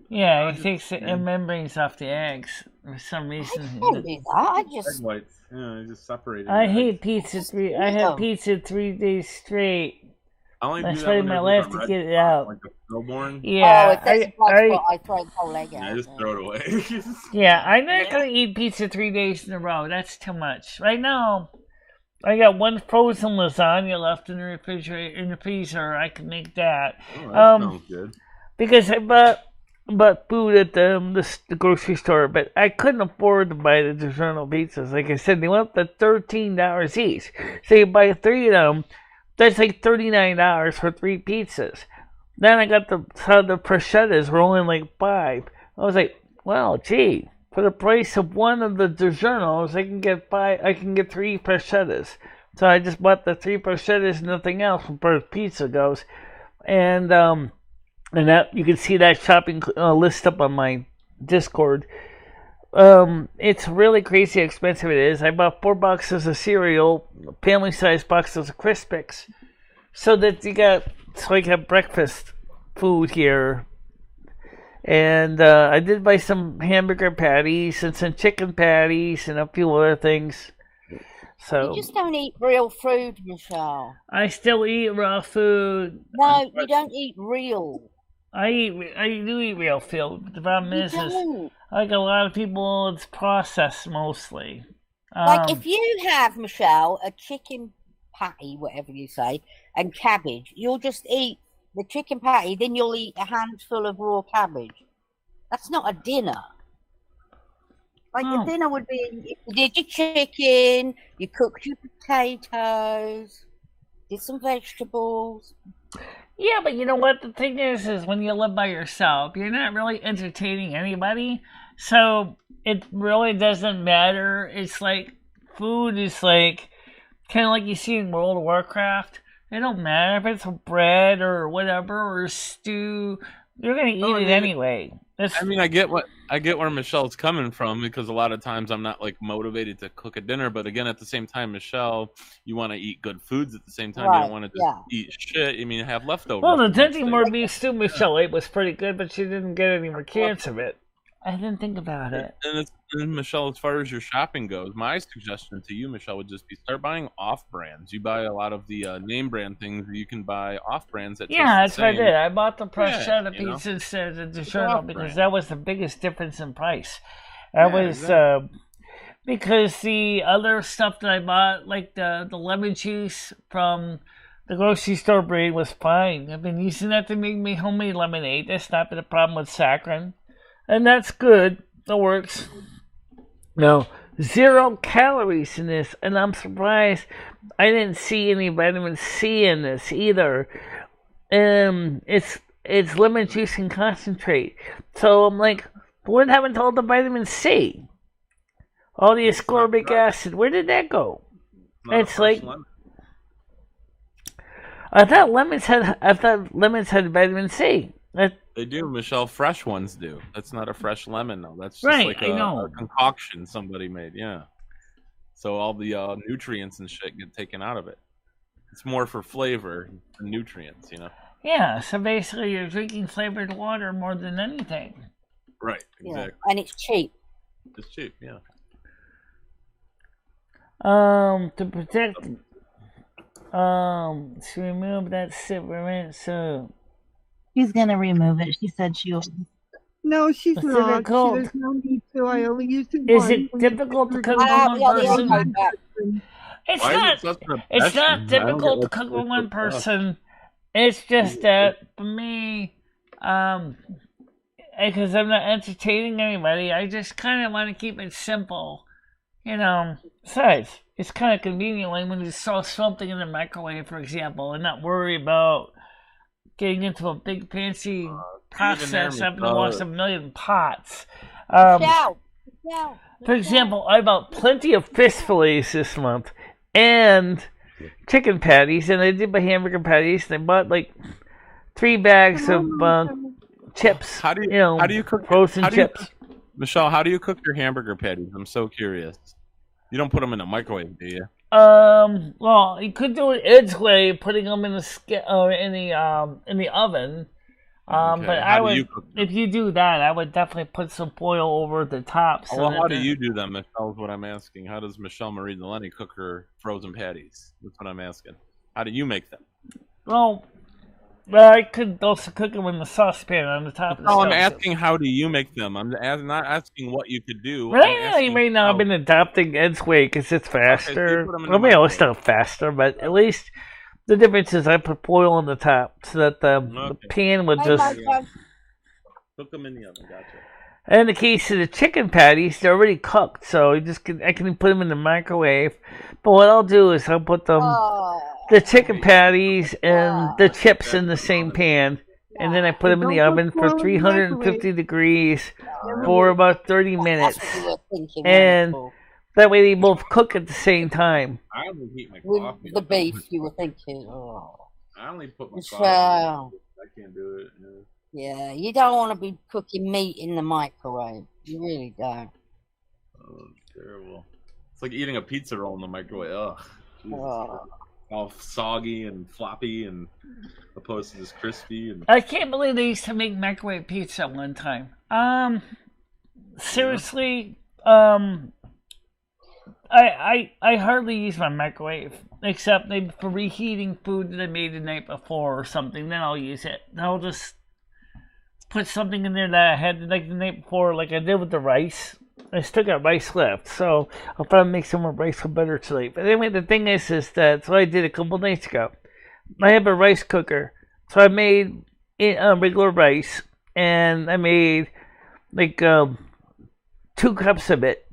Yeah, he takes the membranes off the eggs for some reason. I don't do that. I just egg whites. Yeah, I just separated. I hate pizza. I had pizza 3 days straight I only That's do that probably when my there's life like to a red get it spot, out. like a stillborn. Yeah, if there's a blood spot, I throw the whole leg out. Yeah, just throw it away. yeah, I'm not gonna eat pizza 3 days in a row. That's too much. Right now, I got one frozen lasagna left in the refrigerator, in the freezer. I can make that. Oh, that sounds good. Because I bought food at the grocery store, but I couldn't afford to buy the DiGiorno pizzas. Like I said, they went up to $13 each. So you buy 3 of them, that's like $39 for 3 pizzas. Then I got the prosciuttos were only like $5. I was like, well, gee, for the price of one of the DiGiornos, I can get 3 prosciuttos. So I just bought the 3 prosciuttos, nothing else, as far as pizza goes, and that you can see that shopping list up on my Discord. It's really crazy how expensive it is. I bought 4 boxes of cereal, family-sized boxes of Crispix, so I can have breakfast food here. And I did buy some hamburger patties and some chicken patties and a few other things. So you just don't eat real food, Michelle. I still eat raw food. No, you don't eat real. I do eat real food. The problem is like a lot of people, it's processed mostly. Like if you have, Michelle, a chicken patty, whatever you say, and cabbage, you'll just eat the chicken patty, then you'll eat a handful of raw cabbage. That's not a dinner. Like a dinner would be, you did your chicken, you cooked your potatoes, did some vegetables. Yeah, but you know what? The thing is when you live by yourself, you're not really entertaining anybody. So it really doesn't matter. It's like food is like kind of like you see in World of Warcraft. It don't matter if it's bread or whatever or stew. You're gonna eat it anyway. I get where Michelle's coming from, because a lot of times I'm not like motivated to cook a dinner, but again, at the same time, Michelle, you want to eat good foods at the same time. You don't want to just eat shit. I mean, have leftovers. Well, the Dinty more beef stew Michelle ate was pretty good, but she didn't get any more cans of it. I didn't think about it. And Michelle, as far as your shopping goes, my suggestion to you, Michelle, would just be start buying off brands. You buy a lot of the name brand things, you can buy off brands. That's what I did. I bought the prosciutto pizza instead of the DiGiorno because that was the biggest difference in price. Because the other stuff that I bought, like the lemon juice from the grocery store brand, was fine. I've been using that to make me homemade lemonade. That's not been a problem with saccharin. And that's good. That works. No, 0 calories in this. And I'm surprised I didn't see any vitamin C in this either. It's lemon juice and concentrate. So I'm like, what happened to all the vitamin C? All the ascorbic acid. Where did that go? It's like lemon. I thought lemons had vitamin C. They do, Michelle. Fresh ones do. That's not a fresh lemon, though. That's just like a concoction somebody made. Yeah. So all the nutrients and shit get taken out of it. It's more for flavor than nutrients, Yeah. So basically, you're drinking flavored water more than anything. Right. Exactly. Yeah. And it's cheap. It's cheap. Yeah. To protect. To remove that Silvermoon. So. She's gonna remove it. She said she'll. No, she's not. There's no need to. I only used it once. Is it difficult to cook with one person? It's not difficult to cook with one person. It's just that for me, because I'm not entertaining anybody, I just kind of want to keep it simple. Besides, it's kind of convenient when you throw something in the microwave, for example, and not worry about getting into a big fancy process having to wash a million pots. For example, I bought plenty of fish fillets this month and chicken patties, and I did buy hamburger patties, and I bought like 3 bags of chips. How do you cook frozen chips? Michelle, how do you cook your hamburger patties? I'm so curious. You don't put them in a microwave, do you? Well, you could do it its way, putting them in the oven. But if you do that, I would definitely put some foil over the top. How do you do them, Michelle? Is what I'm asking. How does MicheleMarieDalene cook her frozen patties? That's what I'm asking. How do you make them? Well, I could also cook them in the saucepan on the top of the No, stove. I'm asking how do you make them? I'm not asking what you could do. I'm Right, asking right now how. I've been adopting Ed's way because it's Okay, so you faster. put them in the I mean, always microwave. stuff faster, but at least the difference is I put foil on the top so that the Okay. pan would Hey, just. Mojo. Cook them in the oven. Gotcha. In the case of the chicken patties, they're already cooked, so I can put them in the microwave. But what I'll do is I'll put Oh, the chicken patties and the chips in the same pan, and then I put them in the Don't oven put for foil in the 350 microwave. degrees Never for would. about 30 that's minutes. what you were thinking. And wonderful. that way they both cook at the same time. I only heat my With coffee. the beef, you were thinking. Oh, I only put my Michelle. coffee. I can't do it. No. Yeah, you don't want to be cooking meat in the microwave. You really don't. Oh, it's terrible. It's like eating a pizza roll in the microwave. Ugh. Jesus. Oh. All soggy and floppy, and opposed to just crispy. And I can't believe they used to make microwave pizza one time. Seriously, I hardly use my microwave except maybe for reheating food that I made the night before or something. Then I'll use it. I'll just put something in there that I had like the night before, like I did with the rice. I still got rice left, so I'll probably make some more rice for better tonight. But anyway, the thing is that's what I did a couple nights ago. I have a rice cooker, so I made regular rice, and I made like 2 cups of it,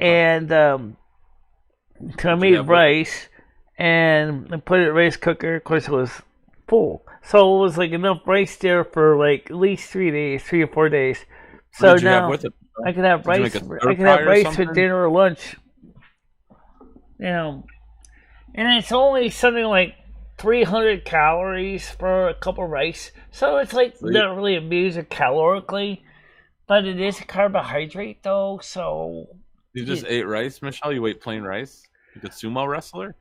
and so I made rice, and I put it in the rice cooker. Of course, it was full, so it was like enough rice there for like at least 3 or 4 days. So what did you have now with it? I can have Did you rice. make a I stir can have fry or rice for something? dinner or lunch. You know, and it's only something like 300 calories for a cup of rice. So it's like not really a major calorically, but it is a carbohydrate though. So You just ate rice, Michelle? You ate plain rice? Like a sumo wrestler?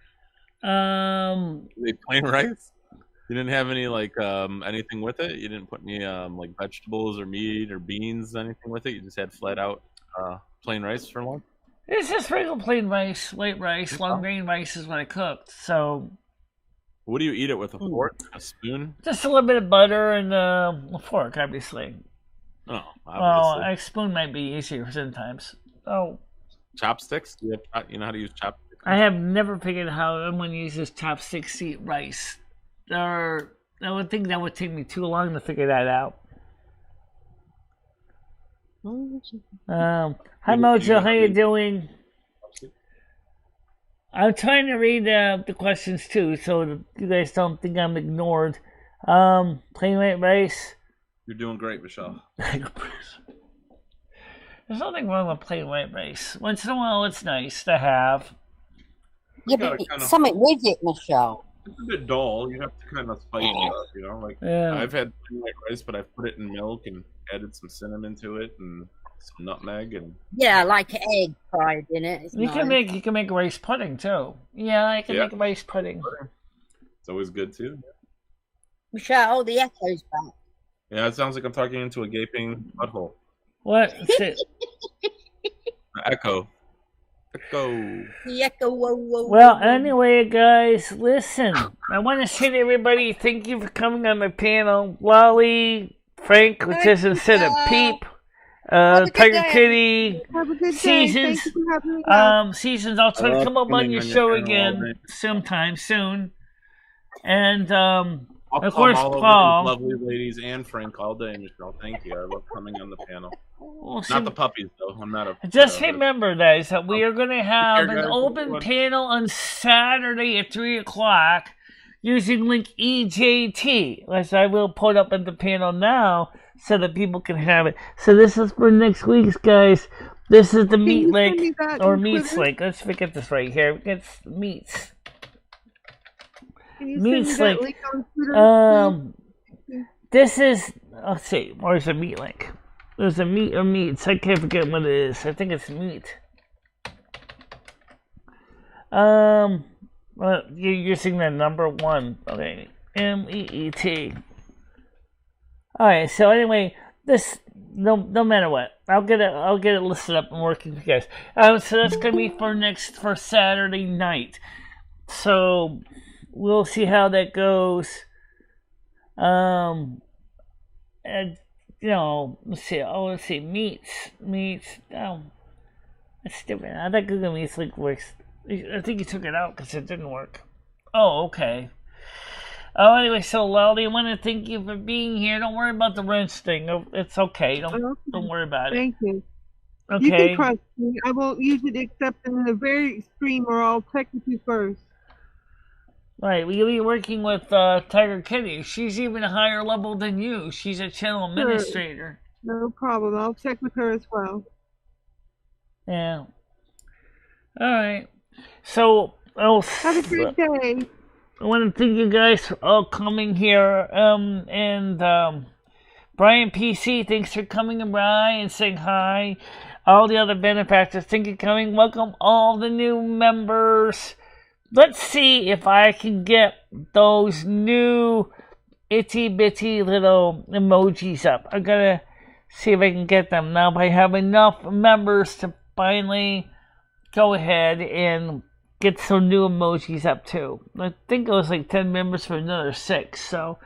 You ate plain rice? You didn't have any like anything with it? You didn't put any like vegetables or meat or beans, anything with it? You just had flat out plain rice for lunch? it's just regular plain rice, white rice, long grain rice is what I cooked. So What do you eat it with? A fork? A spoon? just a little bit of butter and a fork, obviously. Oh, Well, obviously. a spoon might be easier sometimes. Oh, Chopsticks? Do you know how to use chopsticks? I have never figured out how anyone uses chopsticks to eat rice. I would think that would take me too long to figure that out. Hi Mojo, how you doing? I'm trying to read the questions too, so that you guys don't think I'm ignored. Plain white rice. You're doing great, Michelle. There's nothing wrong with plain white rice. Once in a while, it's nice to have. Yeah, gotta but kinda- something with it, Michelle. It's a bit dull. You have to kind of spice it up, you know? Like Yeah. I've had plain white rice, but I've put it in milk and added some cinnamon to it and some nutmeg and Yeah, like egg fried in it. It's You nice. can make rice pudding too. Yeah, I can Yeah. make rice pudding. it's always good too. Michelle, the echo's back. Yeah, it sounds like I'm talking into a gaping butthole. What? Shit. Echo. The echo. Whoa, whoa, Well, whoa, whoa. anyway, guys, listen. I want to say to everybody, thank you for coming on my panel. Wally, Frank, which Thank is you, instead of Sarah. Peep, Have a good Tiger day. Kitty, Have a good day. Seasons. Thank you for having me on. Seasons. I'll try to love come up on coming your on your show panel all again day. sometime soon. And I'll of come course, all over Paul. these lovely ladies and Frank all day, Michelle. Thank you. I love coming on the panel. We'll see. Not the puppies, though. I'm not a. Just uh, remember, guys, that we are going to have care, an guys. open Everyone. panel on Saturday at 3 o'clock using link EJT, which I will put up at the panel now so that people can have it. So this is for next week's, guys. This is the meat you send me link, that or on meats Twitter? link. Let's forget this right here. It's meats. Can you send me Meats that link. link on Twitter? This is, let's see, where's the meat link? There's a meat or meats. I can't forget what it is. I think it's meat. Well, you're using the number 1. Okay. MEET. Alright, so anyway, this no matter what. I'll get it listed up and working for you guys. So that's gonna be for Saturday night. So we'll see how that goes. And let's see. Oh, let's see. Meats. Oh, that's stupid. I thought Google Meets link works. I think you took it out because it didn't work. Oh, okay. Oh, anyway, so Lolly, I want to thank you for being here. Don't worry about the wrench thing. It's okay. Don't worry about it. Thank you. Okay. You can trust me. I won't use it except in the very extreme, or I'll check with you first. Right, we'll be working with Tiger Kitty. She's even a higher level than you. She's a channel administrator. Sure. No problem. I'll check with her as well. Yeah. All right. So, have a great day. I want to thank you guys for all coming here. And Brian PC, thanks for coming by and saying hi. All the other benefactors, thank you for coming. Welcome all the new members. Let's see if I can get those new itty bitty little emojis up. I gotta see if I can get them now. If I have enough members to finally go ahead and get some new emojis up too. I think it was like 10 members for another 6, so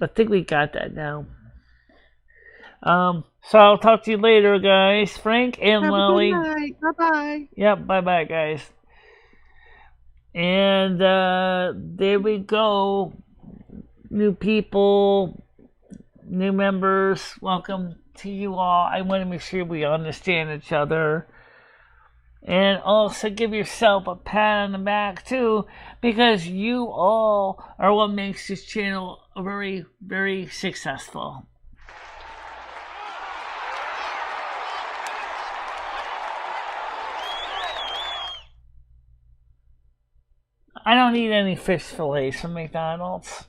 I think we got that now. So I'll talk to you later, guys. Frank and Lolly. Have a good night. Bye-bye. Yep, bye-bye, guys. And there we go. New people, new members, welcome to you all. I want to make sure we understand each other. And also give yourself a pat on the back too, because you all are what makes this channel very, very successful. I don't eat any fish fillets from McDonald's.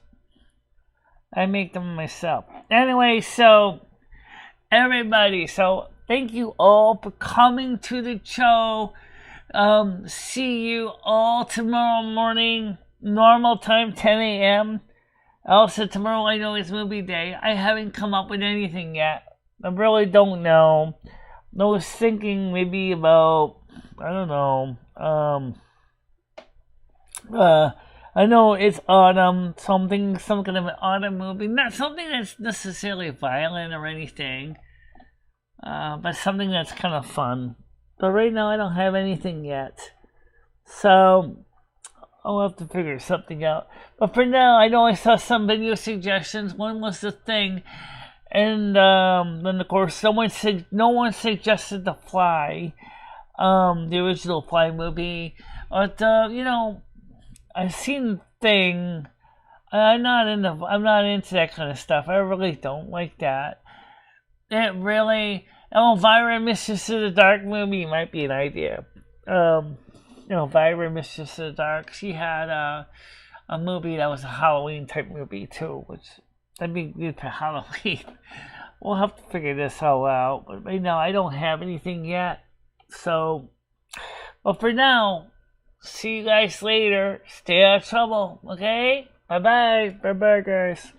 I make them myself. Anyway, so everybody, thank you all for coming to the show. See you all tomorrow morning, normal time, 10 a.m. Also, tomorrow I know it's movie day. I haven't come up with anything yet. I really don't know. I was thinking maybe about, I don't know, I know it's autumn, some kind of an autumn movie. Not something that's necessarily violent or anything, but something that's kind of fun. But right now I don't have anything yet. So I'll have to figure something out. But for now, I know I saw some video suggestions. One was The Thing. And then, of course, no one suggested The Fly, the original Fly movie. But, I've seen The Thing. I'm not into that kind of stuff. I really don't like that. Elvira, Mistress of the Dark movie might be an idea. Elvira, Mistress of the Dark. She had a movie that was a Halloween type movie too, which that'd be good for Halloween. We'll have to figure this all out. But right now, I don't have anything yet. So, well, for now, see you guys later. Stay out of trouble, okay? Bye-bye. Bye-bye, guys.